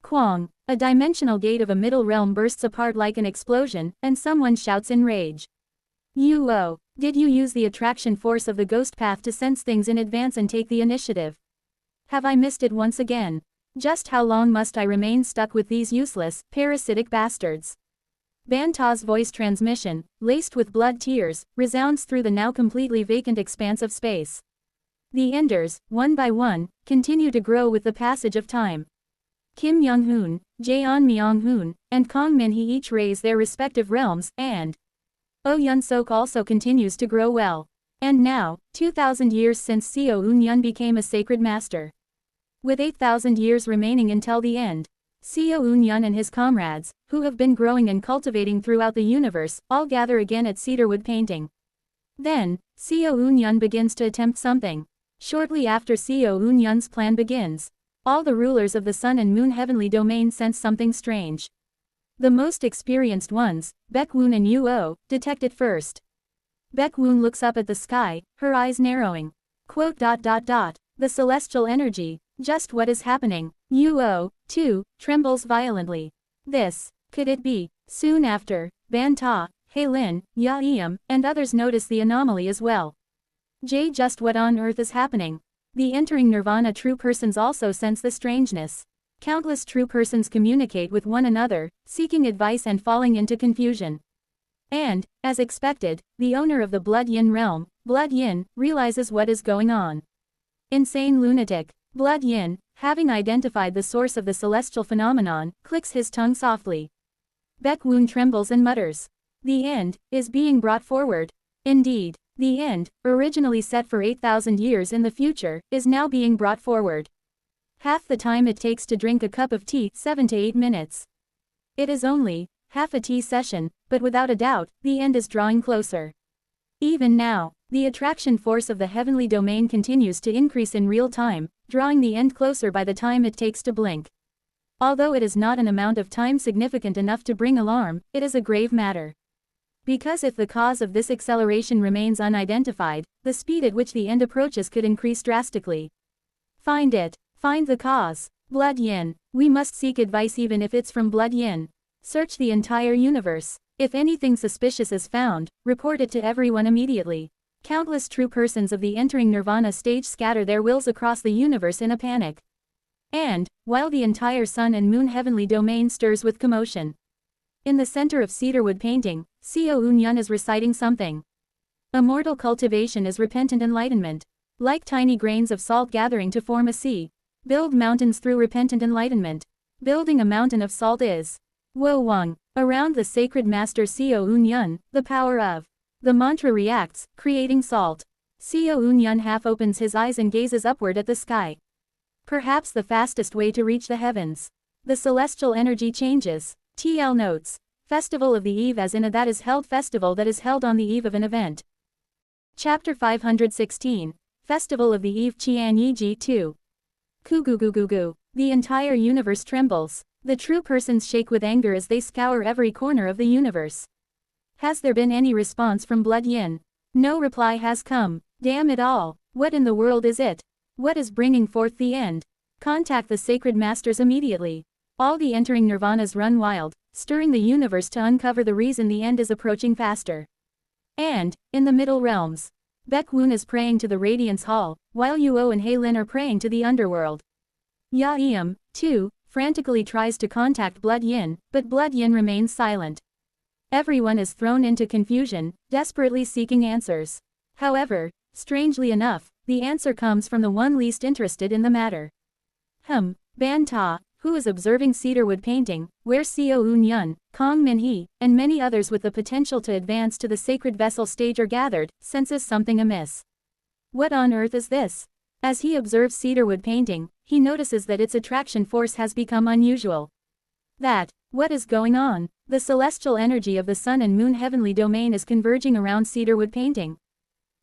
Kwang. A dimensional gate of a middle realm bursts apart like an explosion, and someone shouts in rage. Yuo, did you use the attraction force of the ghost path to sense things in advance and take the initiative? Have I missed it once again? Just how long must I remain stuck with these useless, parasitic bastards? Banta's voice transmission, laced with blood tears, resounds through the now completely vacant expanse of space. The Enders, one by one, continue to grow with the passage of time. Kim Young-hoon, Jaeon Myong-hoon, and Kong Min-hee each raise their respective realms, and Oh Yun-sok also continues to grow well. And now, 2,000 years since Seo Eun-yun became a sacred master. With 8,000 years remaining until the end, Seo Eun-yun and his comrades, who have been growing and cultivating throughout the universe, all gather again at cedarwood painting. Then, Seo Eun-yun begins to attempt something. Shortly after Seo Eun-yun's plan begins, all the rulers of the Sun and Moon heavenly domain sense something strange. The most experienced ones, Baekwoon and Yuo, detect it first. Baekwoon looks up at the sky, her eyes narrowing. The celestial energy, just what is happening? Yuo, too, trembles violently. Could it be? Soon after, Ban-ta, Haelin, Ya-eum, and others notice the anomaly as well. Just what on earth is happening? The entering nirvana true persons also sense the strangeness. Countless true persons communicate with one another, seeking advice and falling into confusion. And, as expected, the owner of the Blood Yin realm, Blood Yin, realizes what is going on. Insane lunatic. Blood Yin, having identified the source of the celestial phenomenon, clicks his tongue softly. Baekwoon trembles and mutters. The end is being brought forward. Indeed, the end, originally set for 8,000 years in the future, is now being brought forward. Half the time it takes to drink a cup of tea, 7 to 8 minutes. It is only half a tea session, but without a doubt, the end is drawing closer. Even now, the attraction force of the heavenly domain continues to increase in real time, drawing the end closer by the time it takes to blink. Although it is not an amount of time significant enough to bring alarm, it is a grave matter. Because if the cause of this acceleration remains unidentified, the speed at which the end approaches could increase drastically. Find it. Find the cause. Blood Yin. We must seek advice even if it's from Blood Yin. Search the entire universe. If anything suspicious is found, report it to everyone immediately. Countless true persons of the entering nirvana stage scatter their wills across the universe in a panic. And, while the entire Sun and Moon heavenly domain stirs with commotion. In the center of cedarwood painting, Seo Eun-yun is reciting something. Immortal cultivation is repentant enlightenment. Like tiny grains of salt gathering to form a sea. Build mountains through repentant enlightenment. Building a mountain of salt is Wo Wang. Around the sacred master Seo Eun-yun, the power of the mantra reacts, creating salt. Seo Eun-yun half opens his eyes and gazes upward at the sky. Perhaps the fastest way to reach the heavens. The celestial energy changes. TL notes. Festival of the Eve as in a that is held festival that is held on the eve of an event. Chapter 516. Festival of the Eve Qian Yiji 2. Kugugugugu. The entire universe trembles. The true persons shake with anger as they scour every corner of the universe. Has there been any response from Blood Yin? No reply has come. Damn it all. What in the world is it? What is bringing forth the end? Contact the sacred masters immediately. All the entering nirvanas run wild, stirring the universe to uncover the reason the end is approaching faster. And, in the middle realms, Baek-woon is praying to the Radiance Hall, while Yuo and Haelin are praying to the underworld. Ya-eum, too, frantically tries to contact Blood Yin, but Blood Yin remains silent. Everyone is thrown into confusion, desperately seeking answers. However, strangely enough, the answer comes from the one least interested in the matter. Ban Ta, who is observing cedarwood painting, where Seo Eun-yun, Kong Min-hee, and many others with the potential to advance to the sacred vessel stage are gathered, senses something amiss. What on earth is this? As he observes cedarwood painting, he notices that its attraction force has become unusual. What is going on? The celestial energy of the sun and moon heavenly domain is converging around cedarwood painting.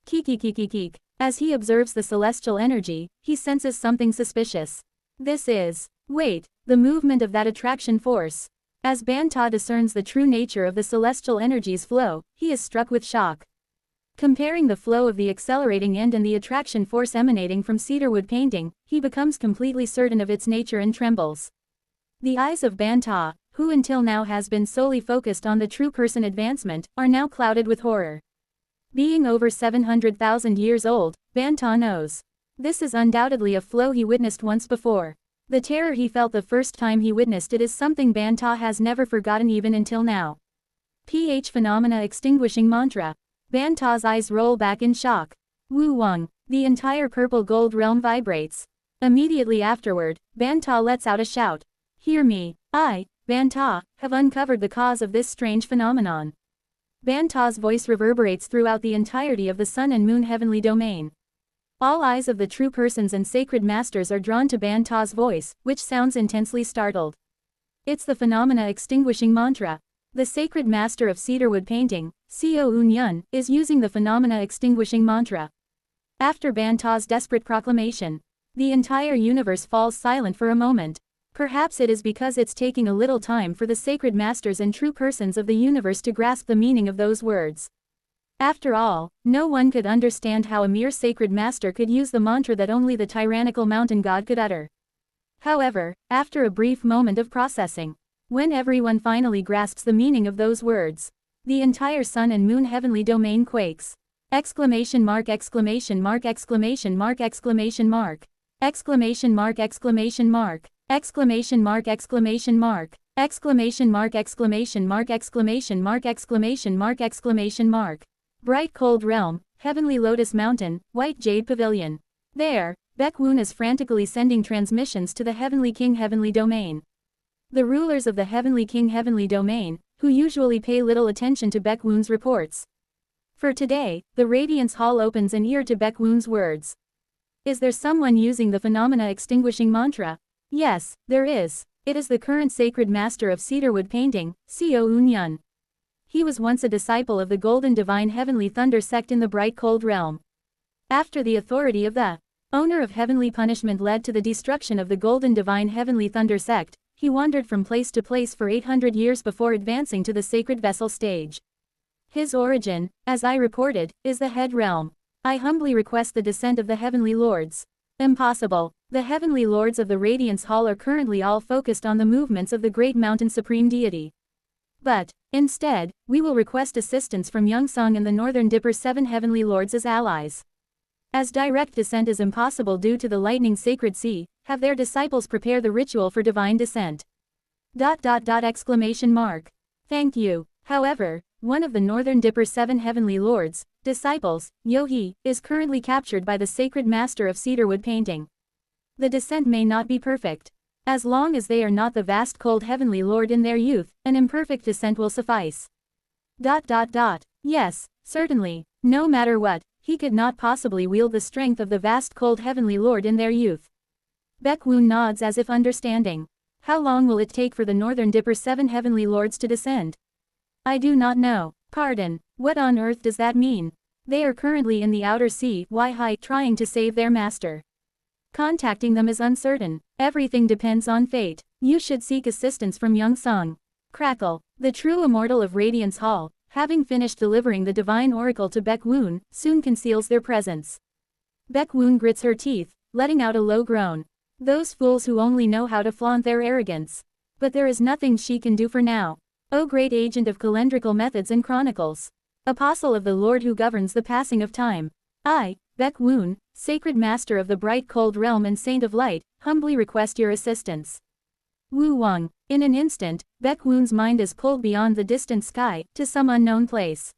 Keek. As he observes the celestial energy, he senses something suspicious. This is, the movement of that attraction force. As Ban Ta discerns the true nature of the celestial energy's flow, he is struck with shock. Comparing the flow of the accelerating end and the attraction force emanating from cedarwood painting, he becomes completely certain of its nature and trembles. The eyes of Ban Ta, who until now has been solely focused on the true person advancement, are now clouded with horror. Being over 700,000 years old, Ban Ta knows. This is undoubtedly a flow he witnessed once before. The terror he felt the first time he witnessed it is something Ban Ta has never forgotten even until now. Phenomena extinguishing mantra. Ban Ta's eyes roll back in shock. Wu Wang, the entire purple gold realm vibrates. Immediately afterward, Ban Ta lets out a shout. Hear me, I, Ban Ta, have uncovered the cause of this strange phenomenon. Ban Ta's voice reverberates throughout the entirety of the sun and moon heavenly domain. All eyes of the true persons and sacred masters are drawn to Ban Ta's voice, which sounds intensely startled. It's the phenomena extinguishing mantra. The sacred master of cedarwood painting, Seo Eun-yun, is using the phenomena extinguishing mantra. After Ban Ta's desperate proclamation, the entire universe falls silent for a moment. Perhaps it is because it's taking a little time for the sacred masters and true persons of the universe to grasp the meaning of those words. After all, no one could understand how a mere sacred master could use the mantra that only the tyrannical mountain god could utter. However, after a brief moment of processing, when everyone finally grasps the meaning of those words, the entire sun and moon heavenly domain quakes. Exclamation mark. Exclamation mark. Exclamation mark. Exclamation mark. Exclamation mark. Exclamation mark. Exclamation mark. Exclamation mark. Exclamation mark. Exclamation mark. Exclamation mark. Exclamation mark. Exclamation mark. Bright cold realm, heavenly lotus mountain, white jade pavilion. There, Baek-woon is frantically sending transmissions to the heavenly king heavenly domain. The rulers of the heavenly king heavenly domain, who usually pay little attention to Baek-woon's reports. For today, the Radiance Hall opens an ear to Baek-woon's words. Is there someone using the phenomena extinguishing mantra? Yes, there is. It is the current sacred master of cedarwood painting, Seo Eun-yun. He was once a disciple of the Golden Divine Heavenly Thunder sect in the Bright Cold Realm. After the authority of the owner of heavenly punishment led to the destruction of the Golden Divine Heavenly Thunder sect, he wandered from place to place for 800 years before advancing to the sacred vessel stage. His origin, as I reported, is the head realm. I humbly request the descent of the heavenly lords. Impossible. The heavenly lords of the Radiance Hall are currently all focused on the movements of the great mountain supreme deity. But, instead, we will request assistance from Youngsung and the Northern Dipper 7 heavenly lords as allies. As direct descent is impossible due to the lightning sacred sea, have their disciples prepare the ritual for divine descent. Exclamation mark. Thank you. However, one of the Northern Dipper 7 heavenly lords, disciples, Yo-hee, is currently captured by the sacred master of cedarwood painting. The descent may not be perfect. As long as they are not the vast cold heavenly lord in their youth, an imperfect descent will suffice. Yes, certainly. No matter what, he could not possibly wield the strength of the vast cold heavenly lord in their youth. Baekwoon nods as if understanding. How long will it take for the Northern Dipper 7 heavenly lords to descend? I do not know. Pardon, what on earth does that mean? They are currently in the outer sea, trying to save their master. Contacting them is uncertain. Everything depends on fate. You should seek assistance from Young Sung. Crackle. The true immortal of Radiance Hall, having finished delivering the divine oracle to Baekwoon, soon conceals their presence. Baekwoon grits her teeth, letting out a low groan. Those fools who only know how to flaunt their arrogance. But there is nothing she can do for now. O great agent of calendrical methods and chronicles. Apostle of the Lord who governs the passing of time. I, Baekwoon, sacred master of the bright cold realm and saint of light, humbly request your assistance. Wu Wang. In an instant, Baekwoon's mind is pulled beyond the distant sky, to some unknown place.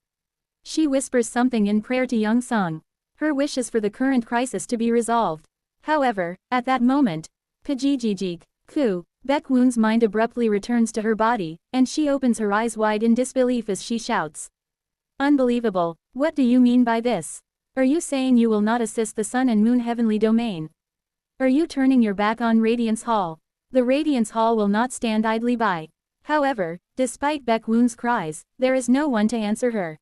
She whispers something in prayer to Young Sung. Her wish is for the current crisis to be resolved. However, at that moment, Pajijijik, Ku, Baekwoon's mind abruptly returns to her body, and she opens her eyes wide in disbelief as she shouts. Unbelievable, what do you mean by this? Are you saying you will not assist the Sun and Moon heavenly domain? Are you turning your back on Radiance Hall? The Radiance Hall will not stand idly by. However, despite Baekwoon's cries, there is no one to answer her.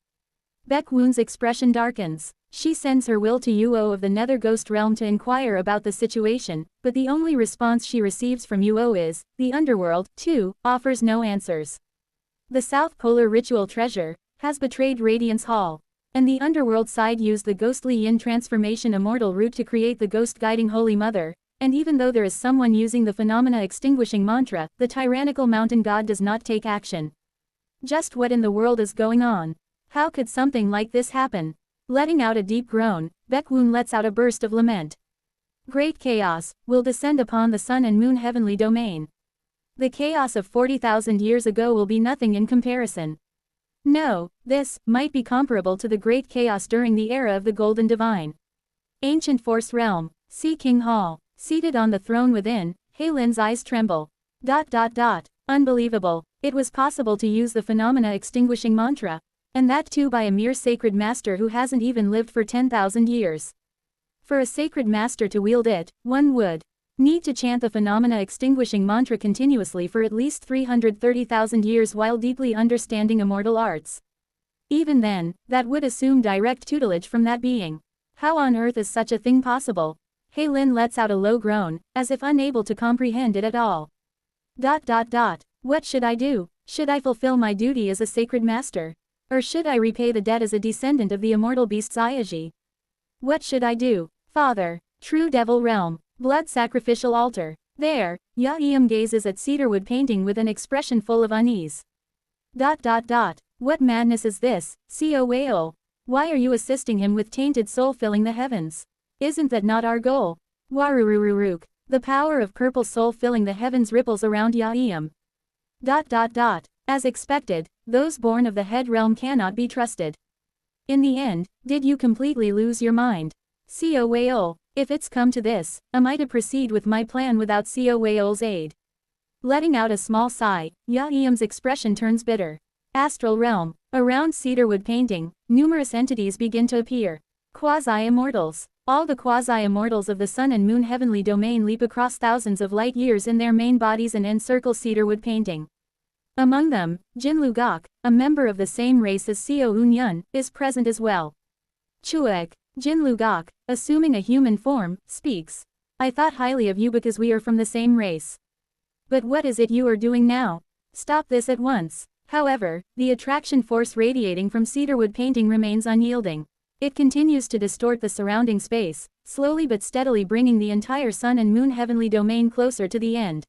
Baekwoon's expression darkens. She sends her will to Uo of the Nether Ghost Realm to inquire about the situation, but the only response she receives from Uo is, the underworld, too, offers no answers. The South Polar Ritual Treasure has betrayed Radiance Hall, and the underworld side used the ghostly yin transformation immortal route to create the ghost-guiding Holy Mother, and even though there is someone using the phenomena extinguishing mantra, the tyrannical mountain god does not take action. Just what in the world is going on? How could something like this happen? Letting out a deep groan, Baekwoon lets out a burst of lament. Great chaos will descend upon the Sun and Moon heavenly domain. The chaos of 40,000 years ago will be nothing in comparison. No, this might be comparable to the great chaos during the era of the Golden Divine. Ancient Force Realm, Sea King Hall, seated on the throne within, Heilin's eyes tremble. Unbelievable, it was possible to use the phenomena extinguishing mantra. And that too by a mere sacred master who hasn't even lived for 10,000 years. For a sacred master to wield it, one would need to chant the phenomena extinguishing mantra continuously for at least 330,000 years while deeply understanding immortal arts. Even then, that would assume direct tutelage from that being. How on earth is such a thing possible? Heilin lets out a low groan, as if unable to comprehend it at all. What should I do? Should I fulfill my duty as a sacred master? Or should I repay the debt as a descendant of the immortal beast Sayaji? What should I do? Father, true devil realm, blood sacrificial altar. There, Ya-Eum gazes at cedarwood painting with an expression full of unease. What madness is this, Co-Weo? Why are you assisting him with tainted soul filling the heavens? Isn't that not our goal? Warurururuk, the power of purple soul filling the heavens ripples around Ya-Eum. As expected, those born of the head realm cannot be trusted. In the end, did you completely lose your mind? Co-Weo, if it's come to this, am I to proceed with my plan without Co-Weo's aid? Letting out a small sigh, Ya-Eum's expression turns bitter. Astral realm, around cedarwood painting, numerous entities begin to appear. Quasi-immortals. All the quasi-immortals of the Sun and Moon heavenly domain leap across thousands of light years in their main bodies and encircle cedarwood painting. Among them, Jinlu Gok, a member of the same race as Seo Eun-yun, is present as well. Chuek, Jinlu Gok, assuming a human form, speaks. I thought highly of you because we are from the same race. But what is it you are doing now? Stop this at once. However, the attraction force radiating from cedarwood painting remains unyielding. It continues to distort the surrounding space, slowly but steadily bringing the entire Sun and Moon heavenly domain closer to the end.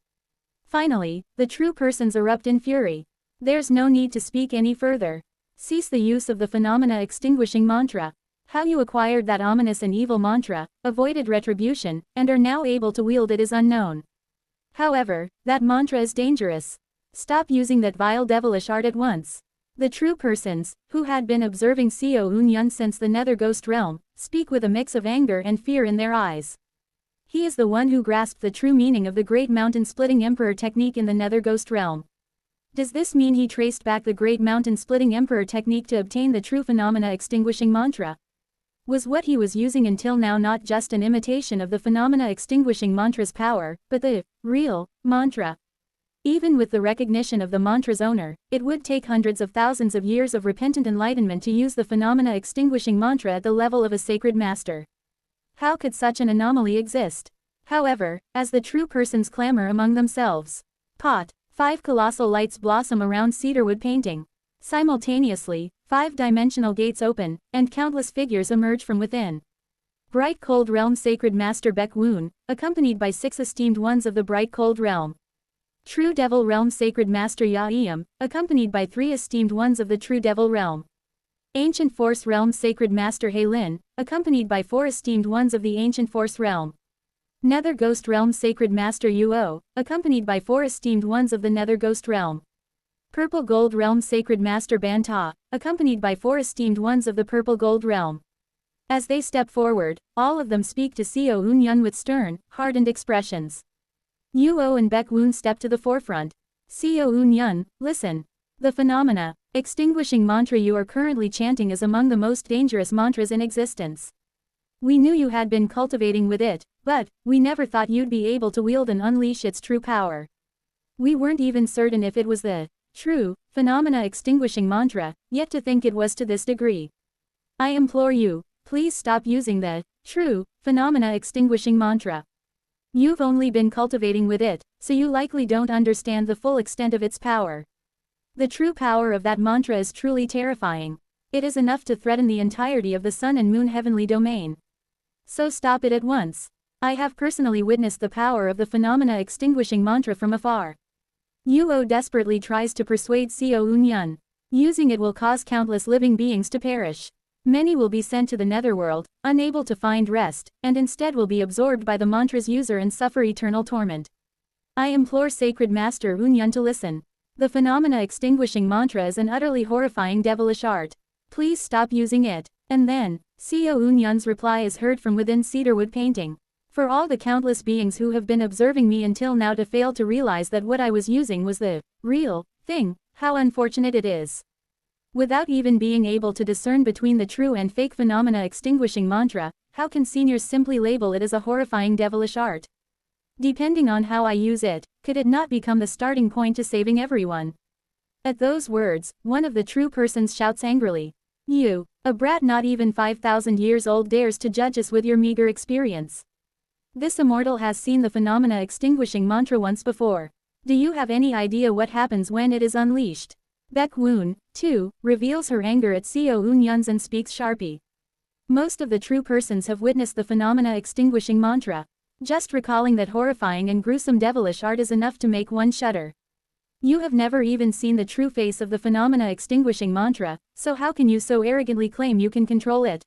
Finally, the true persons erupt in fury. There's no need to speak any further. Cease the use of the phenomena extinguishing mantra. How you acquired that ominous and evil mantra, avoided retribution, and are now able to wield it is unknown. However, that mantra is dangerous. Stop using that vile devilish art at once. The true persons, who had been observing Seo Eun-yun since the Nether Ghost Realm, speak with a mix of anger and fear in their eyes. He is the one who grasped the true meaning of the Great Mountain-Splitting Emperor technique in the Nether Ghost Realm. Does this mean he traced back the Great Mountain-Splitting Emperor technique to obtain the true phenomena extinguishing mantra? Was what he was using until now not just an imitation of the phenomena extinguishing mantra's power, but the real mantra? Even with the recognition of the mantra's owner, it would take hundreds of thousands of years of repentant enlightenment to use the phenomena extinguishing mantra at the level of a sacred master. How could such an anomaly exist? However, as the true persons clamor among themselves, pot, 5 colossal lights blossom around cedarwood painting. Simultaneously, 5-dimensional gates open, and countless figures emerge from within. Bright Cold Realm Sacred Master Baek Woon, accompanied by 6 esteemed ones of the Bright Cold Realm. True Devil Realm Sacred Master Ya Eum, accompanied by 3 esteemed ones of the True Devil Realm. Ancient Force Realm Sacred Master Hei Lin, accompanied by 4 esteemed ones of the Ancient Force Realm. Nether Ghost Realm Sacred Master Yuo, accompanied by 4 esteemed ones of the Nether Ghost Realm. Purple Gold Realm Sacred Master Ban Ta, accompanied by 4 esteemed ones of the Purple Gold Realm. As they step forward, all of them speak to Seo Eun-yun with stern, hardened expressions. Yuo and Baek Woon step to the forefront. Seo Eun-yun, listen. The phenomena, extinguishing mantra you are currently chanting is among the most dangerous mantras in existence. We knew you had been cultivating with it, but we never thought you'd be able to wield and unleash its true power. We weren't even certain if it was the true phenomena extinguishing mantra, yet to think it was to this degree. I implore you, please stop using the true phenomena extinguishing mantra. You've only been cultivating with it, so you likely don't understand the full extent of its power. The true power of that mantra is truly terrifying. It is enough to threaten the entirety of the sun and moon heavenly domain. So stop it at once. I have personally witnessed the power of the phenomena extinguishing mantra from afar. Yuo desperately tries to persuade Seo Eun-yun. Using it will cause countless living beings to perish. Many will be sent to the netherworld, unable to find rest, and instead will be absorbed by the mantra's user and suffer eternal torment. I implore Sacred Master Eun-yun to listen. The phenomena extinguishing mantra is an utterly horrifying devilish art. Please stop using it. And then, Seo Eun-yun's reply is heard from within cedarwood painting. For all the countless beings who have been observing me until now to fail to realize that what I was using was the real thing, how unfortunate it is. Without even being able to discern between the true and fake phenomena extinguishing mantra, how can seniors simply label it as a horrifying devilish art? Depending on how I use it, could it not become the starting point to saving everyone? At those words, one of the true persons shouts angrily. You, a brat not even 5,000 years old, dares to judge us with your meager experience. This immortal has seen the phenomena extinguishing mantra once before. Do you have any idea what happens when it is unleashed? Baek Woon, too, reveals her anger at Seo Eun-yun's and speaks sharply. Most of the true persons have witnessed the phenomena extinguishing mantra. Just recalling that horrifying and gruesome devilish art is enough to make one shudder. You have never even seen the true face of the phenomena extinguishing mantra, so how can you so arrogantly claim you can control it?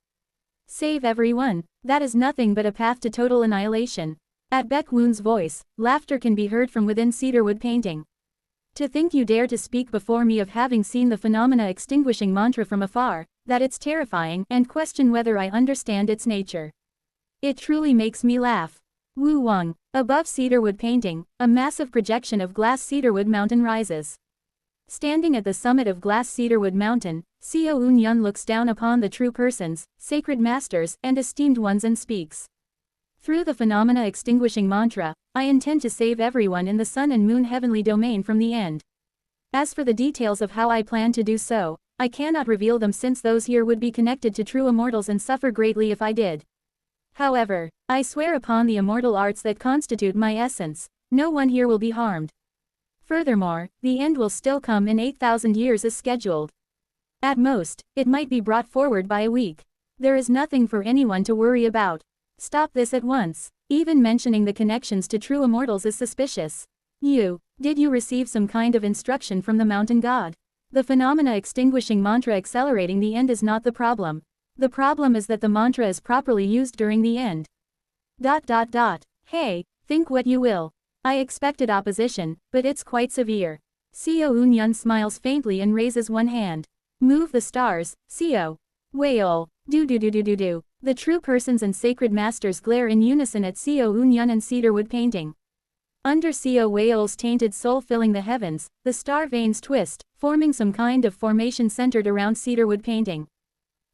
Save everyone. That is nothing but a path to total annihilation. At Baek Woon's voice, laughter can be heard from within cedarwood painting. To think you dare to speak before me of having seen the phenomena extinguishing mantra from afar, that it's terrifying, and question whether I understand its nature. It truly makes me laugh. Wu Wang. Above cedarwood painting, a massive projection of glass cedarwood mountain rises. Standing at the summit of glass cedarwood mountain, Seo Eun-yun looks down upon the true persons, sacred masters, and esteemed ones and speaks. Through the phenomena extinguishing mantra, I intend to save everyone in the sun and moon heavenly domain from the end. As for the details of how I plan to do so, I cannot reveal them since those here would be connected to true immortals and suffer greatly if I did. However, I swear upon the immortal arts that constitute my essence, no one here will be harmed. Furthermore, the end will still come in 8,000 years as scheduled. At most, it might be brought forward by a week. There is nothing for anyone to worry about. Stop this at once. Even mentioning the connections to true immortals is suspicious. Did you receive some kind of instruction from the mountain god? The phenomena extinguishing mantra accelerating the end is not the problem. The problem is that the mantra is properly used during the end. Hey, think what you will. I expected opposition, but it's quite severe. Seo Eun-yun smiles faintly and raises one hand. Move the stars, Seo. Wail. Do. The true persons and sacred masters glare in unison at Seo Eun-yun and cedarwood painting. Under Seo Wail's tainted soul filling the heavens, the star veins twist, forming some kind of formation centered around cedarwood painting.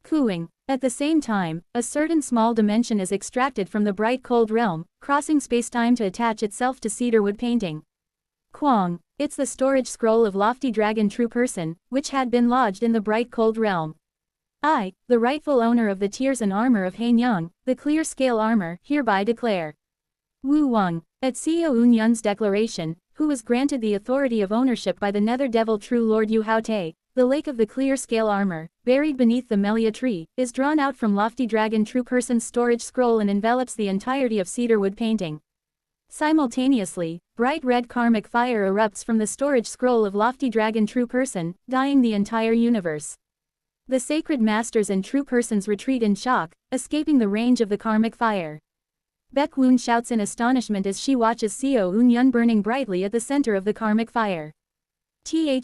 Cooing. At the same time, a certain small dimension is extracted from the bright cold realm, crossing spacetime to attach itself to cedarwood painting. Kwang. It's the storage scroll of lofty dragon true person, which had been lodged in the bright cold realm. I, the rightful owner of the tears and armor of Hanyang, the clear scale armor, hereby declare. Wu Wang. At Xiao Unyun's declaration, who was granted the authority of ownership by the nether devil true lord Yu Haote, the lake of the clear scale armor, buried beneath the Melia tree, is drawn out from lofty dragon true person's storage scroll and envelops the entirety of cedarwood painting. Simultaneously, bright red karmic fire erupts from the storage scroll of lofty dragon true person, dyeing the entire universe. The sacred masters and true persons retreat in shock, escaping the range of the karmic fire. Baek Woon shouts in astonishment as she watches Xiao Unyun burning brightly at the center of the karmic fire.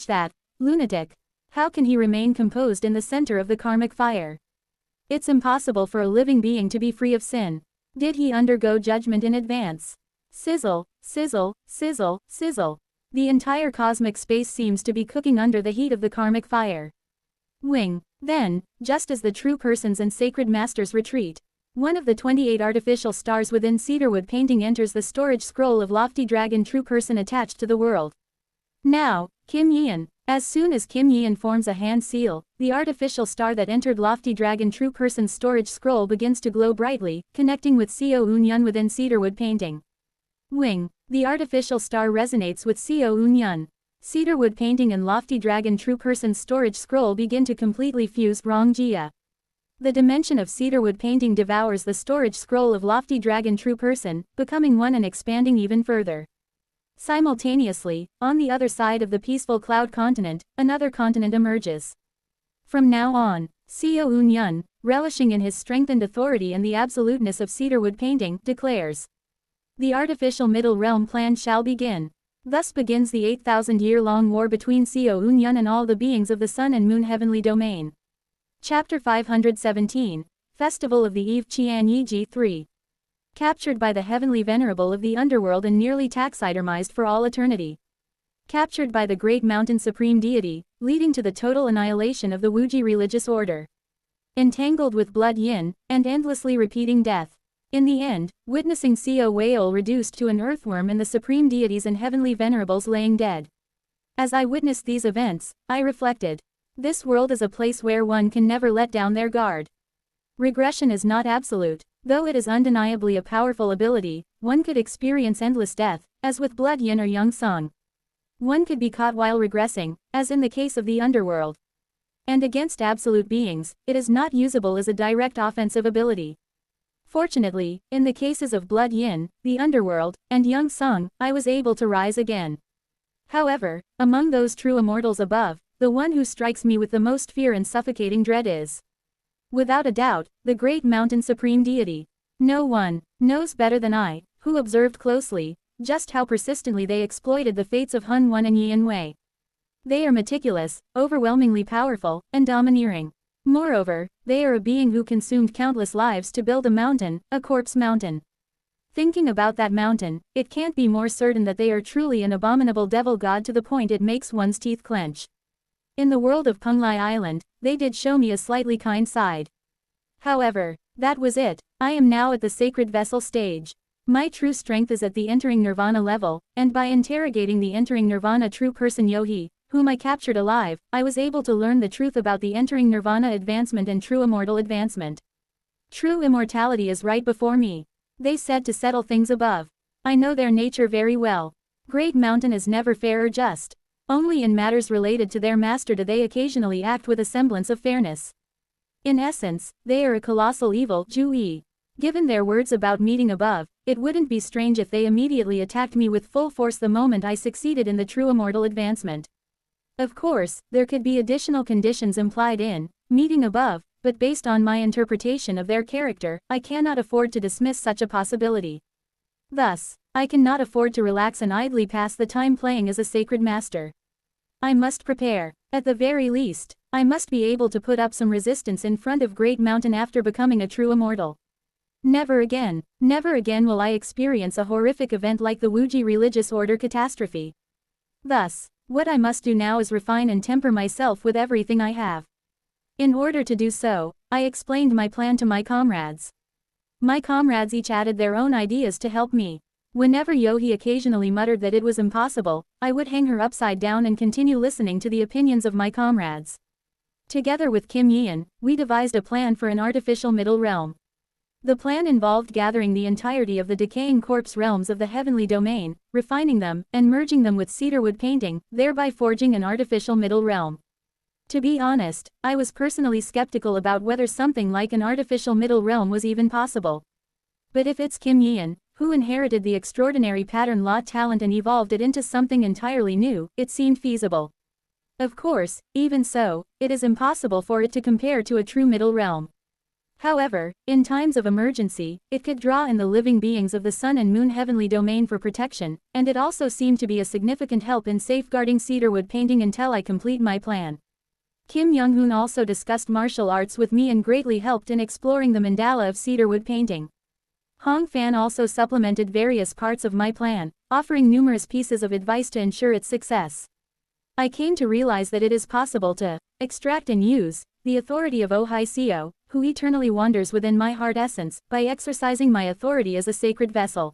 That lunatic. How can he remain composed in the center of the karmic fire? It's impossible for a living being to be free of sin. Did he undergo judgment in advance? Sizzle, sizzle, sizzle, sizzle. The entire cosmic space seems to be cooking under the heat of the karmic fire. Wing. Then, just as the true persons and sacred masters retreat, one of the 28 artificial stars within cedarwood painting enters the storage scroll of lofty dragon true person attached to the world. Now, Kim Yeon. As soon as Kim Yeon forms a hand seal, the artificial star that entered lofty dragon true person's storage scroll begins to glow brightly, connecting with Xiao Unyun within cedarwood painting. Wing. The artificial star resonates with Xiao Unyun. Cedarwood painting and lofty dragon true person's storage scroll begin to completely fuse Rongjia. The dimension of cedarwood painting devours the storage scroll of lofty dragon true person, becoming one and expanding even further. Simultaneously, on the other side of the peaceful cloud continent, another continent emerges. From now on, Xiao Unyun, relishing in his strengthened authority and the absoluteness of cedarwood painting, declares. The artificial middle realm plan shall begin. Thus begins the 8,000-year-long war between Xiao Unyun and all the beings of the Sun and Moon heavenly domain. Chapter 517, Festival of the Eve Qian Yiji 3. Captured by the heavenly venerable of the underworld and nearly taxidermized for all eternity. Captured by the great mountain supreme deity, leading to the total annihilation of the Wuji religious order. Entangled with blood yin, and endlessly repeating death. In the end, witnessing Xiao Wei'ol reduced to an earthworm and the supreme deities and heavenly venerables laying dead. As I witnessed these events, I reflected. This world is a place where one can never let down their guard. Regression is not absolute, though it is undeniably a powerful ability. One could experience endless death, as with blood yin or yang sung. One could be caught while regressing, as in the case of the underworld. And against absolute beings, it is not usable as a direct offensive ability. Fortunately, in the cases of blood yin, the underworld, and yang sung, I was able to rise again. However, among those true immortals above, the one who strikes me with the most fear and suffocating dread is, without a doubt, the great mountain supreme deity. No one knows better than I, who observed closely, just how persistently they exploited the fates of Hun Wan and Yin Wei. They are meticulous, overwhelmingly powerful, and domineering. Moreover, they are a being who consumed countless lives to build a mountain, a corpse mountain. Thinking about that mountain, it can't be more certain that they are truly an abominable devil god to the point it makes one's teeth clench. In the world of Penglai Island, they did show me a slightly kind side. However, that was it. I am now at the sacred vessel stage. My true strength is at the entering nirvana level, and by interrogating the entering nirvana true person Yohi, whom I captured alive, I was able to learn the truth about the entering nirvana advancement and true immortal advancement. True immortality is right before me. They said to settle things above. I know their nature very well. Great Mountain is never fair or just. Only in matters related to their master do they occasionally act with a semblance of fairness. In essence, they are a colossal evil, Ju-yi. Given their words about meeting above, it wouldn't be strange if they immediately attacked me with full force the moment I succeeded in the true immortal advancement. Of course, there could be additional conditions implied in meeting above, but based on my interpretation of their character, I cannot afford to dismiss such a possibility. Thus, I cannot afford to relax and idly pass the time playing as a sacred master. I must prepare. At the very least, I must be able to put up some resistance in front of Great Mountain after becoming a true immortal. Never again will I experience a horrific event like the Wuji religious order catastrophe. Thus, what I must do now is refine and temper myself with everything I have. In order to do so, I explained my plan to my comrades. My comrades each added their own ideas to help me. Whenever Yohi occasionally muttered that it was impossible, I would hang her upside down and continue listening to the opinions of my comrades. Together with Kim Yeon, we devised a plan for an artificial middle realm. The plan involved gathering the entirety of the decaying corpse realms of the heavenly domain, refining them, and merging them with cedarwood painting, thereby forging an artificial middle realm. To be honest, I was personally skeptical about whether something like an artificial middle realm was even possible. But if it's Kim Yeon, who inherited the extraordinary pattern law talent and evolved it into something entirely new, it seemed feasible. Of course, even so, it is impossible for it to compare to a true middle realm. However, in times of emergency, it could draw in the living beings of the sun and moon heavenly domain for protection, and it also seemed to be a significant help in safeguarding cedarwood painting until I complete my plan. Kim Young-hoon also discussed martial arts with me and greatly helped in exploring the mandala of cedarwood painting. Hong Fan also supplemented various parts of my plan, offering numerous pieces of advice to ensure its success. I came to realize that it is possible to extract and use the authority of Ohai Seo, who eternally wanders within my heart essence, by exercising my authority as a sacred vessel.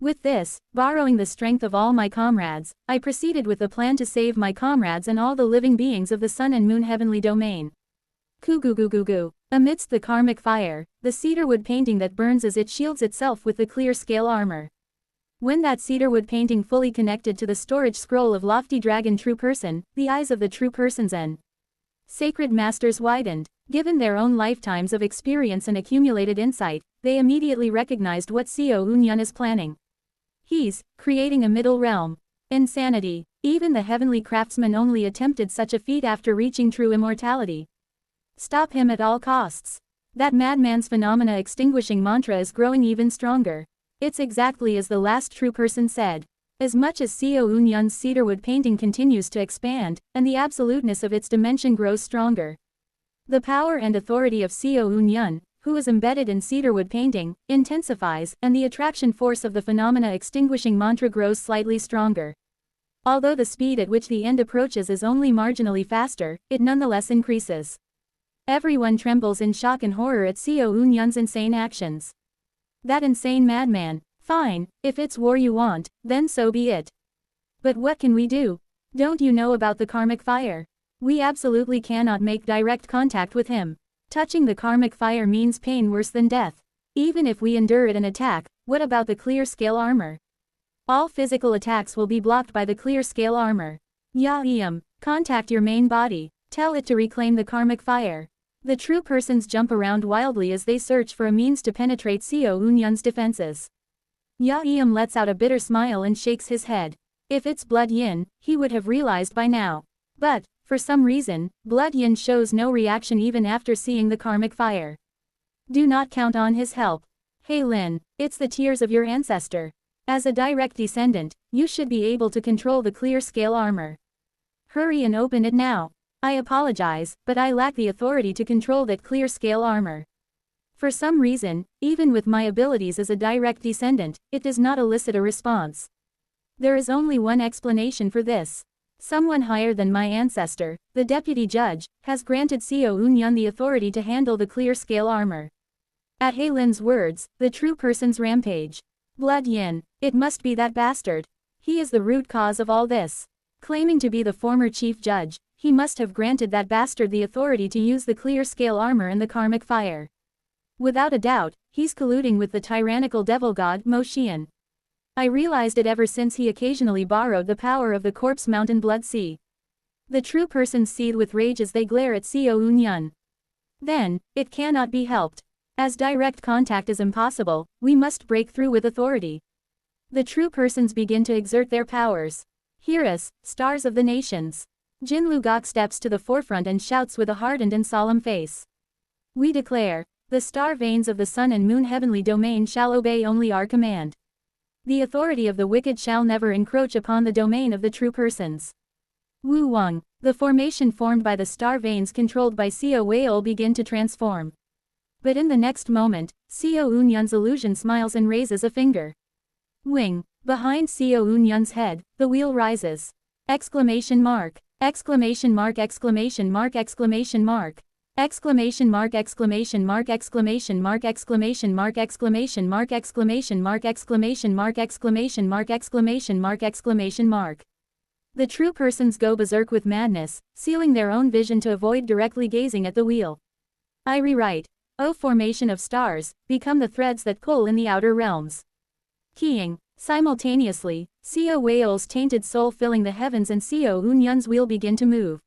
With this, borrowing the strength of all my comrades, I proceeded with the plan to save my comrades and all the living beings of the sun and moon heavenly domain. Kugugugugu. Amidst the karmic fire, the cedarwood painting that burns as it shields itself with the clear scale armor. When that cedarwood painting fully connected to the storage scroll of lofty dragon true person, the eyes of the true persons and sacred masters widened. Given their own lifetimes of experience and accumulated insight, they immediately recognized what Seo Eun-yun is planning. He's creating a middle realm. Insanity. Even the heavenly craftsman only attempted such a feat after reaching true immortality. Stop him at all costs. That madman's phenomena extinguishing mantra is growing even stronger. It's exactly as the last true person said. As much as Seo Eun-yun's cedarwood painting continues to expand, and the absoluteness of its dimension grows stronger, the power and authority of Seo Eun-yun, who is embedded in cedarwood painting, intensifies, and the attraction force of the phenomena extinguishing mantra grows slightly stronger. Although the speed at which the end approaches is only marginally faster, it nonetheless increases. Everyone trembles in shock and horror at Seo Eun-yun's insane actions. That insane madman. Fine, if it's war you want, then so be it. But what can we do? Don't you know about the karmic fire? We absolutely cannot make direct contact with him. Touching the karmic fire means pain worse than death. Even if we endure it an attack, what about the clear scale armor? All physical attacks will be blocked by the clear scale armor. Ya-eum, contact your main body. Tell it to reclaim the karmic fire. The true persons jump around wildly as they search for a means to penetrate Seo Eun-yun's defenses. Ya-eum lets out a bitter smile and shakes his head. If it's Blood Yin, he would have realized by now. But, for some reason, Blood Yin shows no reaction even after seeing the karmic fire. Do not count on his help. Hey Lin, it's the tears of your ancestor. As a direct descendant, you should be able to control the clear scale armor. Hurry and open it now. I apologize, but I lack the authority to control that clear scale armor. For some reason, even with my abilities as a direct descendant, it does not elicit a response. There is only one explanation for this. Someone higher than my ancestor, the deputy judge, has granted Seo Eun-yun the authority to handle the clear scale armor. At Heilin's words, the true person's rampage. Blood Yin, it must be that bastard. He is the root cause of all this. Claiming to be the former chief judge, he must have granted that bastard the authority to use the clear scale armor and the karmic fire. Without a doubt, he's colluding with the tyrannical devil god Mo Xian. I realized it ever since he occasionally borrowed the power of the corpse mountain blood sea. The true persons seethe with rage as they glare at Seo Eun-yun. Then, it cannot be helped. As direct contact is impossible, we must break through with authority. The true persons begin to exert their powers. Hear us, stars of the nations. Jin Lugok steps to the forefront and shouts with a hardened and solemn face. We declare, the star veins of the sun and moon heavenly domain shall obey only our command. The authority of the wicked shall never encroach upon the domain of the true persons. Wu Wang, the formation formed by the star veins controlled by Seo Wei-ol begin to transform. But in the next moment, Seo Eun-yun's illusion smiles and raises a finger. Wing, behind Seo Eun-yun's head, the wheel rises. Exclamation mark. Exclamation mark, exclamation mark, exclamation mark. Exclamation mark exclamation mark exclamation mark exclamation mark exclamation mark exclamation mark exclamation mark exclamation mark exclamation mark exclamation mark. The true persons go berserk with madness, sealing their own vision to avoid directly gazing at the wheel. I rewrite. O formation of stars, become the threads that pull in the outer realms. Keying. Simultaneously, Co Whale's tainted soul filling the heavens and Co Unyun's wheel begin to move.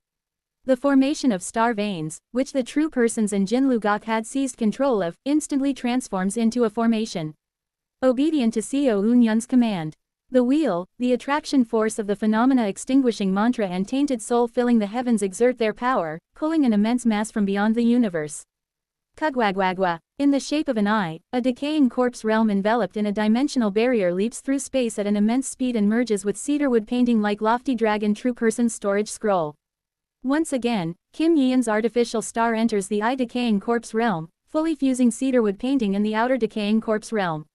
The formation of star veins, which the true persons and Jinlu Gok had seized control of, instantly transforms into a formation. Obedient to Co Unyun's command. The wheel, the attraction force of the phenomena extinguishing mantra and tainted soul filling the heavens exert their power, pulling an immense mass from beyond the universe. Kugwagwagwa. In the shape of an eye, a decaying corpse realm enveloped in a dimensional barrier leaps through space at an immense speed and merges with cedarwood painting like lofty dragon true person's storage scroll. Once again, Kim Yeon's artificial star enters the eye decaying corpse realm, fully fusing cedarwood painting in the outer decaying corpse realm.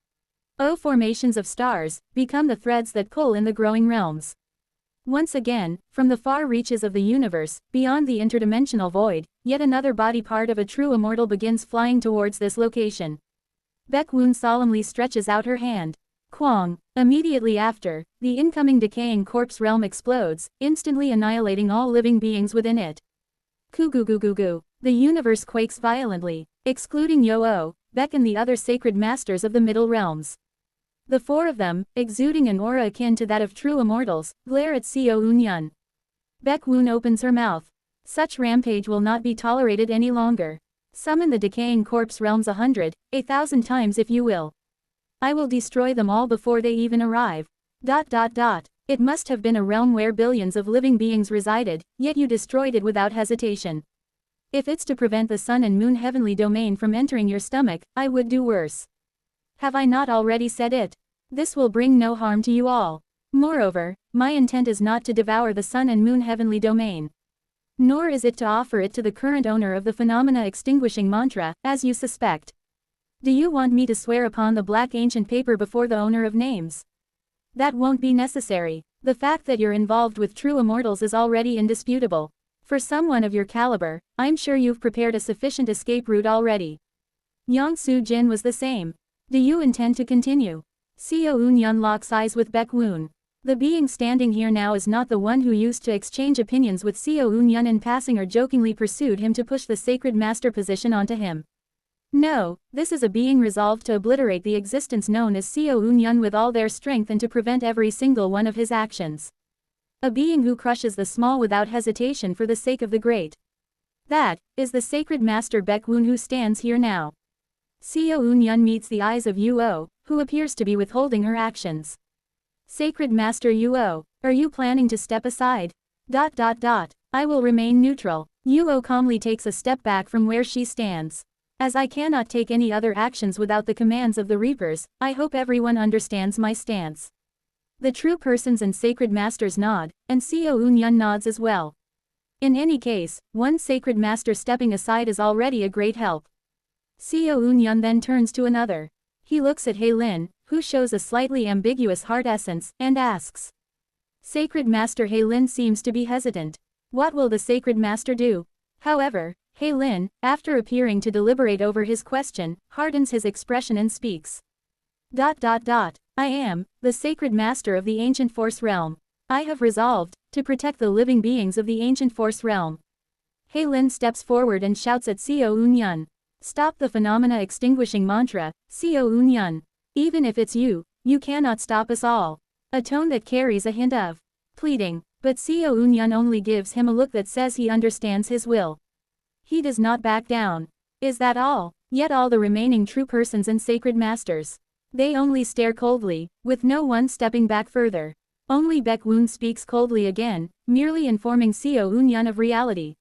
O formations of stars, become the threads that pull in the growing realms. Once again, from the far reaches of the universe, beyond the interdimensional void, yet another body part of a true immortal begins flying towards this location. Baek-woon solemnly stretches out her hand. Kwang. Immediately after, the incoming decaying corpse realm explodes, instantly annihilating all living beings within it. Kugugugugu. The universe quakes violently, excluding Yo-Oh, Baek and the other sacred masters of the middle realms. The four of them, exuding an aura akin to that of true immortals, glare at Co Unyun. Baek-woon opens her mouth. Such rampage will not be tolerated any longer. Summon the decaying corpse realms 100, 1,000 times if you will. I will destroy them all before they even arrive. ... It must have been a realm where billions of living beings resided, yet you destroyed it without hesitation. If it's to prevent the sun and moon heavenly domain from entering your stomach, I would do worse. Have I not already said it? This will bring no harm to you all. Moreover, my intent is not to devour the sun and moon heavenly domain. Nor is it to offer it to the current owner of the phenomena extinguishing mantra, as you suspect. Do you want me to swear upon the black ancient paper before the owner of names? That won't be necessary. The fact that you're involved with true immortals is already indisputable. For someone of your caliber, I'm sure you've prepared a sufficient escape route already. Yang Soo-jin was the same. Do you intend to continue? Co Unyun locks eyes with Baek-woon. The being standing here now is not the one who used to exchange opinions with Co Unyun in passing or jokingly pursued him to push the sacred master position onto him. No, this is a being resolved to obliterate the existence known as Co Unyun with all their strength and to prevent every single one of his actions. A being who crushes the small without hesitation for the sake of the great. That is the sacred master Baek-woon who stands here now. Co Unyun meets the eyes of Yu-Oh, who appears to be withholding her actions. Sacred Master Yu-Oh, are you planning to step aside? I will remain neutral. Yu-Oh calmly takes a step back from where she stands. As I cannot take any other actions without the commands of the Reapers, I hope everyone understands my stance. The true persons and sacred masters nod, and Co Unyun nods as well. In any case, one sacred master stepping aside is already a great help. Co Unyun then turns to another. He looks at Hae-lin, who shows a slightly ambiguous heart essence, and asks. Sacred Master Hae-lin seems to be hesitant. What will the Sacred Master do? However, Hae-lin, after appearing to deliberate over his question, hardens his expression and speaks. I am the Sacred Master of the Ancient Force Realm. I have resolved to protect the living beings of the Ancient Force Realm. Hae-lin steps forward and shouts at Co Unyun. Stop the phenomena extinguishing mantra, Co Unyun. Even if it's you, you cannot stop us all. A tone that carries a hint of pleading, but Co Unyun only gives him a look that says he understands his will. He does not back down. Is that all? Yet all the remaining true persons and sacred masters. They only stare coldly, with no one stepping back further. Only Baek-woon speaks coldly again, merely informing Co Unyun of reality.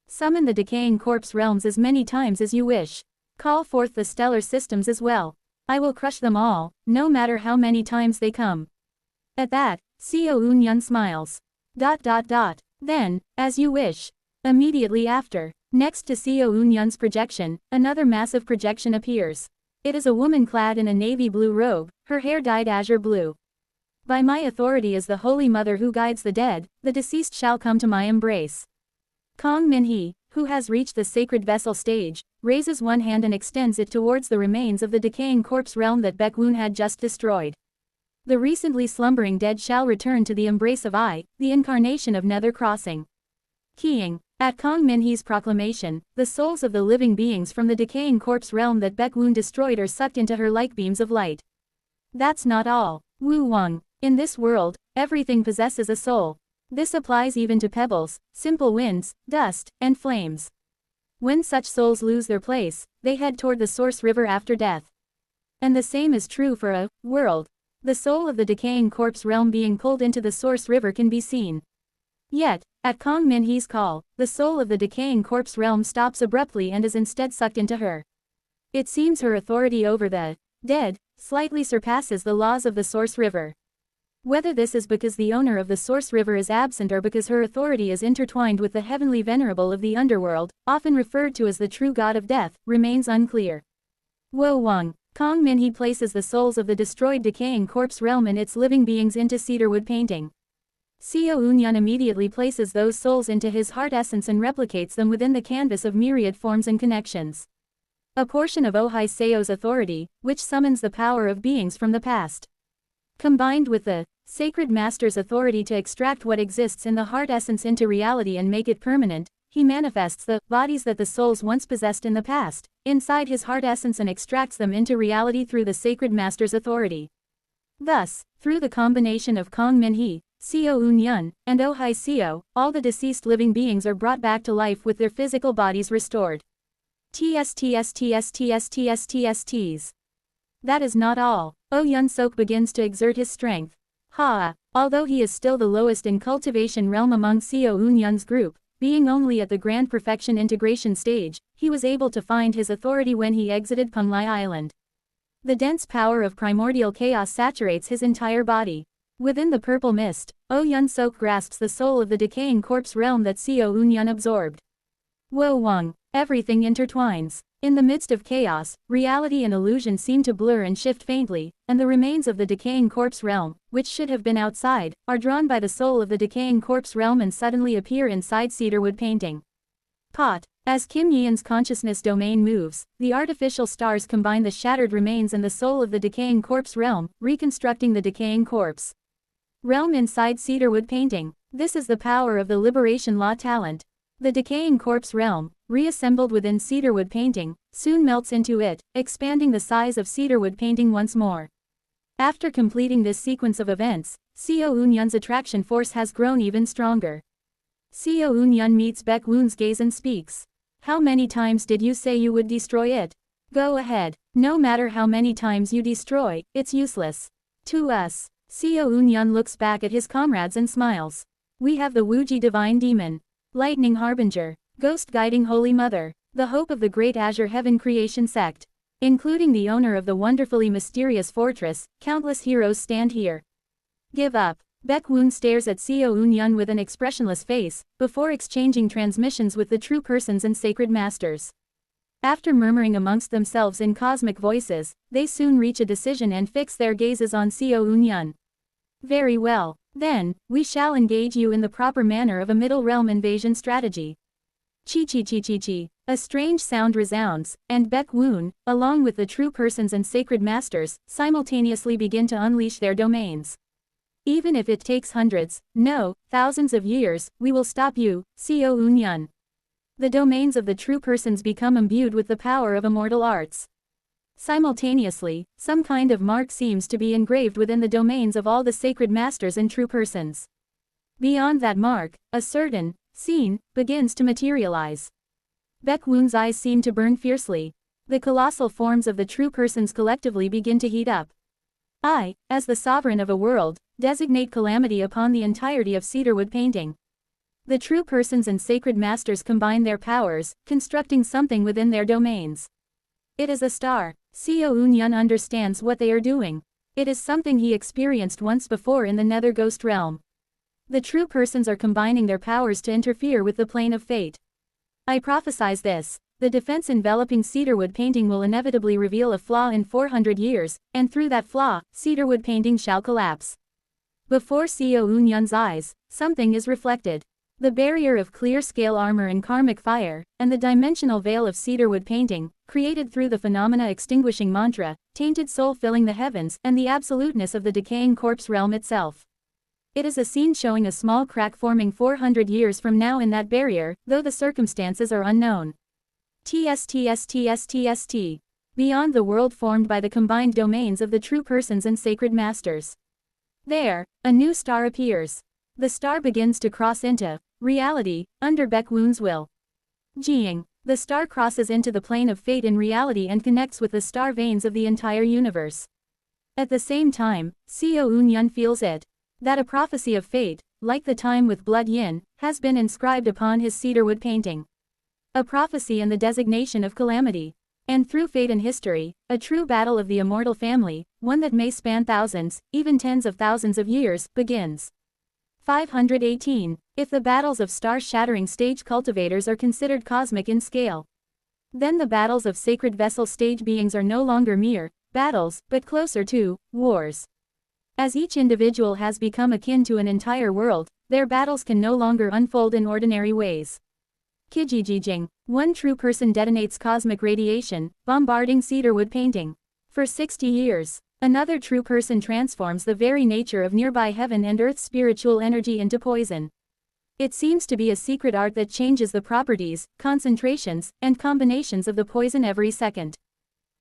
Summon the decaying corpse realms as many times as you wish. Call forth the stellar systems as well. I will crush them all, no matter how many times they come. At that, Co Unyun smiles. Then, as you wish. Immediately after, next to Co Unyun's projection, another massive projection appears. It is a woman clad in a navy blue robe, her hair dyed azure blue. By my authority as the Holy Mother who guides the dead, the deceased shall come to my embrace. Kong Min-hee, who has reached the sacred vessel stage, raises one hand and extends it towards the remains of the decaying corpse realm that Baekwoon had just destroyed. The recently slumbering dead shall return to the embrace of I, the incarnation of Nether Crossing. Keying. At Kong Minhee's proclamation, the souls of the living beings from the decaying corpse realm that Baekwoon destroyed are sucked into her like beams of light. That's not all. Wu Wang. In this world, everything possesses a soul. This applies even to pebbles, simple winds, dust, and flames. When such souls lose their place, they head toward the source river after death. And the same is true for a world. The soul of the decaying corpse realm being pulled into the source river can be seen. Yet, at Kong Minhee's call, the soul of the decaying corpse realm stops abruptly and is instead sucked into her. It seems her authority over the dead slightly surpasses the laws of the source river. Whether this is because the owner of the source river is absent or because her authority is intertwined with the heavenly venerable of the underworld, often referred to as the true god of death, remains unclear. Wo Wang. Kong Minhee places the souls of the destroyed decaying corpse realm and its living beings into cedarwood painting. Seo Eun-yun immediately places those souls into his heart essence and replicates them within the canvas of myriad forms and connections. A portion of Ohai Seo's authority, which summons the power of beings from the past, combined with the sacred master's authority to extract what exists in the heart essence into reality and make it permanent, he manifests the bodies that the souls once possessed in the past, inside his heart essence and extracts them into reality through the sacred master's authority. Thus, through the combination of Kong Minhee, Seo Eun-yun, and Ohai Seo, all the deceased living beings are brought back to life with their physical bodies restored. TSTSTSTSTSTSTSTs. That is not all. Oh Yun-sok begins to exert his strength. Although he is still the lowest in cultivation realm among Seo Eun-yun's group, being only at the grand perfection integration stage, he was able to find his authority when he exited Punglai Island. The dense power of primordial chaos saturates his entire body. Within the purple mist, Oh Yun-sok grasps the soul of the decaying corpse realm that Seo Eun-yun absorbed. Wo Wang. Everything intertwines. In the midst of chaos, reality and illusion seem to blur and shift faintly, and the remains of the decaying corpse realm, which should have been outside, are drawn by the soul of the decaying corpse realm and suddenly appear inside cedarwood painting. As Kim Yeon's consciousness domain moves, the artificial stars combine the shattered remains and the soul of the decaying corpse realm, reconstructing the decaying corpse realm inside cedarwood painting. This is the power of the liberation law talent. The decaying corpse realm, reassembled within cedarwood painting, soon melts into it, expanding the size of cedarwood painting once more. After completing this sequence of events, Seo Eun-yun's attraction force has grown even stronger. Seo Eun-yun meets Baekwoon's gaze and speaks. How many times did you say you would destroy it? Go ahead. No matter how many times you destroy, it's useless. To us. Seo Eun-yun looks back at his comrades and smiles. We have the Wuji Divine Demon, Lightning Harbinger, Ghost Guiding Holy Mother, the hope of the Great Azure Heaven Creation Sect. Including the owner of the wonderfully mysterious fortress, countless heroes stand here. Give up. Baekwoon stares at Seo Eun-yun with an expressionless face, before exchanging transmissions with the true persons and sacred masters. After murmuring amongst themselves in cosmic voices, they soon reach a decision and fix their gazes on Seo Eun-yun. Very well. Then, we shall engage you in the proper manner of a middle realm invasion strategy. Chi-chi-chi-chi-chi. A strange sound resounds, and Baekwoon, along with the true persons and sacred masters, simultaneously begin to unleash their domains. Even if it takes hundreds, no, thousands of years, we will stop you, Seo Eun-yun. The domains of the true persons become imbued with the power of immortal arts. Simultaneously, some kind of mark seems to be engraved within the domains of all the sacred masters and true persons. Beyond that mark, a certain scene begins to materialize. Baekwoon's eyes seem to burn fiercely. The colossal forms of the true persons collectively begin to heat up. I, as the sovereign of a world, designate calamity upon the entirety of cedarwood painting. The true persons and sacred masters combine their powers, constructing something within their domains. It is a star. Seo Eun-yun understands what they are doing. It is something he experienced once before in the Nether Ghost realm. The true persons are combining their powers to interfere with the plane of fate. I prophesize this. The defense enveloping cedarwood painting will inevitably reveal a flaw in 400 years, and through that flaw, cedarwood painting shall collapse. Before Seo Eun-yun's eyes, something is reflected. The barrier of clear scale armor and karmic fire, and the dimensional veil of cedarwood painting, created through the phenomena extinguishing mantra, tainted soul filling the heavens, and the absoluteness of the decaying corpse realm itself. It is a scene showing a small crack forming 400 years from now in that barrier, though the circumstances are unknown. TSTSTSTST. Beyond the world formed by the combined domains of the true persons and sacred masters. There, a new star appears. The star begins to cross into reality, under Baek Woon's will. Jing. The star crosses into the plane of fate in reality and connects with the star veins of the entire universe. At the same time, Seo Eun-yun feels it. That a prophecy of fate, like the time with Blood Yin, has been inscribed upon his cedarwood painting. A prophecy and the designation of calamity. And through fate and history, a true battle of the immortal family, one that may span thousands, even tens of thousands of years, begins. 518. If the battles of star-shattering stage cultivators are considered cosmic in scale, then the battles of sacred vessel stage beings are no longer mere battles, but closer to wars. As each individual has become akin to an entire world, their battles can no longer unfold in ordinary ways. Kijijijing. One true person detonates cosmic radiation, bombarding cedarwood painting. For 60 years. Another true person transforms the very nature of nearby heaven and earth's spiritual energy into poison. It seems to be a secret art that changes the properties, concentrations, and combinations of the poison every second.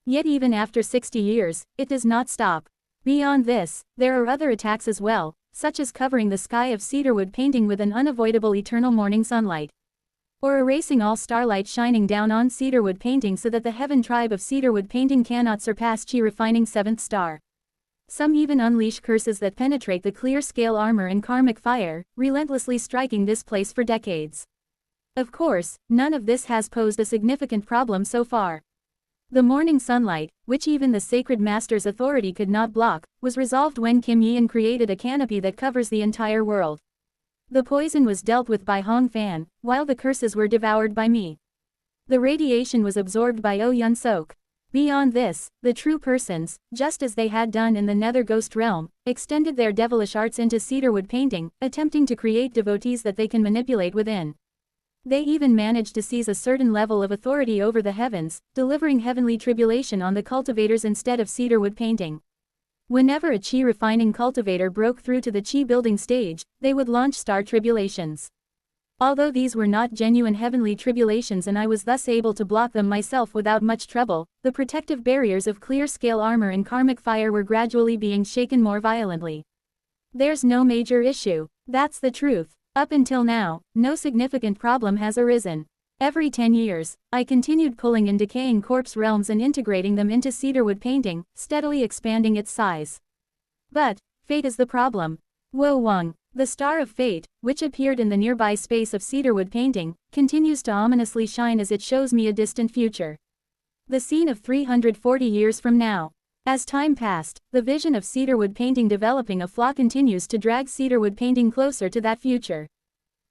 Yet even after 60 years, it does not stop. Beyond this, there are other attacks as well, such as covering the sky of cedarwood painting with an unavoidable eternal morning sunlight. Or erasing all starlight shining down on cedarwood painting so that the heaven tribe of cedarwood painting cannot surpass chi refining seventh star. Some even unleash curses that penetrate the clear scale armor and karmic fire, relentlessly striking this place for decades. Of course, none of this has posed a significant problem so far. The morning sunlight, which even the sacred master's authority could not block, was resolved when Kim Yeon created a canopy that covers the entire world. The poison was dealt with by Hong Fan, while the curses were devoured by me. The radiation was absorbed by Oh Yun Sok. Beyond this, the true persons, just as they had done in the nether ghost realm, extended their devilish arts into cedarwood painting, attempting to create devotees that they can manipulate within. They even managed to seize a certain level of authority over the heavens, delivering heavenly tribulation on the cultivators instead of cedarwood painting. Whenever a chi refining cultivator broke through to the chi building stage, they would launch star tribulations. Although these were not genuine heavenly tribulations and I was thus able to block them myself without much trouble, the protective barriers of clear scale armor and karmic fire were gradually being shaken more violently. There's no major issue. That's the truth. Up until now, no significant problem has arisen. Every 10 years, I continued pulling in decaying corpse realms and integrating them into cedarwood painting, steadily expanding its size. But, fate is the problem. Wo Wang, the star of fate, which appeared in the nearby space of cedarwood painting, continues to ominously shine as it shows me a distant future. The scene of 340 years from now. As time passed, the vision of cedarwood painting developing a flaw continues to drag cedarwood painting closer to that future.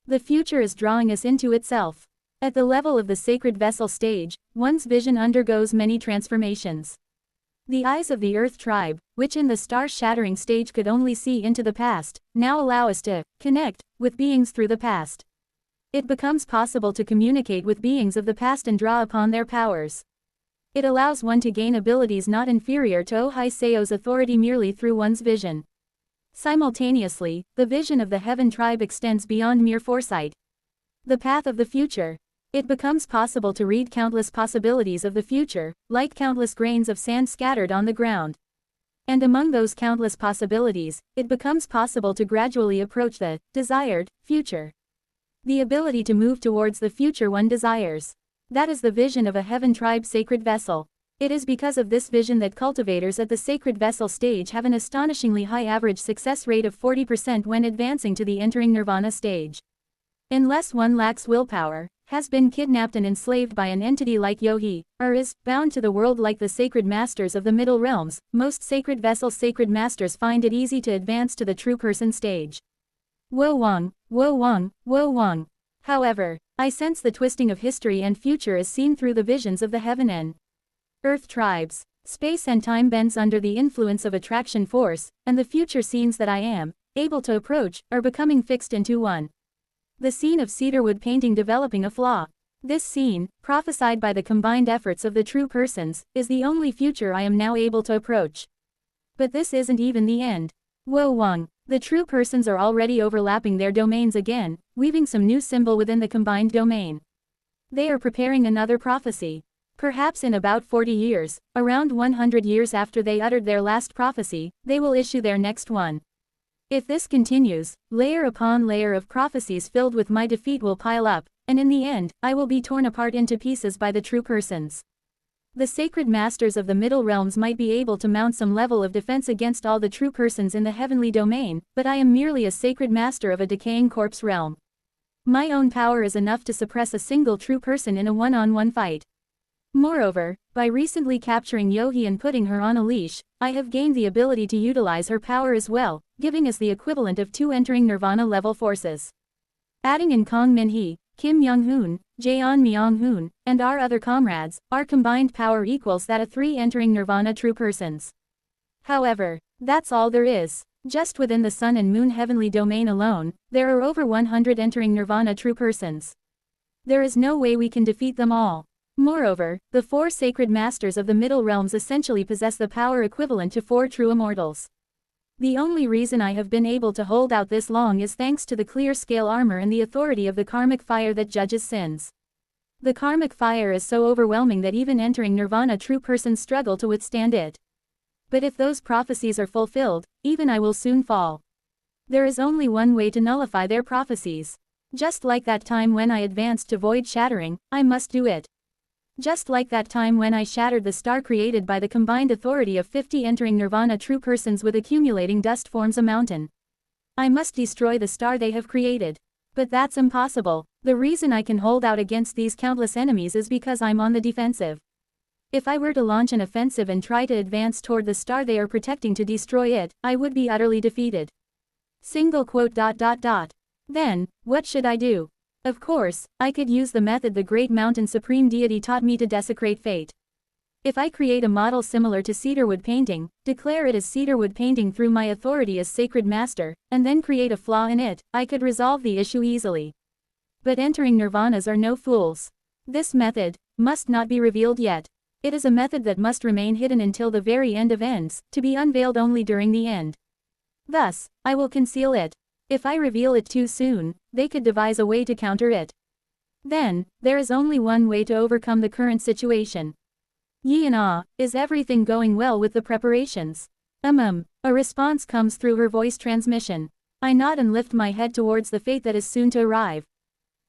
The future is drawing us into itself. At the level of the sacred vessel stage, one's vision undergoes many transformations. The eyes of the Earth tribe, which in the star-shattering stage could only see into the past, now allow us to connect with beings through the past. It becomes possible to communicate with beings of the past and draw upon their powers. It allows one to gain abilities not inferior to Ohai Seo's authority merely through one's vision. Simultaneously, the vision of the Heaven tribe extends beyond mere foresight. The path of the future. It becomes possible to read countless possibilities of the future, like countless grains of sand scattered on the ground. And among those countless possibilities, it becomes possible to gradually approach the desired future. The ability to move towards the future one desires. That is the vision of a Heaven tribe sacred vessel. It is because of this vision that cultivators at the sacred vessel stage have an astonishingly high average success rate of 40% when advancing to the entering nirvana stage. Unless one lacks willpower, has been kidnapped and enslaved by an entity like Yohi, or is bound to the world like the sacred masters of the middle realms, most sacred vessel sacred masters find it easy to advance to the true person stage. Wo Wang, Wo Wang, Wo Wang. However, I sense the twisting of history and future is seen through the visions of the Heaven and Earth tribes. Space and time bends under the influence of attraction force, and the future scenes that I am able to approach are becoming fixed into one. The scene of cedarwood painting developing a flaw. This scene, prophesied by the combined efforts of the true persons, is the only future I am now able to approach. But this isn't even the end. Wo Wang, the true persons are already overlapping their domains again, weaving some new symbol within the combined domain. They are preparing another prophecy. Perhaps in about 40 years, around 100 years after they uttered their last prophecy, they will issue their next one. If this continues, layer upon layer of prophecies filled with my defeat will pile up, and in the end, I will be torn apart into pieces by the true persons. The sacred masters of the middle realms might be able to mount some level of defense against all the true persons in the heavenly domain, but I am merely a sacred master of a decaying corpse realm. My own power is enough to suppress a single true person in a one-on-one fight. Moreover, by recently capturing Yohi and putting her on a leash, I have gained the ability to utilize her power as well, giving us the equivalent of 2 entering nirvana level forces. Adding in Kong Min-hee, Kim Young-hoon, Jaeon Myung-hoon, and our other comrades, our combined power equals that of 3 entering nirvana true persons. However, that's all there is. Just within the sun and moon heavenly domain alone, there are over 100 entering nirvana true persons. There is no way we can defeat them all. Moreover, the 4 sacred masters of the middle realms essentially possess the power equivalent to 4 true immortals. The only reason I have been able to hold out this long is thanks to the clear scale armor and the authority of the karmic fire that judges sins. The karmic fire is so overwhelming that even entering nirvana true persons struggle to withstand it. But if those prophecies are fulfilled, even I will soon fall. There is only one way to nullify their prophecies. Just like that time when I advanced to void shattering, I must do it. Just like that time when I shattered the star created by the combined authority of 50 entering nirvana true persons with accumulating dust forms a mountain. I must destroy the star they have created. But that's impossible. The reason I can hold out against these countless enemies is because I'm on the defensive. If I were to launch an offensive and try to advance toward the star they are protecting to destroy it, I would be utterly defeated. Then, what should I do? Of course, I could use the method the great mountain supreme deity taught me to desecrate fate. If I create a model similar to cedarwood painting, declare it as cedarwood painting through my authority as sacred master, and then create a flaw in it, I could resolve the issue easily. But entering nirvanas are no fools. This method must not be revealed yet. It is a method that must remain hidden until the very end of ends, to be unveiled only during the end. Thus, I will conceal it. If I reveal it too soon, they could devise a way to counter it. Then, there is only one way to overcome the current situation. Yi and Ah, is everything going well with the preparations? A response comes through her voice transmission. I nod and lift my head towards the fate that is soon to arrive.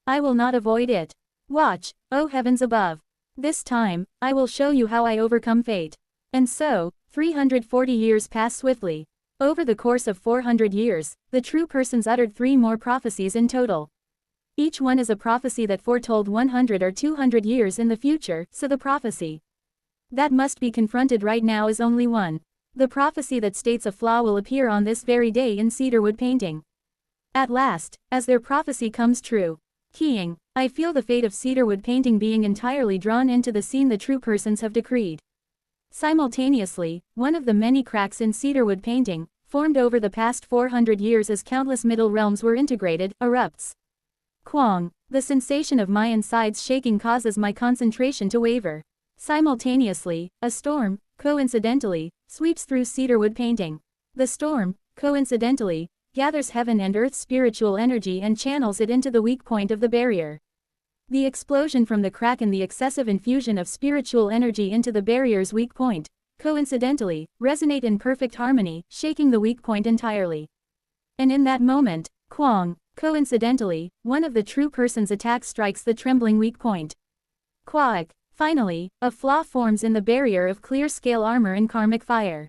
I will not avoid it. Watch, O heavens above. This time, I will show you how I overcome fate. And so, 340 years pass swiftly. Over the course of 400 years, the true persons uttered 3 more prophecies in total. Each one is a prophecy that foretold 100 or 200 years in the future, so the prophecy that must be confronted right now is only one. The prophecy that states a flaw will appear on this very day in cedarwood painting. At last, as their prophecy comes true. Keying, I feel the fate of cedarwood painting being entirely drawn into the scene the true persons have decreed. Simultaneously, one of the many cracks in cedarwood painting, formed over the past 400 years as countless middle realms were integrated, erupts. Quang, the sensation of my insides shaking causes my concentration to waver. Simultaneously, a storm, coincidentally, sweeps through cedarwood painting. The storm, coincidentally, gathers heaven and earth's spiritual energy and channels it into the weak point of the barrier. The explosion from the crack and the excessive infusion of spiritual energy into the barrier's weak point, coincidentally, resonate in perfect harmony, shaking the weak point entirely. And in that moment, Quang, coincidentally, one of the true person's attacks strikes the trembling weak point. Quack. Finally, a flaw forms in the barrier of clear scale armor and karmic fire.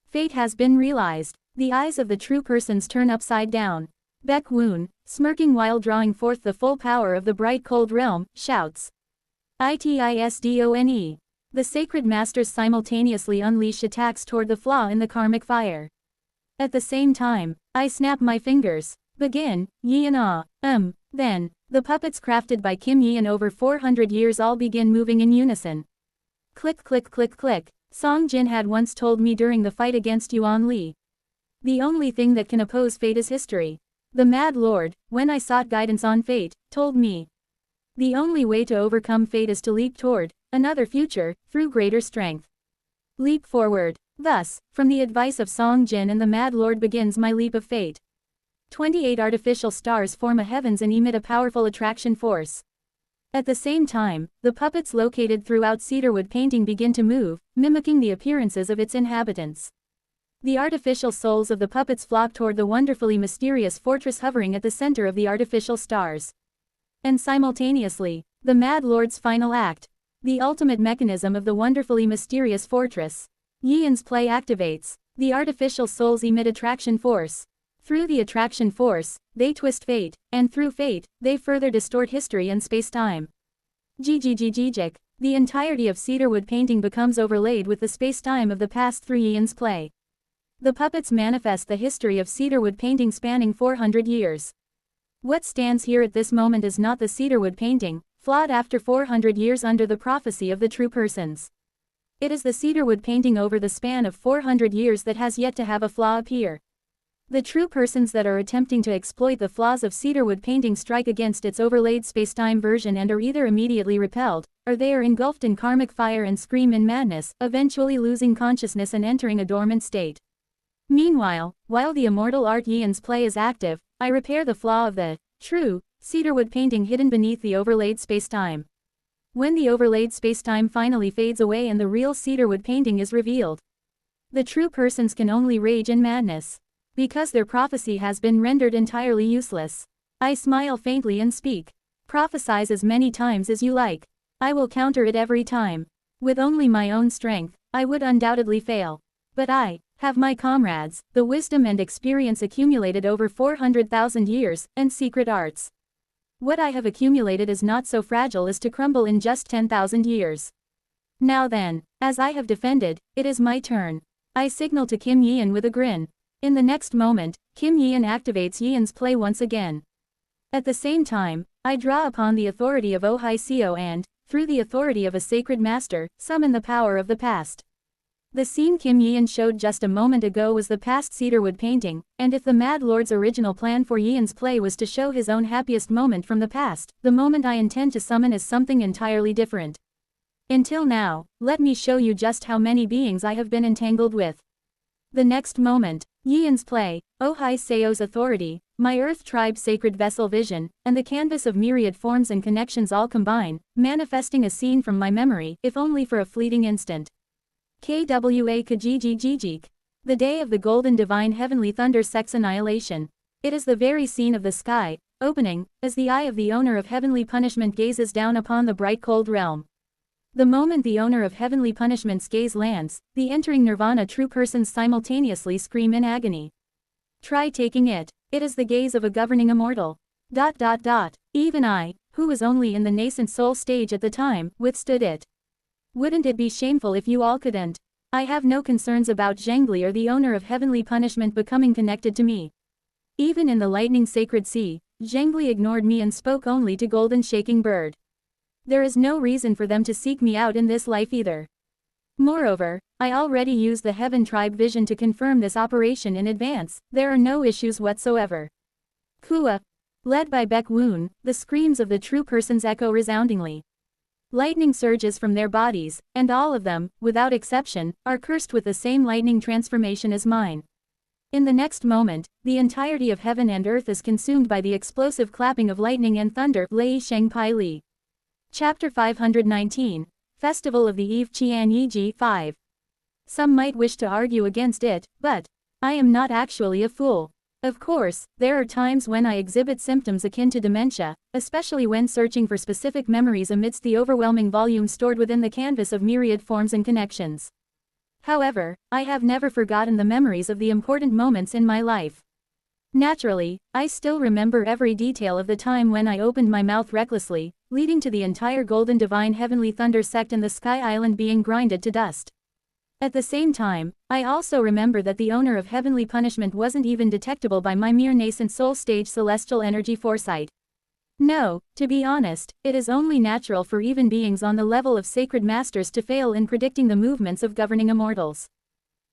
Fate has been realized. The eyes of the true persons turn upside down. Baek Woon, smirking while drawing forth the full power of the bright cold realm, shouts. Itistone. The sacred masters simultaneously unleash attacks toward the flaw in the karmic fire. At the same time, I snap my fingers. Begin, Yi and Ah. Then, the puppets crafted by Kim Yi in over 400 years all begin moving in unison. Click click click click. Song Jin had once told me during the fight against Yuan Li. The only thing that can oppose fate is history. The Mad Lord, when I sought guidance on fate, told me. The only way to overcome fate is to leap toward another future, through greater strength. Leap forward. Thus, from the advice of Song Jin and the Mad Lord begins my leap of fate. 28 artificial stars form a heavens and emit a powerful attraction force. At the same time, the puppets located throughout cedarwood painting begin to move, mimicking the appearances of its inhabitants. The artificial souls of the puppets flock toward the wonderfully mysterious fortress hovering at the center of the artificial stars. And simultaneously, the Mad Lord's final act, the ultimate mechanism of the wonderfully mysterious fortress, Yian's play activates. The artificial souls emit attraction force. Through the attraction force, they twist fate, and through fate, they further distort history and space-time. The entirety of cedarwood painting becomes overlaid with the space-time of the past through Yian's play. The puppets manifest the history of cedarwood painting spanning 400 years. What stands here at this moment is not the cedarwood painting, flawed after 400 years under the prophecy of the true persons. It is the cedarwood painting over the span of 400 years that has yet to have a flaw appear. The true persons that are attempting to exploit the flaws of cedarwood painting strike against its overlaid spacetime version and are either immediately repelled, or they are engulfed in karmic fire and scream in madness, eventually losing consciousness and entering a dormant state. Meanwhile, while the immortal art Yian's play is active, I repair the flaw of the true cedarwood painting hidden beneath the overlaid spacetime. When the overlaid spacetime finally fades away and the real cedarwood painting is revealed, the true persons can only rage in madness. Because their prophecy has been rendered entirely useless. I smile faintly and speak. Prophesize as many times as you like. I will counter it every time. With only my own strength, I would undoubtedly fail. But I have my comrades, the wisdom and experience accumulated over 400,000 years, and secret arts. What I have accumulated is not so fragile as to crumble in just 10,000 years. Now then, as I have defended, it is my turn. I signal to Kim Yian with a grin. In the next moment, Kim Yian activates Yian's play once again. At the same time, I draw upon the authority of Ohai Seo and, through the authority of a sacred master, summon the power of the past. The scene Kim Yian showed just a moment ago was the past cedarwood painting, and if the Mad Lord's original plan for Yian's play was to show his own happiest moment from the past, the moment I intend to summon is something entirely different. Until now, let me show you just how many beings I have been entangled with. The next moment, Yian's play, Ohai Seo's authority, my Earth Tribe's sacred vessel vision, and the canvas of myriad forms and connections all combine, manifesting a scene from my memory, if only for a fleeting instant. Kwa Kajiji. The day of the golden divine heavenly thunder sex annihilation. It is the very scene of the sky, opening, as the eye of the owner of heavenly punishment gazes down upon the bright cold realm. The moment the owner of heavenly punishment's gaze lands, the entering nirvana true persons simultaneously scream in agony. Try taking it. It is the gaze of a governing immortal. Even I, who was only in the nascent soul stage at the time, withstood it. Wouldn't it be shameful if you all couldn't? I have no concerns about Zhengli or the owner of heavenly punishment becoming connected to me. Even in the lightning sacred sea, Zhengli ignored me and spoke only to golden shaking bird. There is no reason for them to seek me out in this life either. Moreover, I already used the Heaven Tribe vision to confirm this operation in advance. There are no issues whatsoever. Kua. Led by Baek Woon, the screams of the true persons echo resoundingly. Lightning surges from their bodies, and all of them, without exception, are cursed with the same lightning transformation as mine. In the next moment, the entirety of heaven and earth is consumed by the explosive clapping of lightning and thunder. Lei Sheng Pai Li. Chapter 519, Festival of the Eve Qian Yiji 5. Some might wish to argue against it, but I am not actually a fool. Of course, there are times when I exhibit symptoms akin to dementia, especially when searching for specific memories amidst the overwhelming volume stored within the canvas of myriad forms and connections. However, I have never forgotten the memories of the important moments in my life. Naturally, I still remember every detail of the time when I opened my mouth recklessly, leading to the entire golden divine heavenly thunder sect and the sky island being grinded to dust. At the same time, I also remember that the owner of heavenly punishment wasn't even detectable by my mere nascent soul stage celestial energy foresight. No, to be honest, it is only natural for even beings on the level of sacred masters to fail in predicting the movements of governing immortals.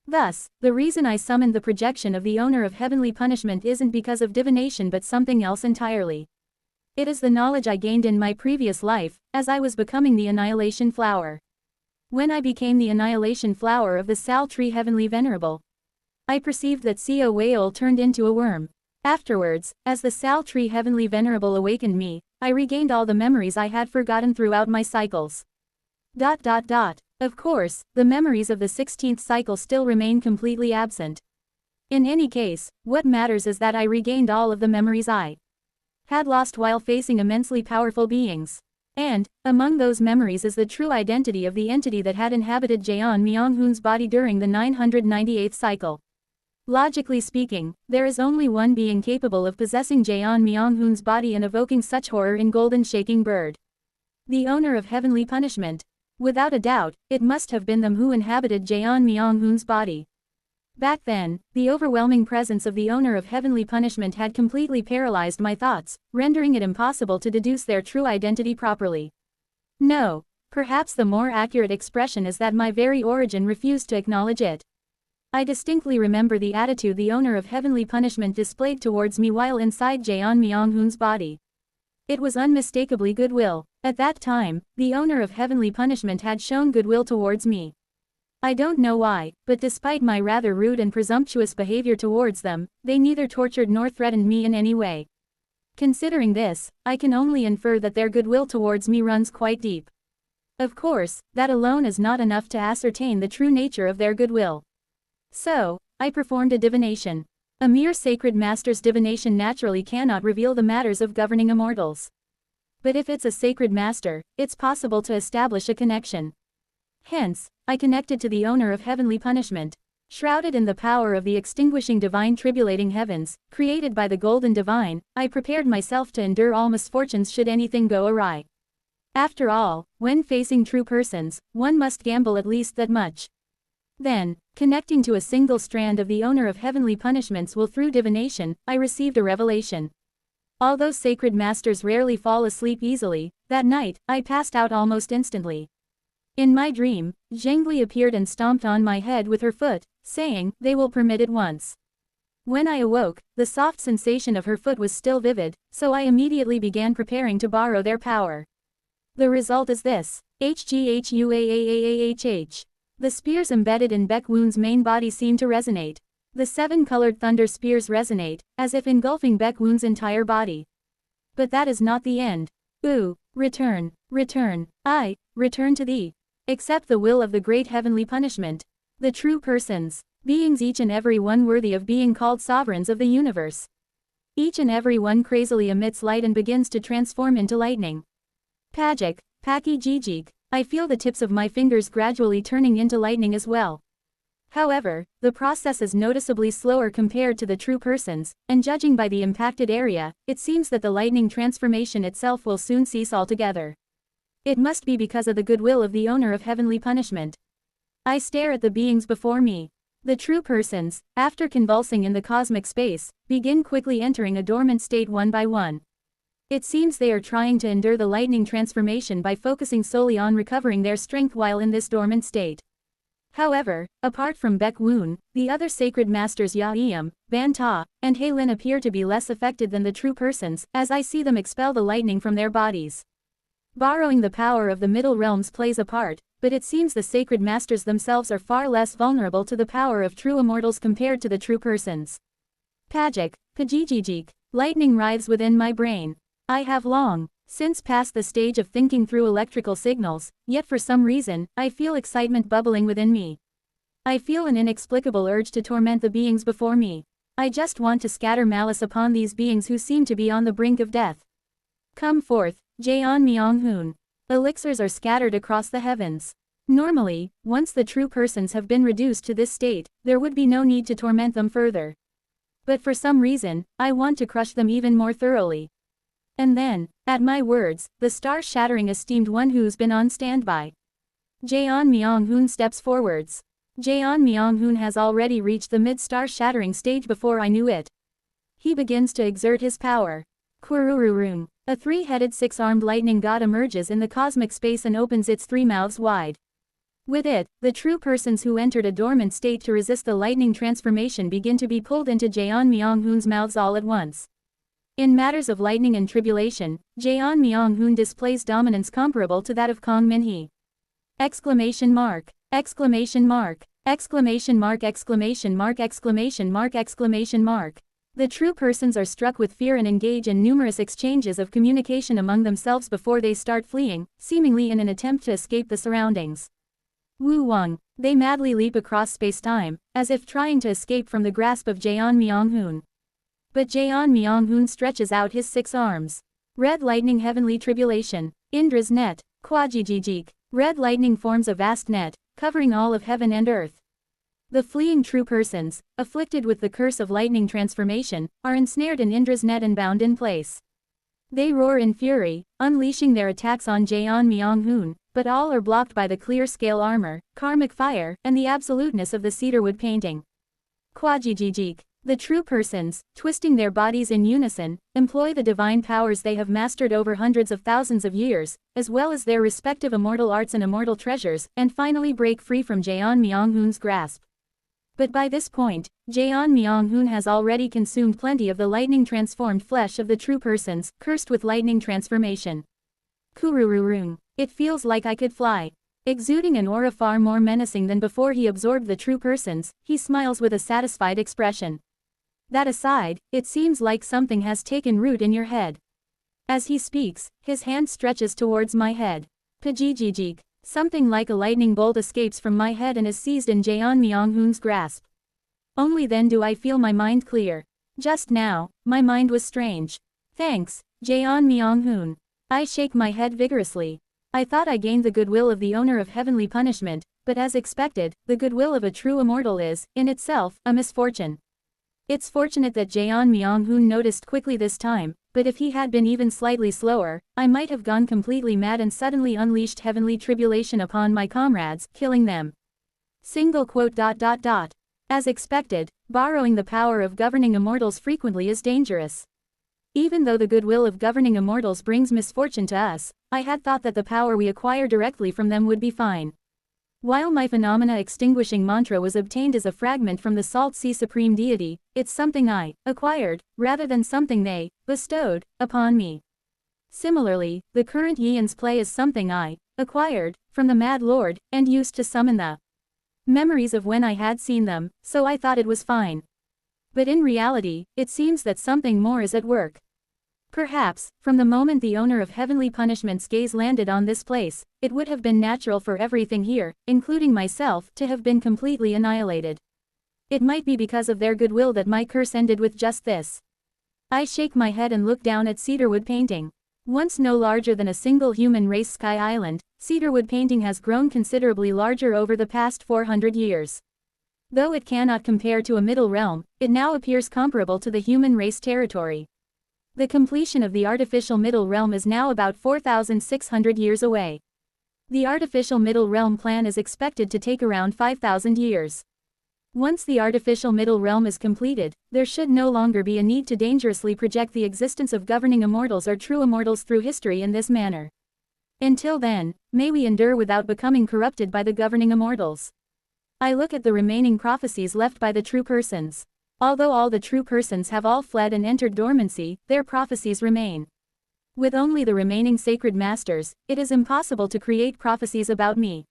Thus, the reason I summoned the projection of the owner of heavenly punishment isn't because of divination but something else entirely. It is the knowledge I gained in my previous life, as I was becoming the annihilation flower. When I became the annihilation flower of the Sal tree heavenly venerable, I perceived that Co Whale turned into a worm. Afterwards, as the Sal tree heavenly venerable awakened me, I regained all the memories I had forgotten throughout my cycles. Of course, the memories of the 16th cycle still remain completely absent. In any case, what matters is that I regained all of the memories I had lost while facing immensely powerful beings. And, among those memories is the true identity of the entity that had inhabited Jeon Myung-hoon's body during the 998th cycle. Logically speaking, there is only one being capable of possessing Jeon Myung-hoon's body and evoking such horror in Golden Shaking Bird. The owner of heavenly punishment. Without a doubt, it must have been them who inhabited Jeon Myung-hoon's body. Back then, the overwhelming presence of the owner of heavenly punishment had completely paralyzed my thoughts, rendering it impossible to deduce their true identity properly. No, perhaps the more accurate expression is that my very origin refused to acknowledge it. I distinctly remember the attitude the owner of heavenly punishment displayed towards me while inside Jeon Myung-hoon's body. It was unmistakably goodwill. At that time, the owner of heavenly punishment had shown goodwill towards me. I don't know why, but despite my rather rude and presumptuous behavior towards them, they neither tortured nor threatened me in any way. Considering this, I can only infer that their goodwill towards me runs quite deep. Of course, that alone is not enough to ascertain the true nature of their goodwill. So, I performed a divination. A mere sacred master's divination naturally cannot reveal the matters of governing immortals. But if it's a sacred master, it's possible to establish a connection. Hence, I connected to the owner of heavenly punishment. Shrouded in the power of the extinguishing divine tribulating heavens, created by the golden divine, I prepared myself to endure all misfortunes should anything go awry. After all, when facing true persons, one must gamble at least that much. Then, connecting to a single strand of the owner of heavenly punishments will through divination, I received a revelation. Although sacred masters rarely fall asleep easily, that night, I passed out almost instantly. In my dream, Zhengli appeared and stomped on my head with her foot, saying, "They will permit it once." When I awoke, the soft sensation of her foot was still vivid, so I immediately began preparing to borrow their power. The result is this. HGHUAAAAHH. The spears embedded in Baek Woon's main body seem to resonate. The 7-colored thunder spears resonate, as if engulfing Baek Woon's entire body. But that is not the end. Ooh, return, I, return to thee. Accept the will of the great heavenly punishment. The true persons, beings each and every one worthy of being called sovereigns of the universe. Each and every one crazily emits light and begins to transform into lightning. Pajik, Paki Jijik, I feel the tips of my fingers gradually turning into lightning as well. However, the process is noticeably slower compared to the true persons, and judging by the impacted area, it seems that the lightning transformation itself will soon cease altogether. It must be because of the goodwill of the owner of heavenly punishment. I stare at the beings before me. The true persons, after convulsing in the cosmic space, begin quickly entering a dormant state one by one. It seems they are trying to endure the lightning transformation by focusing solely on recovering their strength while in this dormant state. However, apart from Baek Woon, the other sacred masters Ya-eum, Ban Ta, and Haelin appear to be less affected than the true persons, as I see them expel the lightning from their bodies. Borrowing the power of the middle realms plays a part, but it seems the sacred masters themselves are far less vulnerable to the power of true immortals compared to the true persons. Pajik, Pajijijik, lightning writhes within my brain. I have long since passed the stage of thinking through electrical signals, yet for some reason, I feel excitement bubbling within me. I feel an inexplicable urge to torment the beings before me. I just want to scatter malice upon these beings who seem to be on the brink of death. Come forth, Jeon Myung-hoon. Elixirs are scattered across the heavens. Normally, once the true persons have been reduced to this state, there would be no need to torment them further. But for some reason, I want to crush them even more thoroughly. And then, at my words, the star-shattering esteemed one who's been on standby. Jeon Myung-hoon steps forwards. Jeon Myung-hoon has already reached the mid-star-shattering stage before I knew it. He begins to exert his power. Qurururum. A 3-headed 6-armed lightning god emerges in the cosmic space and opens its 3 mouths wide. With it, the true persons who entered a dormant state to resist the lightning transformation begin to be pulled into Jaeon Myung-hoon's mouths all at once. In matters of lightning and tribulation, Jaeon Myung-hoon displays dominance comparable to that of Kong Min-hee. Exclamation mark! Exclamation mark! Exclamation mark! Exclamation mark! Exclamation mark! Exclamation mark! The true persons are struck with fear and engage in numerous exchanges of communication among themselves before they start fleeing, seemingly in an attempt to escape the surroundings. Wu Wang. They madly leap across space-time, as if trying to escape from the grasp of Jaeon Myung-hoon. But Jaeon Myung-hoon stretches out his 6 arms. Red lightning heavenly tribulation. Indra's net. Kwajijijik. Red lightning forms a vast net, covering all of heaven and earth. The fleeing true persons, afflicted with the curse of lightning transformation, are ensnared in Indra's net and bound in place. They roar in fury, unleashing their attacks on Jaeon Myung-hoon, but all are blocked by the clear scale armor, karmic fire, and the absoluteness of the cedarwood painting. Kwajijijik. The true persons, twisting their bodies in unison, employ the divine powers they have mastered over hundreds of thousands of years, as well as their respective immortal arts and immortal treasures, and finally break free from Jaeon Myung-hoon's grasp. But by this point, Jaeon Myung-hoon has already consumed plenty of the lightning-transformed flesh of the true persons, cursed with lightning transformation. Kurururung. It feels like I could fly. Exuding an aura far more menacing than before he absorbed the true persons, he smiles with a satisfied expression. That aside, it seems like something has taken root in your head. As he speaks, his hand stretches towards my head. Pajijijik. Something like a lightning bolt escapes from my head and is seized in Jaeon Myung-hoon's grasp. Only then do I feel my mind clear. Just now, my mind was strange. Thanks, Jaeon Myung-hoon. I shake my head vigorously. I thought I gained the goodwill of the owner of heavenly punishment, but as expected, the goodwill of a true immortal is, in itself, a misfortune. It's fortunate that Jaeon Myung-hoon noticed quickly this time, but if he had been even slightly slower, I might have gone completely mad and suddenly unleashed heavenly tribulation upon my comrades, killing them. As expected, borrowing the power of governing immortals frequently is dangerous. Even though the goodwill of governing immortals brings misfortune to us, I had thought that the power we acquire directly from them would be fine. While my phenomena extinguishing mantra was obtained as a fragment from the Salt Sea Supreme Deity, it's something I acquired, rather than something they bestowed upon me. Similarly, the current Yian's play is something I acquired from the Mad Lord, and used to summon the memories of when I had seen them, so I thought it was fine. But in reality, it seems that something more is at work. Perhaps, from the moment the owner of heavenly punishment's gaze landed on this place, it would have been natural for everything here, including myself, to have been completely annihilated. It might be because of their goodwill that my curse ended with just this. I shake my head and look down at cedarwood painting. Once no larger than a single human race sky island, cedarwood painting has grown considerably larger over the past 400 years. Though it cannot compare to a middle realm, it now appears comparable to the human race territory. The completion of the artificial middle realm is now about 4,600 years away. The artificial middle realm plan is expected to take around 5,000 years. Once the artificial middle realm is completed, there should no longer be a need to dangerously project the existence of governing immortals or true immortals through history in this manner. Until then, may we endure without becoming corrupted by the governing immortals. I look at the remaining prophecies left by the true persons. Although all the true persons have all fled and entered dormancy, their prophecies remain. With only the remaining sacred masters, it is impossible to create prophecies about me.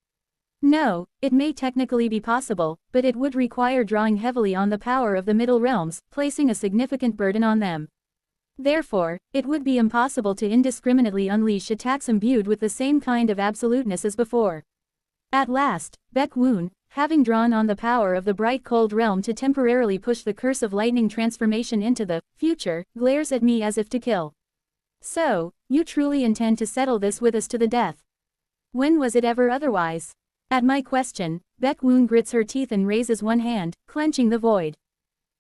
No, it may technically be possible, but it would require drawing heavily on the power of the middle realms, placing a significant burden on them. Therefore, it would be impossible to indiscriminately unleash attacks imbued with the same kind of absoluteness as before. At last, Baek Woon, having drawn on the power of the bright cold realm to temporarily push the curse of lightning transformation into the future, glares at me as if to kill. So, you truly intend to settle this with us to the death? When was it ever otherwise? At my question, Baek Woon grits her teeth and raises one hand, clenching the void.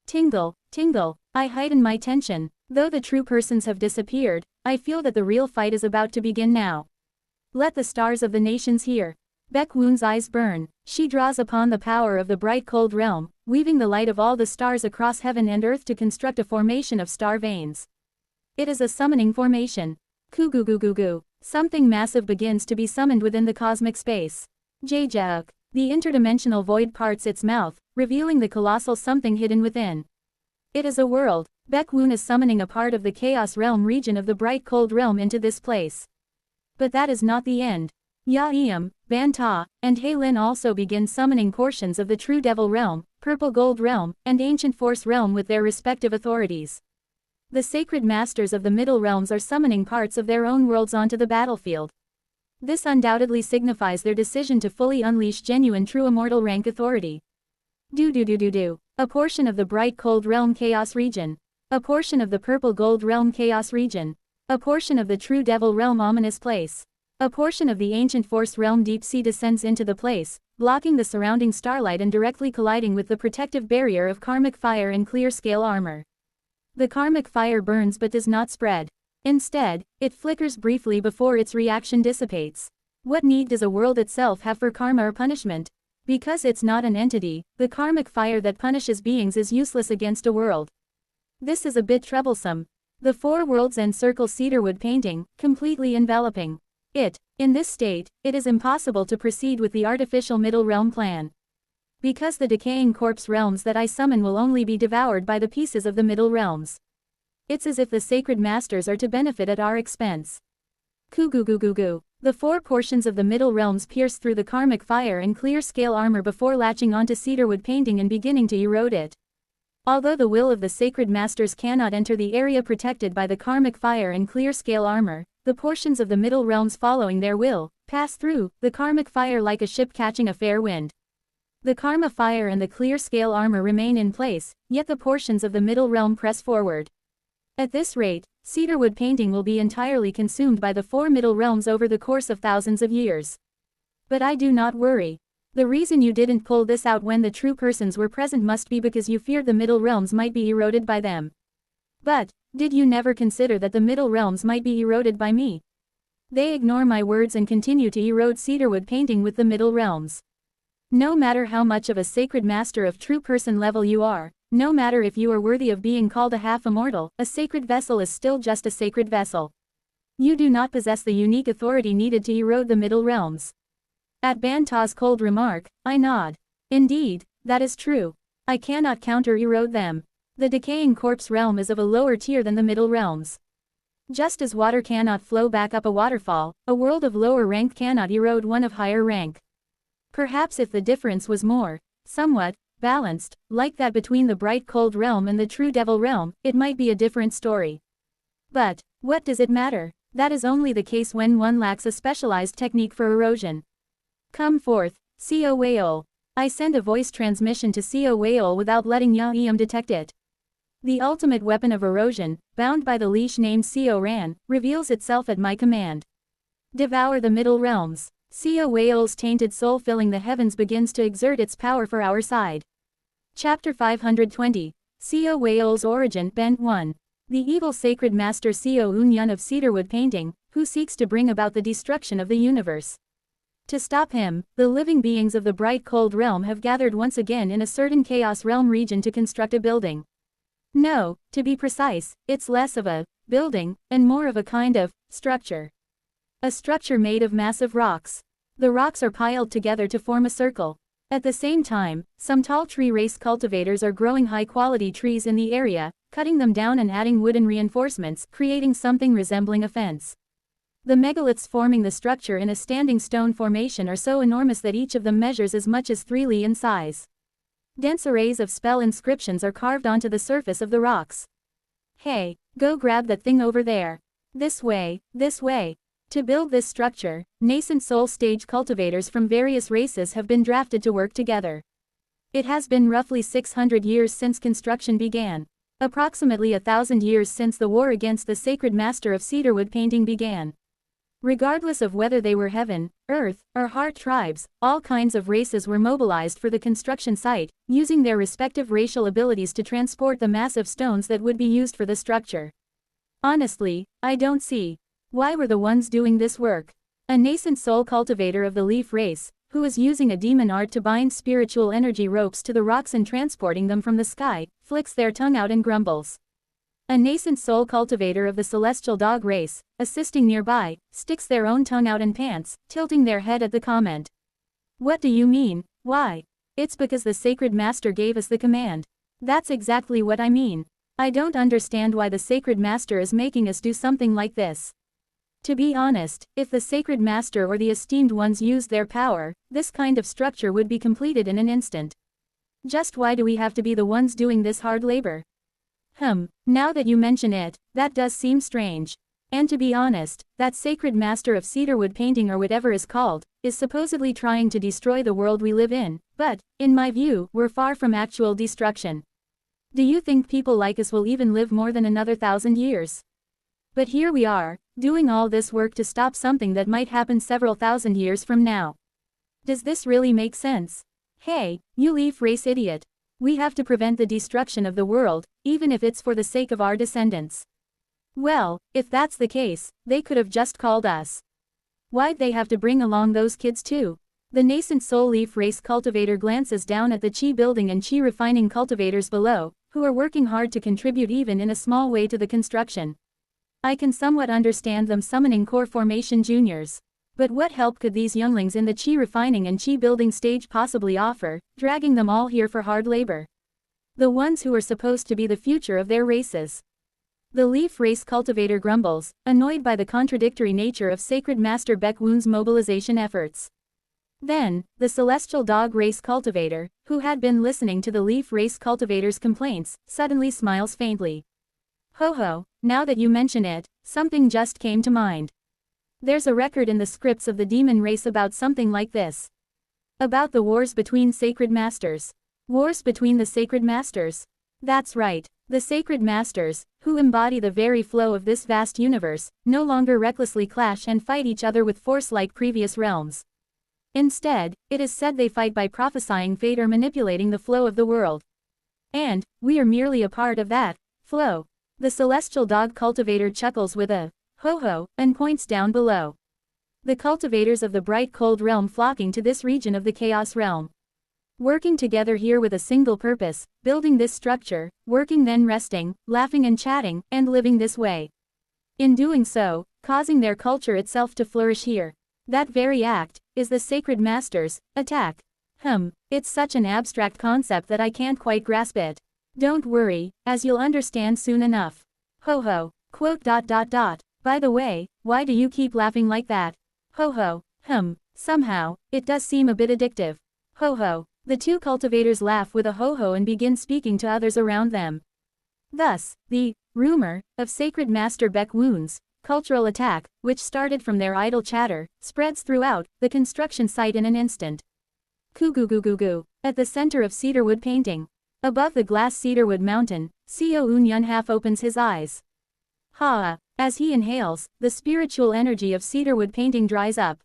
Tingle, tingle, I heighten my tension. Though the true persons have disappeared, I feel that the real fight is about to begin now. Let the stars of the nations hear. Baek Woon's eyes burn. She draws upon the power of the bright cold realm, weaving the light of all the stars across heaven and earth to construct a formation of star veins. It is a summoning formation. Kugugugugu. Something massive begins to be summoned within the cosmic space. Jajuk. The interdimensional void parts its mouth, revealing the colossal something hidden within. It is a world. Baekwoon is summoning a part of the Chaos Realm region of the Bright Cold Realm into this place. But that is not the end. Ya-Eum, Ban-Ta, and Heilin also begin summoning portions of the True Devil Realm, Purple Gold Realm, and Ancient Force Realm with their respective authorities. The Sacred Masters of the Middle Realms are summoning parts of their own worlds onto the battlefield. This undoubtedly signifies their decision to fully unleash genuine true immortal rank authority. A portion of the Bright Cold Realm Chaos Region. A portion of the Purple Gold Realm Chaos Region. A portion of the True Devil Realm Ominous Place. A portion of the Ancient Force Realm Deep Sea descends into the place, blocking the surrounding starlight and directly colliding with the protective barrier of karmic fire and clear scale armor. The karmic fire burns but does not spread. Instead, it flickers briefly before its reaction dissipates. What need does a world itself have for karma or punishment? Because it's not an entity, the karmic fire that punishes beings is useless against a world. This is a bit troublesome. The four worlds encircle cedarwood painting, completely enveloping it. In this state, it is impossible to proceed with the artificial middle realm plan. Because the decaying corpse realms that I summon will only be devoured by the pieces of the middle realms. It's as if the sacred masters are to benefit at our expense. Kugugugugu. The four portions of the middle realms pierce through the karmic fire and clear scale armor before latching onto cedarwood painting and beginning to erode it. Although the will of the sacred masters cannot enter the area protected by the karmic fire and clear scale armor, the portions of the middle realms following their will pass through the karmic fire like a ship catching a fair wind. The karma fire and the clear scale armor remain in place, yet the portions of the middle realm press forward. At this rate, cedarwood painting will be entirely consumed by the four middle realms over the course of thousands of years. But I do not worry. The reason you didn't pull this out when the true persons were present must be because you feared the middle realms might be eroded by them. But, did you never consider that the middle realms might be eroded by me? They ignore my words and continue to erode cedarwood painting with the middle realms. No matter how much of a sacred master of true person level you are, no matter if you are worthy of being called a half-immortal, a sacred vessel is still just a sacred vessel. You do not possess the unique authority needed to erode the middle realms. At Ban-Ta's cold remark, I nod. Indeed, that is true. I cannot counter-erode them. The decaying corpse realm is of a lower tier than the middle realms. Just as water cannot flow back up a waterfall, a world of lower rank cannot erode one of higher rank. Perhaps if the difference was more, somewhat, balanced, like that between the bright cold realm and the true devil realm, it might be a different story. But, what does it matter? That is only the case when one lacks a specialized technique for erosion. Come forth, Co Weol. I send a voice transmission to Co Weol without letting Ya-Eum detect it. The ultimate weapon of erosion, bound by the leash named Co Ran, reveals itself at my command. Devour the middle realms. Co Weol's tainted soul filling the heavens begins to exert its power for our side. Chapter 520. Co Weol's Origin, Bent 1. The evil sacred master Co Unyun of cedarwood painting, who seeks to bring about the destruction of the universe. To stop him, the living beings of the bright cold realm have gathered once again in a certain chaos realm region to construct a building. No, to be precise, it's less of a building, and more of a kind of structure. A structure made of massive rocks. The rocks are piled together to form a circle. At the same time, some tall tree race cultivators are growing high-quality trees in the area, cutting them down and adding wooden reinforcements, creating something resembling a fence. The megaliths forming the structure in a standing stone formation are so enormous that each of them measures as much as 3 li in size. Dense arrays of spell inscriptions are carved onto the surface of the rocks. Hey, go grab that thing over there. This way, this way. To build this structure, nascent soul stage cultivators from various races have been drafted to work together. It has been roughly 600 years since construction began. Approximately 1,000 years since the war against the sacred master of cedarwood painting began. Regardless of whether they were heaven, earth, or heart tribes, all kinds of races were mobilized for the construction site, using their respective racial abilities to transport the massive stones that would be used for the structure. Honestly, I don't see. Why were the ones doing this work? A nascent soul cultivator of the leaf race, who is using a demon art to bind spiritual energy ropes to the rocks and transporting them from the sky, flicks their tongue out and grumbles. A nascent soul cultivator of the celestial dog race, assisting nearby, sticks their own tongue out and pants, tilting their head at the comment. What do you mean? Why? It's because the sacred master gave us the command. That's exactly what I mean. I don't understand why the sacred master is making us do something like this. To be honest, if the sacred master or the esteemed ones used their power, this kind of structure would be completed in an instant. Just why do we have to be the ones doing this hard labor? Now that you mention it, that does seem strange. And to be honest, that sacred master of cedarwood painting or whatever is called, is supposedly trying to destroy the world we live in, but, in my view, we're far from actual destruction. Do you think people like us will even live more than another 1,000 years? But here we are, doing all this work to stop something that might happen several thousand years from now. Does this really make sense? Hey, you leaf race idiot. We have to prevent the destruction of the world, even if it's for the sake of our descendants. Well, if that's the case, they could have just called us. Why'd they have to bring along those kids too? The nascent soul leaf race cultivator glances down at the chi building and chi refining cultivators below, who are working hard to contribute even in a small way to the construction. I can somewhat understand them summoning core formation juniors. But what help could these younglings in the chi refining and chi building stage possibly offer, dragging them all here for hard labor? The ones who are supposed to be the future of their races. The leaf race cultivator grumbles, annoyed by the contradictory nature of Sacred Master Baekwoon's mobilization efforts. Then, the celestial dog race cultivator, who had been listening to the leaf race cultivator's complaints, suddenly smiles faintly. Ho ho, now that you mention it, something just came to mind. There's a record in the scripts of the demon race about something like this. About the wars between sacred masters. Wars between the sacred masters. That's right, the sacred masters, who embody the very flow of this vast universe, no longer recklessly clash and fight each other with force like previous realms. Instead, it is said they fight by prophesying fate or manipulating the flow of the world. And, we are merely a part of that flow. The celestial dog cultivator chuckles with a ho-ho, and points down below. The cultivators of the bright cold realm flocking to this region of the chaos realm. Working together here with a single purpose, building this structure, working then resting, laughing and chatting, and living this way. In doing so, causing their culture itself to flourish here. That very act, is the sacred master's attack. It's such an abstract concept that I can't quite grasp it. Don't worry, as you'll understand soon enough. Ho ho, quote. By the way, why do you keep laughing like that? Ho ho, somehow, it does seem a bit addictive. Ho ho, the two cultivators laugh with a ho ho and begin speaking to others around them. Thus, the rumor of Sacred Master Baekwoon's cultural attack, which started from their idle chatter, spreads throughout the construction site in an instant. Goo. At the center of cedarwood painting. Above the glass cedarwood mountain, Seo Eun-yun half opens his eyes. Ha! As he inhales, the spiritual energy of cedarwood painting dries up.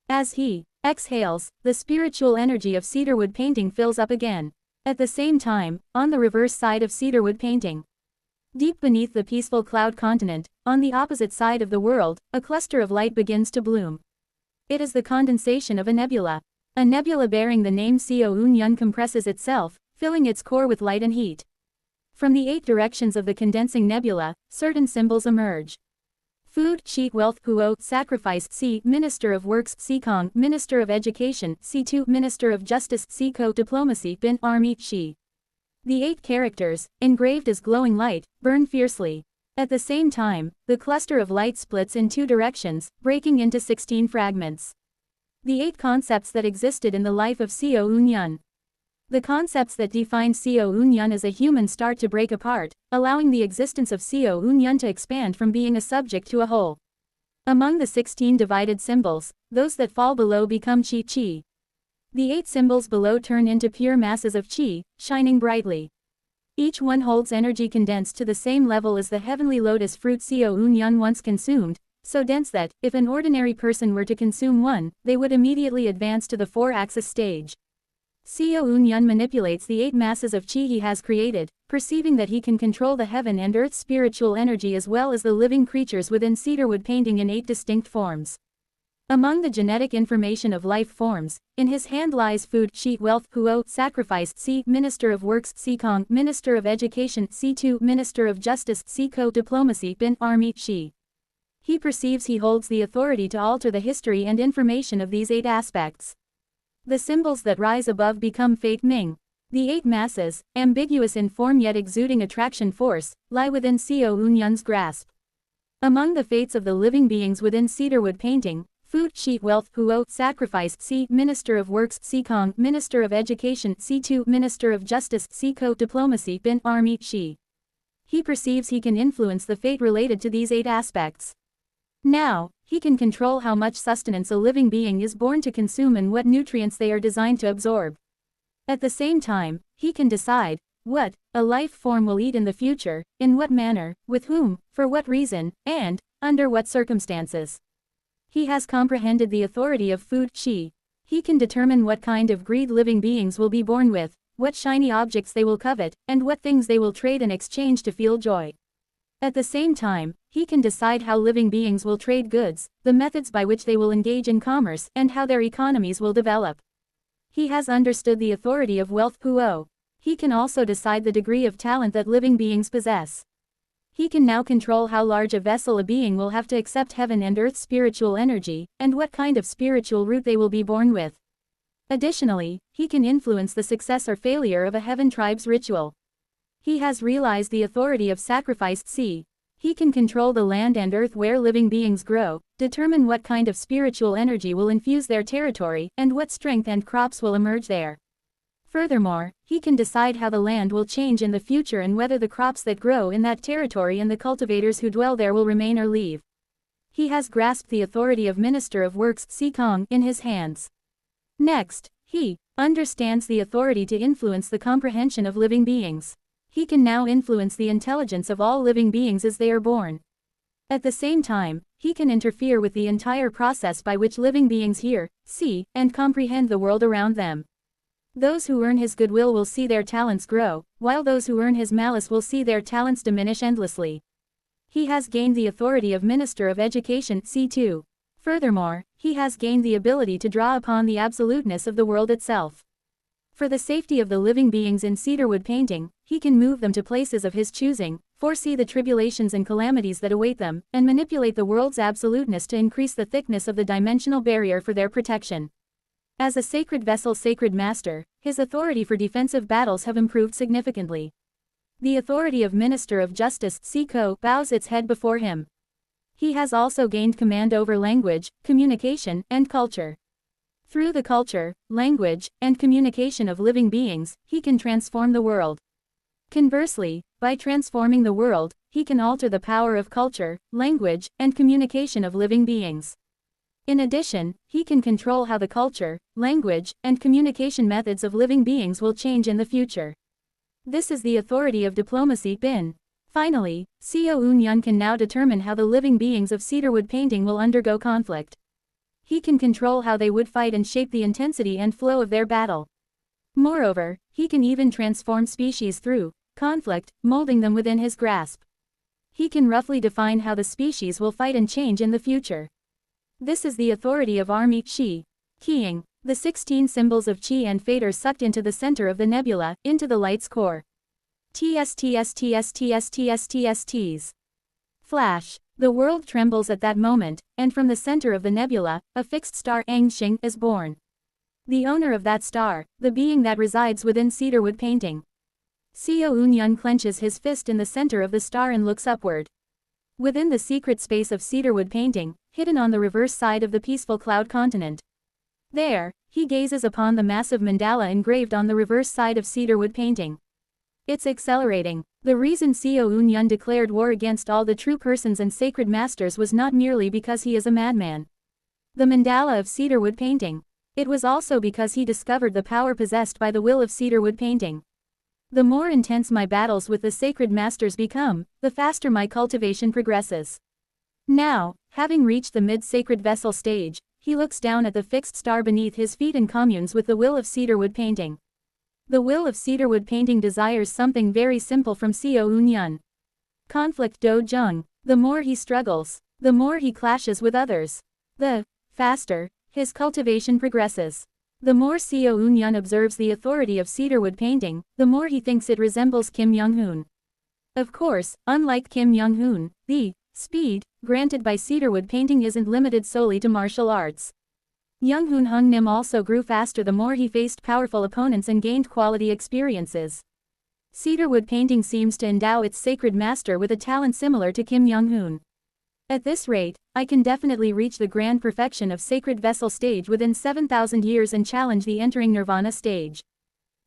As he exhales, the spiritual energy of cedarwood painting fills up again. At the same time, on the reverse side of cedarwood painting. Deep beneath the peaceful cloud continent, on the opposite side of the world, a cluster of light begins to bloom. It is the condensation of a nebula. A nebula bearing the name Seo Eun-yun compresses itself, filling its core with light and heat. From the 8 directions of the condensing nebula, certain symbols emerge. Food, Chi, Wealth, Huo, Sacrifice, Si, Minister of Works, Si Kong, Minister of Education, Si2, Minister of Justice, Si Ko, Diplomacy, Bin, Army, Shi. The 8 characters, engraved as glowing light, burn fiercely. At the same time, the cluster of light splits in 2 directions, breaking into 16 fragments. The 8 concepts that existed in the life of Seo Eun-yun. The concepts that define Seo Eun-yun as a human start to break apart, allowing the existence of Seo Eun-yun to expand from being a subject to a whole. Among the 16 divided symbols, those that fall below become Chi. The 8 symbols below turn into pure masses of Chi, shining brightly. Each one holds energy condensed to the same level as the heavenly lotus fruit Seo Eun-yun once consumed, so dense that, if an ordinary person were to consume one, they would immediately advance to the 4-axis stage. Seo Eun-yun manipulates the 8 masses of Chi he has created, perceiving that he can control the heaven and earth's spiritual energy as well as the living creatures within cedarwood painting in 8 distinct forms. Among the genetic information of life forms, in his hand lies food, Chi, Wealth, Huo, Sacrifice, Si, Minister of Works, Si Kong, Minister of Education, Si2, Minister of Justice, Si Ko, Diplomacy, Bin, Army, Shi. He perceives he holds the authority to alter the history and information of these 8 aspects. The symbols that rise above become Fate Ming. The 8 masses, ambiguous in form yet exuding attraction force, lie within Xiao Unyun's grasp. Among the fates of the living beings within cedarwood painting, Food Chi Wealth Huo Sacrifice C Minister of Works C Kong Minister of Education C2 Minister of Justice C Co Diplomacy Bin Army Shi. He perceives he can influence the fate related to these 8 aspects. Now, he can control how much sustenance a living being is born to consume and what nutrients they are designed to absorb. At the same time, he can decide what a life form will eat in the future, in what manner, with whom, for what reason, and under what circumstances. He has comprehended the authority of Food Chi. He can determine what kind of greed living beings will be born with, what shiny objects they will covet, and what things they will trade and exchange to feel joy. At the same time, he can decide how living beings will trade goods, the methods by which they will engage in commerce, and how their economies will develop. He has understood the authority of Wealth Huo. He can also decide the degree of talent that living beings possess. He can now control how large a vessel a being will have to accept heaven and earth's spiritual energy, and what kind of spiritual root they will be born with. Additionally, he can influence the success or failure of a heaven tribe's ritual. He has realized the authority of Sacrifice C. He can control the land and earth where living beings grow, determine what kind of spiritual energy will infuse their territory, and what strength and crops will emerge there. Furthermore, he can decide how the land will change in the future and whether the crops that grow in that territory and the cultivators who dwell there will remain or leave. He has grasped the authority of Minister of Works Si Kong in his hands. Next, he understands the authority to influence the comprehension of living beings. He can now influence the intelligence of all living beings as they are born. At the same time, he can interfere with the entire process by which living beings hear, see, and comprehend the world around them. Those who earn his goodwill will see their talents grow, while those who earn his malice will see their talents diminish endlessly. He has gained the authority of Minister of Education C2. Furthermore, he has gained the ability to draw upon the absoluteness of the world itself. For the safety of the living beings in cedarwood painting, he can move them to places of his choosing, foresee the tribulations and calamities that await them, and manipulate the world's absoluteness to increase the thickness of the dimensional barrier for their protection. As a sacred vessel sacred master, his authority for defensive battles have improved significantly. The authority of Minister of Justice Siko bows its head before him. He has also gained command over language, communication, and culture. Through the culture, language, and communication of living beings, he can transform the world. Conversely, by transforming the world, he can alter the power of culture, language, and communication of living beings. In addition, he can control how the culture, language, and communication methods of living beings will change in the future. This is the authority of diplomacy Bin. Finally, Xiao Unyun can now determine how the living beings of cedarwood painting will undergo conflict. He can control how they would fight and shape the intensity and flow of their battle. Moreover, he can even transform species through conflict, molding them within his grasp. He can roughly define how the species will fight and change in the future. This is the authority of Army Qi. Qiying. The 16 symbols of Qi and Fate are sucked into the center of the nebula, into the light's core. TSTSTSTSTSTSTSTs. Flash. The world trembles at that moment, and from the center of the nebula, a fixed star Angxing is born. The owner of that star, the being that resides within cedarwood painting. Xiao Unyun clenches his fist in the center of the star and looks upward. Within the secret space of cedarwood painting, hidden on the reverse side of the peaceful cloud continent. There, he gazes upon the massive mandala engraved on the reverse side of cedarwood painting. It's accelerating. The reason Xiao Unyun declared war against all the true persons and sacred masters was not merely because he is a madman. The mandala of cedarwood painting. It was also because he discovered the power possessed by the will of cedarwood painting. The more intense my battles with the sacred masters become, the faster my cultivation progresses. Now, having reached the mid-sacred vessel stage, he looks down at the fixed star beneath his feet and communes with the will of cedarwood painting. The will of cedarwood painting desires something very simple from Xiao Unyun. Conflict Do Zheng. The more he struggles, the more he clashes with others. The faster his cultivation progresses. The more Xiao Unyun observes the authority of cedarwood painting, the more he thinks it resembles Kim Young-hoon. Of course, unlike Kim Young-hoon, the speed granted by cedarwood painting isn't limited solely to martial arts. Young Hoon Hung Nim also grew faster the more he faced powerful opponents and gained quality experiences. Cedarwood painting seems to endow its sacred master with a talent similar to Kim Young-hoon. At this rate, I can definitely reach the grand perfection of sacred vessel stage within 7,000 years and challenge the entering nirvana stage.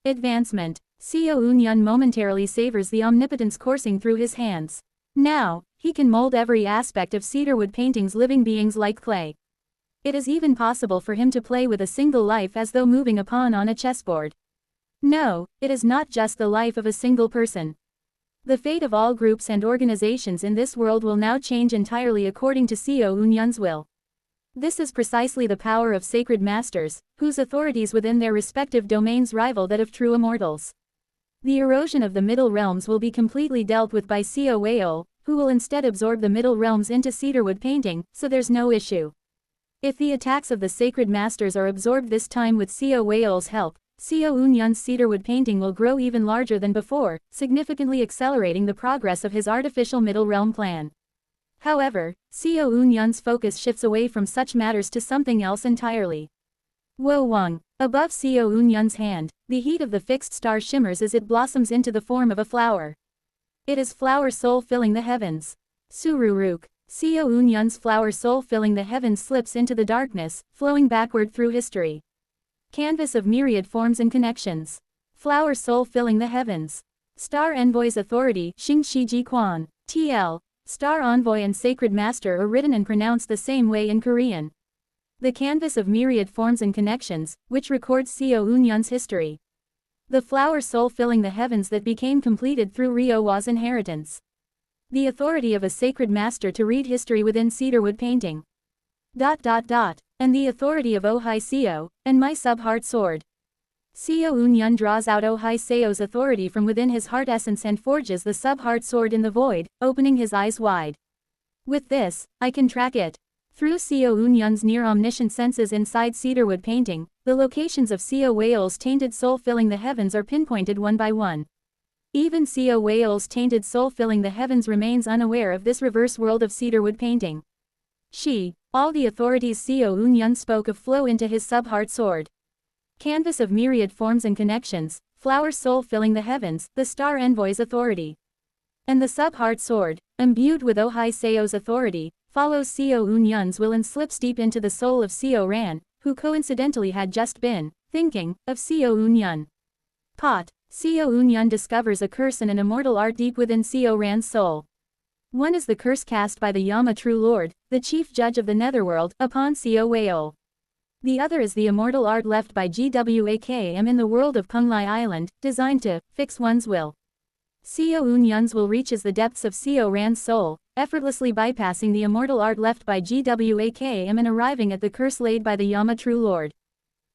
Advancement. Seo Eun-yun momentarily savors the omnipotence coursing through his hands. Now, he can mold every aspect of Cedarwood painting's living beings like clay. It is even possible for him to play with a single life as though moving a pawn on a chessboard. No, it is not just the life of a single person. The fate of all groups and organizations in this world will now change entirely according to Seo Eun-yun's will. This is precisely the power of sacred masters, whose authorities within their respective domains rival that of true immortals. The erosion of the middle realms will be completely dealt with by Seo Weol, who will instead absorb the middle realms into cedarwood painting, so there's no issue. If the attacks of the sacred masters are absorbed this time with Seo Weol's help, Seo Eun-yun's cedarwood painting will grow even larger than before, significantly accelerating the progress of his artificial middle realm plan. However, Seo Eun-yun's focus shifts away from such matters to something else entirely. Wo Wang. Above Seo Eun-yun's hand, the heat of the fixed star shimmers as it blossoms into the form of a flower. It is flower soul filling the heavens. Sururuk. Seo Eun-yun's flower soul filling the heavens slips into the darkness, flowing backward through history. Canvas of myriad forms and connections. Flower soul filling the heavens. Star Envoy's authority, Xing Shiji Quan. TL. Star Envoy and Sacred Master are written and pronounced the same way in Korean. The canvas of myriad forms and connections, which records Seo Eun-yun's history. The flower soul filling the heavens that became completed through Ryowa's inheritance. The authority of a sacred master to read history within cedarwood painting. And the authority of Oh Hai Seo, and my sub-heart sword. Seo Eun-yun draws out Oh Hai Seo's authority from within his heart essence and forges the sub-heart sword in the void, opening his eyes wide. With this, I can track it. Through Seo Eun-yun's near-omniscient senses inside cedarwood painting, the locations of Seo Weol's tainted soul filling the heavens are pinpointed one by one. Even Seo Weol's tainted soul filling the heavens remains unaware of this reverse world of cedarwood painting. All the authorities Seo Eun-yun spoke of flow into his sub-heart sword. Canvas of myriad forms and connections, flower soul filling the heavens, the star envoy's authority. And the sub-heart sword, imbued with Oh Hai Seo's authority, follows Seo Eun-yun's will and slips deep into the soul of Seo Ran, who coincidentally had just been thinking of Seo Eun-yun. Seo Eun-yun discovers a curse and an immortal art deep within Seo Ran's soul. One is the curse cast by the Yama True Lord, the chief judge of the netherworld, upon Seo Weol. The other is the immortal art left by Gwakm in the world of Kunglai Island, designed to fix one's will. Seo Eun-yun's will reaches the depths of Seo Ran's soul, effortlessly bypassing the immortal art left by Gwakm and arriving at the curse laid by the Yama True Lord.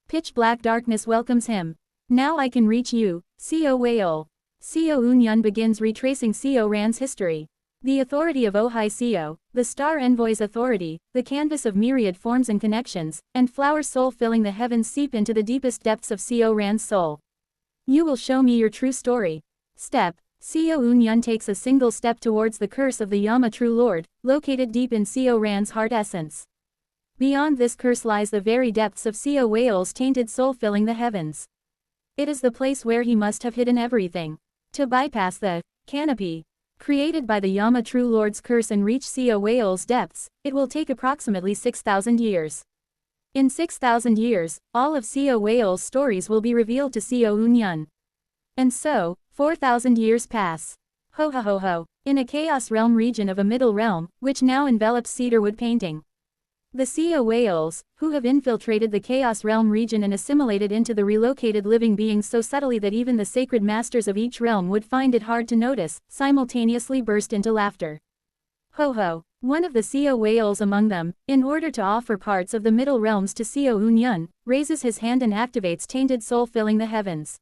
Pitch black darkness welcomes him. Now I can reach you, Seo Weol. Seo Eun-yun begins retracing Seo Ran's history. The authority of Oh Hai Seo, the star envoy's authority, the canvas of myriad forms and connections, and flower soul filling the heavens seep into the deepest depths of Seo Ran's soul. You will show me your true story. Step. Seo Eun-yun takes a single step towards the curse of the Yama True Lord, located deep in Seo Ran's heart essence. Beyond this curse lies the very depths of Seo Weol's tainted soul filling the heavens. It is the place where he must have hidden everything. To bypass the canopy created by the Yama True Lord's curse and reach Seo Weol's depths, it will take approximately 6,000 years. In 6,000 years, all of Seo Weol's stories will be revealed to Seo Eun-yun. And so, 4,000 years pass. Ho ho ho ho. In a Chaos Realm region of a Middle Realm, which now envelops cedarwood painting. The Seo Weols, who have infiltrated the Chaos Realm region and assimilated into the relocated living beings so subtly that even the sacred masters of each realm would find it hard to notice, simultaneously burst into laughter. Ho ho. One of the Seo Weols among them, in order to offer parts of the middle realms to Seo Eun-yun, raises his hand and activates tainted soul filling the heavens.